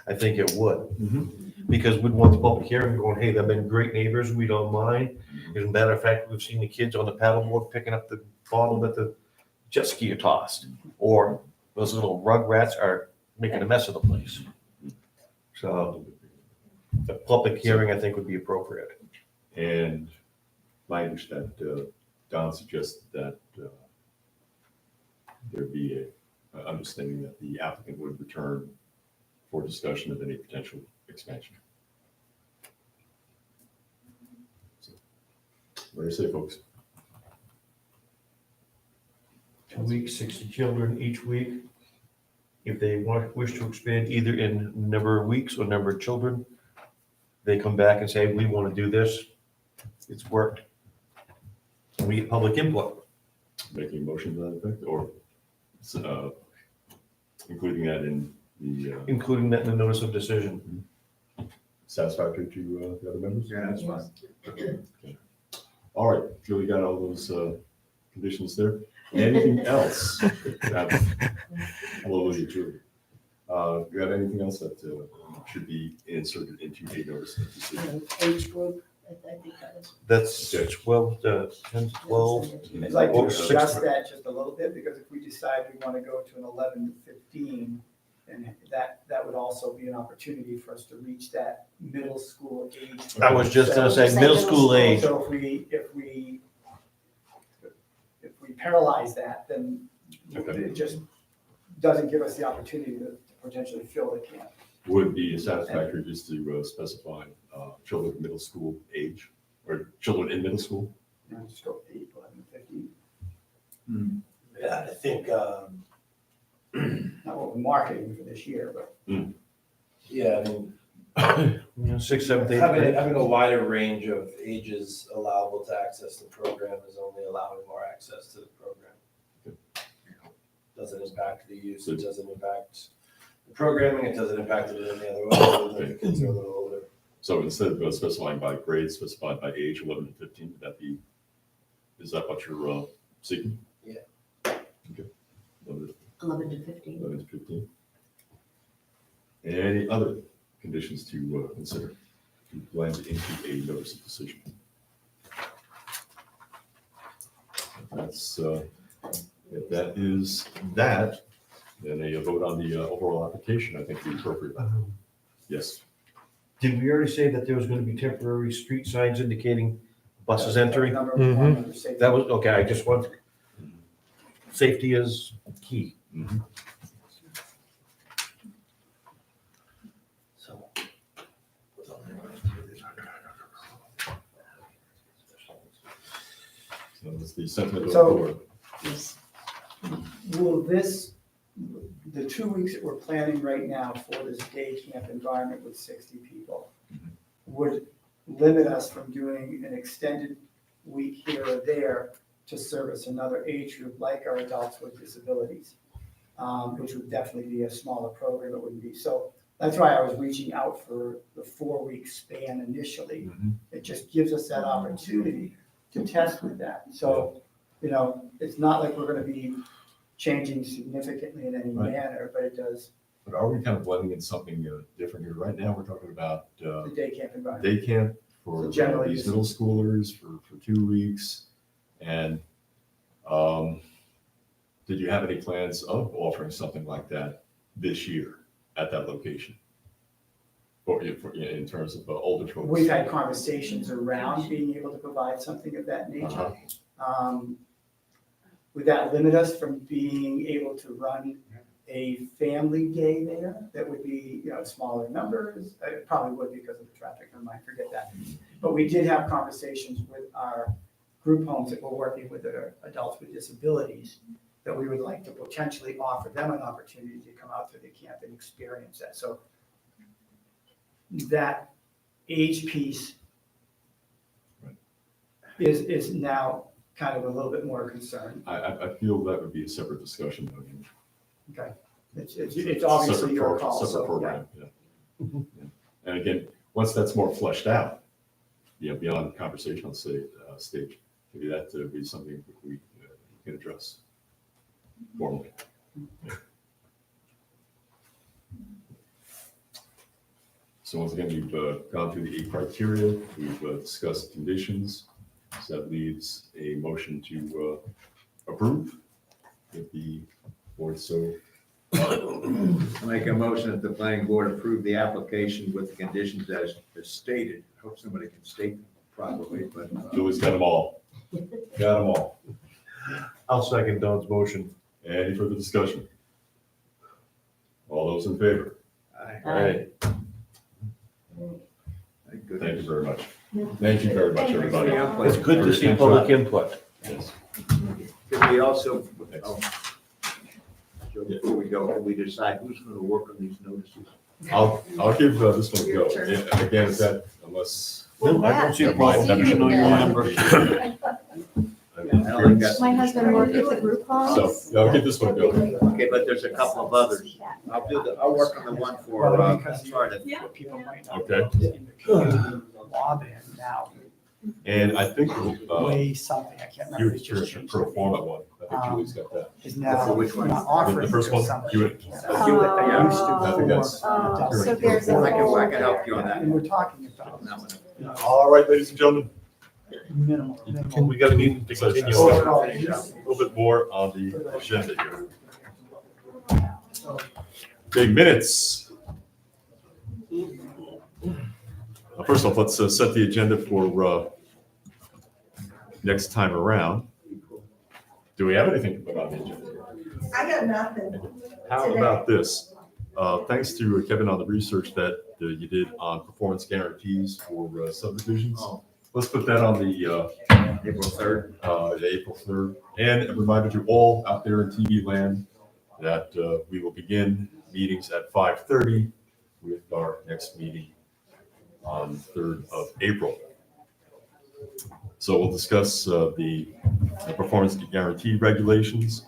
I think it would. Because we'd want the public hearing going, hey, they've been great neighbors, we don't mind. As a matter of fact, we've seen the kids on the paddleboard picking up the bottle that the jet ski are tossed. Or those little rug rats are making a mess of the place. So a public hearing, I think, would be appropriate. And my understanding, Don suggested that there'd be a understanding that the applicant would return for discussion of any potential expansion. So, what do you say, folks? 2 weeks, 60 children each week. If they wish to expand either in number of weeks or number of children, they come back and say, we want to do this. It's worked. And we get public input. Making a motion to that effect, or including that in the Including that in the notice of decision. satisfactory to the other members? Yeah, that's fine. Okay. All right, Julie got all those conditions there. Anything else? Hallelujah, Julie. Do you have anything else that should be inserted into a notice of decision? Age group, I think that is. That's 12 to 10 to 12. I'd like to Or six- adjust that just a little bit, because if we decide we want to go to an 11 to 15, then that would also be an opportunity for us to reach that middle school age. I was just gonna say, middle school age. So if we paralyze that, then it just doesn't give us the opportunity to potentially fill the camp. Would be satisfactory just to specify children in middle school age, or children in middle school? You know, just go 8, 11, 15. Yeah, I think, Not what we're marketing for this year, but. Yeah, I mean, 6, 7, 8. having a wider range of ages allowable to access the program is only allowing more access to the program. Doesn't impact the use, it doesn't impact the programming, it doesn't impact it in any other way, other than the kids are a little older. So instead of specifying by grade, specified by age, 11 and 15, would that be, is that what you're seeking? Yeah. Okay. 11 to 15. 11 to 15. Any other conditions to consider to blend into a notice of decision? That's, if that is that, then a vote on the overall application, I think, would be appropriate. Yes. Did we already say that there was going to be temporary street signs indicating buses entering? Number one, under safety. That was, okay, I just want, safety is key. so. So that's the sentiment of the So- board. Will this, the 2 weeks that we're planning right now for this day camp environment with 60 people, would limit us from doing an extended week here or there to service another age group like our adults with disabilities, which would definitely be a smaller program, it wouldn't be. So that's why I was reaching out for the 4-week span initially. It just gives us that opportunity to test with that. So, you know, it's not like we're gonna be changing significantly in any Right. manner, but it does But are we kind of blending in something different here? Right now, we're talking about the day camp environment. day camp for So generally these it's- middle schoolers for 2 weeks. And did you have any plans of offering something like that this year at that location? Or in terms of older folks? We've had conversations around being able to provide something of that nature. Would that limit us from being able to run a family day there? That would be, you know, smaller numbers. It probably would because of the traffic, I might forget that. But we did have conversations with our group homes that we're working with that are adults with disabilities, that we would like to potentially offer them an opportunity to come out to the camp and experience that. So that age piece is now kind of a little bit more concerned. I feel that would be a separate discussion. I mean, Okay, it's obviously separate your pro- call, Separate so, yeah. program, yeah. Yeah. And again, once that's more fleshed out, beyond the conversational stage, maybe that would be something we can address formally. So once again, we've gone through the 8 criteria, we've discussed conditions. So that leaves a motion to approve if the board so. I make a motion that the planning board approve the application with the conditions as stated. I hope somebody can state them properly, but. Julie's got them all. Got them all. I'll second Don's motion. Any further discussion? All those in favor? Aye. Thank you very much. Thank you very much, everybody. It's good to see public input. Yes. Could we also, Joe, before we go, can we decide who's going to work on these notices? I'll give this one a go. And again, is that unless. No, I don't see a problem. You know your number. My husband worked with the group homes. So, I'll give this one a go. Okay, but there's a couple of others. I'll work on the one for, Florida. People might not Okay. know, in the community, law ban now, And I think way something, I can't remember. you're They just a changed pro the forma name. one. I think Julie's got that. is now For which one? offering. The first one, summer Hewitt. camp. Hewitt, yeah. Used to I think that's- for, So there's a I can whole. help you on that. And we're talking about All right, ladies and gentlemen, minimal. We got to need to so continue. so on. a little bit more on the agenda here. Big minutes. First off, let's set the agenda for next time around. Do we have anything to put on the agenda? I got nothing. How about this? Thanks to Kevin on the research that you did on performance guarantees for subdivisions. Let's put that on the April 3rd. April 3rd. And a reminder to all out there in TV land that we will begin meetings at 5:30 with our next meeting on 3rd of April. So we'll discuss the performance guarantee regulations.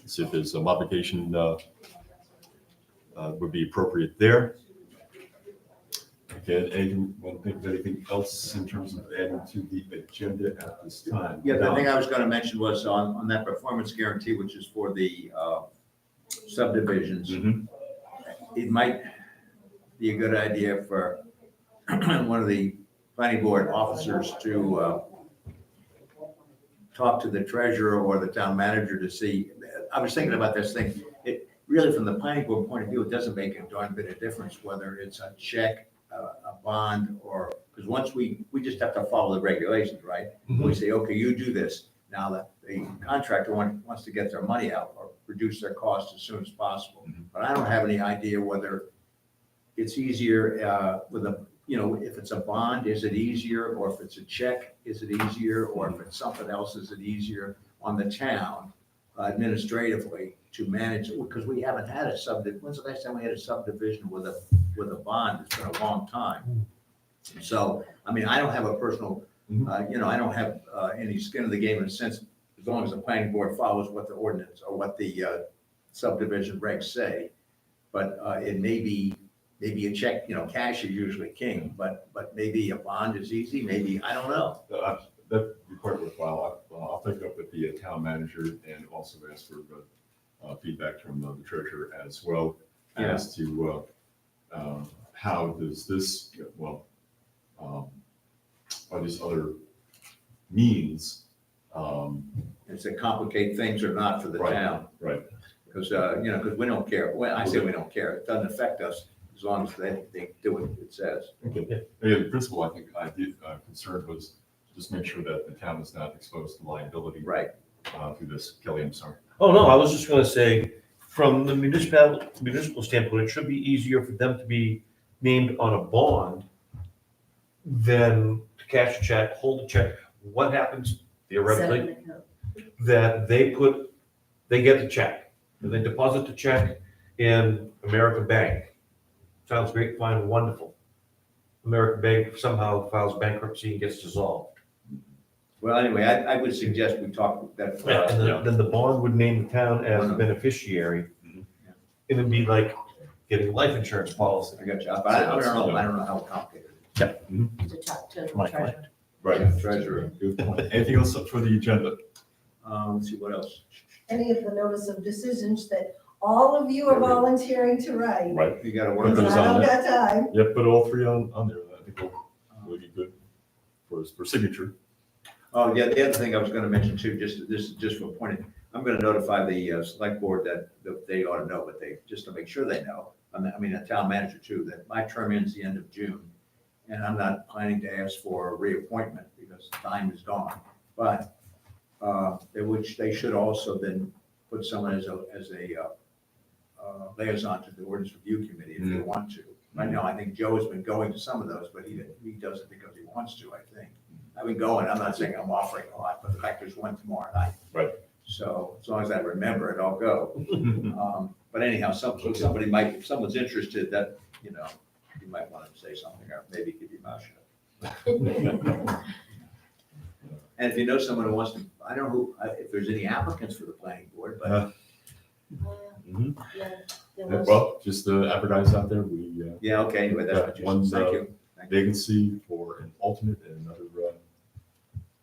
See if there's a modification would be appropriate there. Okay, anything, want to think of anything else in terms of adding to the agenda at this time? Yeah, the thing I was gonna mention was on that performance guarantee, which is for the subdivisions. It might be a good idea for one of the planning board officers to talk to the treasurer or the town manager to see. I was thinking about this thing. It really, from the planning board point of view, it doesn't make a darn bit of difference whether it's a check, a bond, or, because once we just have to follow the regulations, right? We say, okay, you do this. Now that the contractor wants to get their money out or reduce their costs as soon as possible. But I don't have any idea whether it's easier with a, if it's a bond, is it easier? Or if it's a check, is it easier? Or if it's something else, is it easier on the town administratively to manage? Because we haven't had a subdivision. When's the last time we had a subdivision with a bond? It's been a long time. So, I mean, I don't have a personal, I don't have any skin in the game in a sense, as long as the planning board follows what the ordinance or what the subdivision regs say. But it may be, maybe a check, cash is usually king, but maybe a bond is easy, maybe, I don't know. That'd be quite worthwhile. I'll take it up with the town manager and also ask for feedback from the treasurer as well as to how does this, are these other means? Does it complicate things or not for the town? Right. Because, because we don't care. Well, I say we don't care. It doesn't affect us as long as they do what it says. Okay. Yeah, the principal, I think, concern was just make sure that the town is not exposed to liability. Right. Through this. Kelly, I'm sorry. Oh, no, I was just gonna say, from the municipal standpoint, it should be easier for them to be named on a bond than to cash a check, hold a check. What happens theoretically? That they get the check, and they deposit the check in American Bank. Sounds great, fine, wonderful. American Bank somehow files bankruptcy and gets dissolved. Well, anyway, I would suggest we talk that. And then the bond would name the town as the beneficiary. And it'd be like getting a life insurance policy. I got you. But I don't know how complicated it is. To talk to the Right. treasurer. Right. Treasurer. Good point. Anything else for the agenda? Let's see, what else? Any of the notice of decisions that all of you are volunteering to write. Right. You gotta Put work those I on don't there. got time. Yeah, put all three on there. I think will be good for signature. Oh, yeah, the other thing I was gonna mention too, this is just for pointing, I'm gonna notify the select board that they ought to know, but just to make sure they know. I mean, the town manager too, that my term ends the end of June. And I'm not planning to ask for a reappointment because time is gone. But which they should also then put someone as a liaison to the ordinance review committee if they want to. Right now, I think Joe has been going to some of those, but he does it because he wants to, I think. I've been going, I'm not saying I'm offering a lot, but the fact there's one tomorrow night. Right. So as long as I remember it, I'll go. But anyhow, somebody might, if someone's interested, that, you might want to say something or maybe keep your mouth shut. And if you know someone who wants to, I don't know if there's any applicants for the planning board, but. Well, just advertise out there. Yeah, okay, anyway, that's what one thank you. vacancy for an alternate and another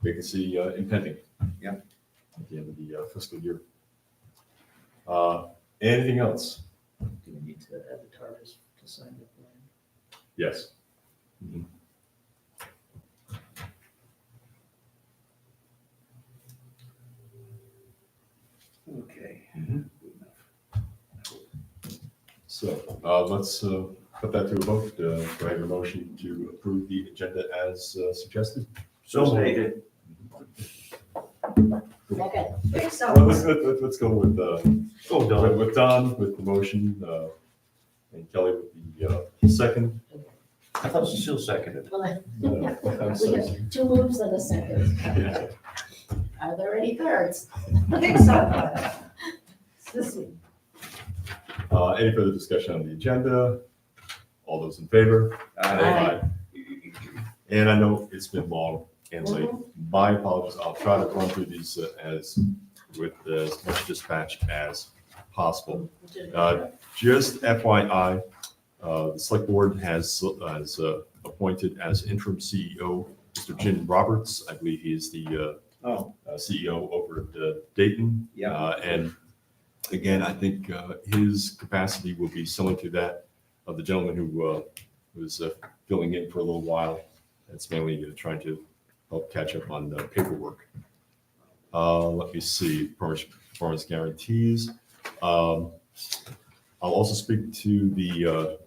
vacancy impending. Yep. At the end of the fiscal year. Anything else? Do we need to advertise to sign the plan? Yes. Mhm. Okay. So let's put that to a vote. Do I have a motion to approve the agenda as suggested? So made. Second. Let's go with, with Don with the motion, and Kelly with the second. I thought Cecile seconded. Well, I'm we have two moves and a second. Yeah. Are there any thirds? I think so. Sissy. Any further discussion on the agenda? All those in favor? Aye. And I know it's been long and late. My apologies. I'll try to run through these with as much dispatch as possible. Just FYI, the select board has appointed as interim CEO, Mr. Jim Roberts. I believe he is the CEO over at Dayton. Yeah. And again, I think his capacity will be similar to that of the gentleman who was filling in for a little while. It's mainly trying to help catch up on the paperwork. Let me see, performance guarantees. I'll also speak to the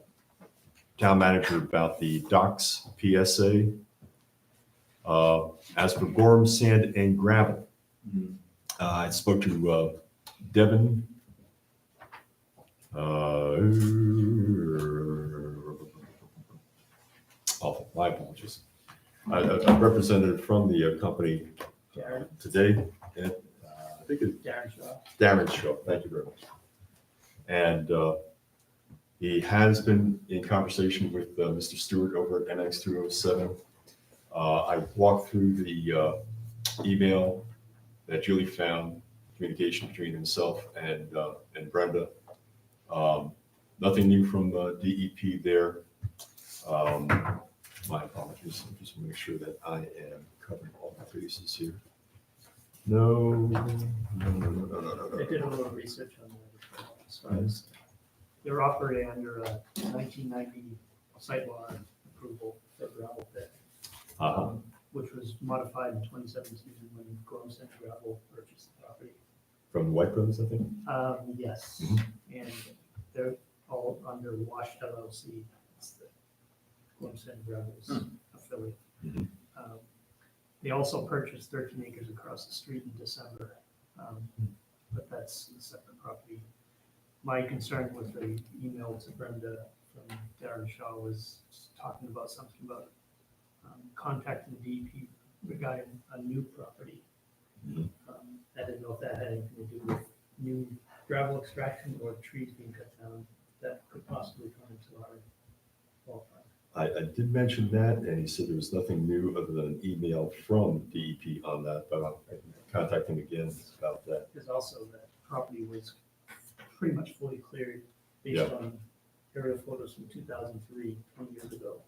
town manager about the docks PSA. As for Gorham Sand and Gravel, I spoke to Devin. Oh, my apologies. A representative from the company today, and I think it's Darren Shaw. Thank you very much. And he has been in conversation with Mr. Stewart over at NX 207. I walked through the email that Julie found, communication between himself and Brenda. Nothing new from DEP there. My apologies. I just want to make sure that I am covering all my bases here. No. I did a little research on that as far as they're operating under a 1990 site law approval for gravel pit, which was modified in 2017 when Gorham Sand and Gravel purchased the property. From White Brothers, I think? Yes, and they're all under Washed LLC. It's the Gorham Sand and Gravel's affiliate. They also purchased 13 acres across the street in December, but that's a separate property. My concern with the email to Brenda from Darren Shaw was talking about something about contacting the DEP regarding a new property. I didn't know if that had anything to do with new gravel extraction or trees being cut down that could possibly come into our ballpark. I did mention that, and he said there was nothing new other than an email from DEP on that, but I'll contact him again about that. Because also that property was pretty much fully cleared based on aerial photos from 2003, 20 years ago.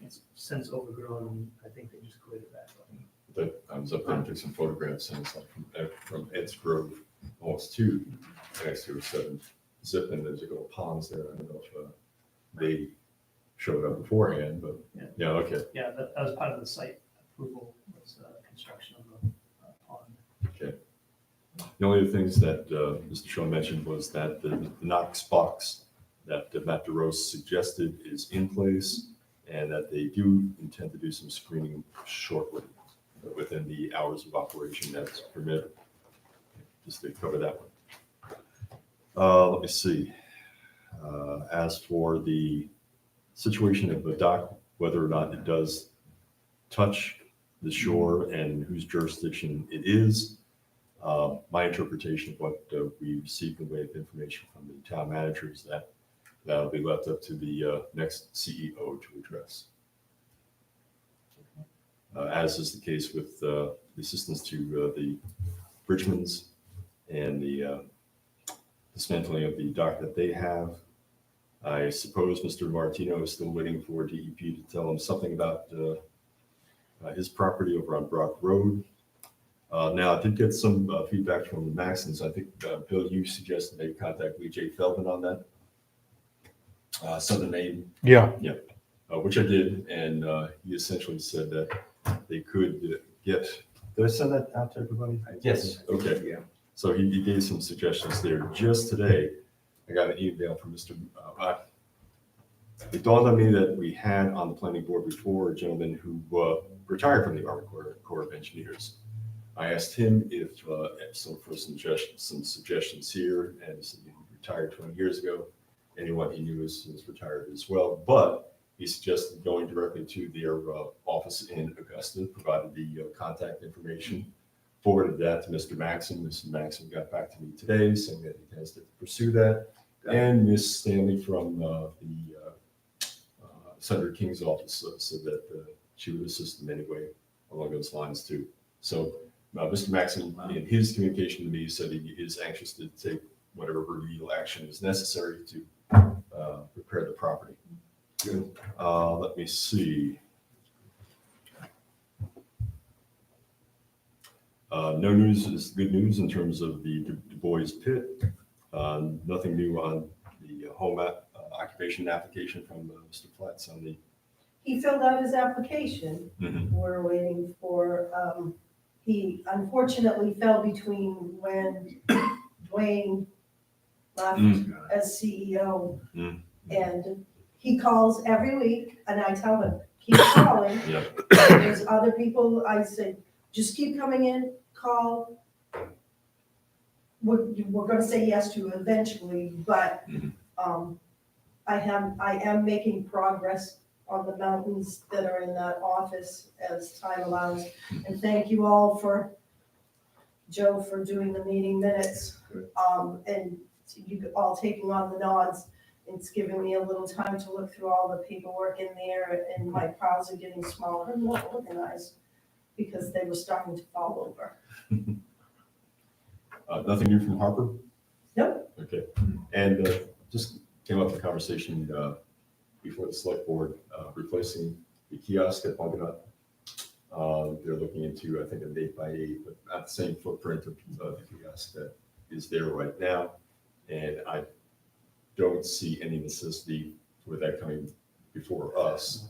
It's since overgrown, and I think they just cleared it back up. But I was up there and took some photographs, and it's like from Ed's Grove almost to NX 207 zip, and there's a couple ponds there. I don't know if they showed up beforehand, but yeah, okay. Yeah, that was part of the site approval, was construction of the pond. Okay. The only other things that Mr. Shaw mentioned was that the Knox box that Matt DeRose suggested is in place, and that they do intend to do some screening shortly within the hours of operation that's permitted. Just to cover that one. Let me see. As for the situation of the dock, whether or not it does touch the shore and whose jurisdiction it is, my interpretation of what we received in the way of information from the town manager is that that'll be left up to the next CEO to address. As is the case with the assistance to the Bridgmans and the dismantling of the dock that they have. I suppose Mr. Martino is still waiting for DEP to tell him something about his property over on Brock Road. Now, I did get some feedback from the Maxons. I think, Bill, you suggested maybe contact Lee J. Feldman on that. Southern Maine, Yeah, which I did, and he essentially said that they could get, did I send that out to everybody? Yes. Okay. Yeah. So he gave some suggestions there. Just today, I got an email from Mr. It dawned on me that we had on the planning board before a gentleman who retired from the Army Corps of Engineers. I asked him if some suggestions here, and he said he retired 20 years ago. Anyone he knew is retired as well, but he suggested going directly to their office in Augusta, provided the contact information, forwarded that to Mr. Maxon. Mr. Maxon got back to me today saying that he has to pursue that. And Miss Stanley from the Senator King's office said that she would assist him anyway along those lines too. So Mr. Maxon, in his communication to me, said he is anxious to take whatever remedial action is necessary to prepare the property. Let me see. No news is good news in terms of the Du Bois Pit. Nothing new on the home occupation application from Mr. Platts on the. He filled out his application. We're waiting for, he unfortunately fell between when Dwayne left as CEO. And he calls every week and I tell him, keep calling. There's other people, I said, just keep coming in, call. We're gonna say yes to you eventually, but I am making progress on the mountains that are in that office as time allows. And thank you all for, Joe, for doing the meeting minutes. And you all taking on the nods. It's given me a little time to look through all the paperwork in there, and my piles are getting smaller and more organized because they were starting to fall over. Nothing new from Harper? Nope. Okay. And just came up in conversation before the select board, replacing the kiosk at Bunganut. They're looking into, I think, an 8x8, but not the same footprint of the kiosk that is there right now. And I don't see any necessity for that coming before us,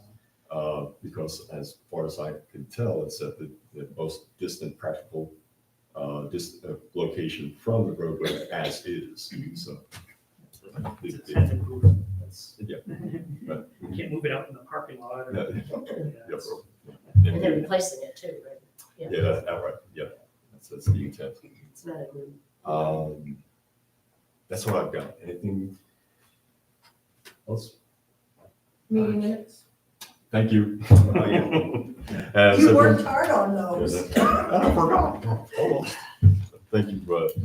because as far as I can tell, it's at the most distant practical location from the roadway as is. So, That's improved. yeah. But, You can't move it out in the parking lot. Yeah. And they're replacing it too, right? Yeah, that's outright. Yeah, that's the intent. It's not a good. That's what I've got. Anything else? Meeting minutes. Thank you. You worked hard on those. I forgot. Almost. Thank you,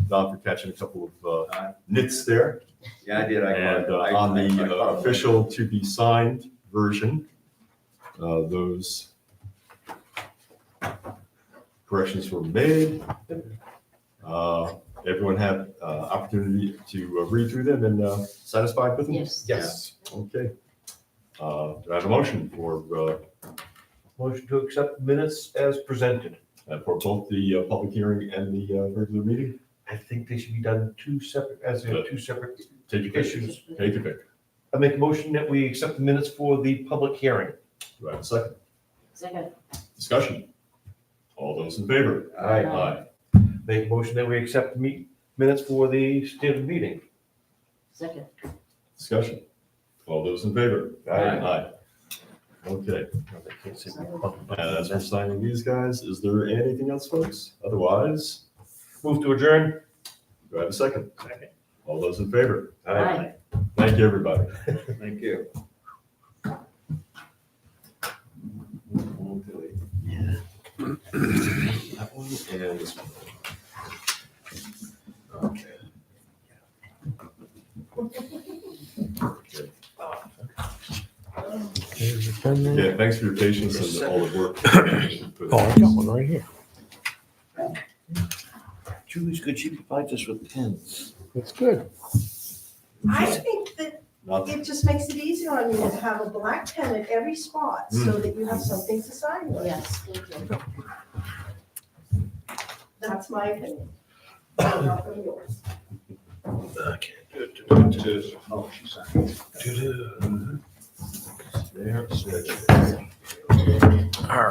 Don, for catching a couple of nits there. Yeah, I did. And on the official to be signed version, those corrections were made. Everyone had opportunity to read through them and satisfied with them? Yes. Yes. Okay. Do I have a motion for? Motion to accept minutes as presented. For both the public hearing and the regular meeting? I think they should be done two separate Take your pick. issues. Take your pick. I make a motion that we accept the minutes for the public hearing. Do I have a second? Second. Discussion. All those in favor? Aye. Aye. Make a motion that we accept the minutes for the standard meeting. Second. Discussion. All those in favor? Aye. Okay. As for signing these guys, is there anything else, folks? Otherwise, move to adjourn. Do I have a second? Second. All those in favor? Aye. Thank you, everybody. Thank you. That one and this one. Okay. There's a pen there. Yeah, thanks for your patience and all the work. Oh, I got one right here. Julie's good. She provides us with pens. That's good. I think that it just makes it easier on you to have a black pen at every spot so that you have something to sign with. Yes, thank you. That's my opinion. I don't know from yours. Oh, she's sorry. There, so- All right.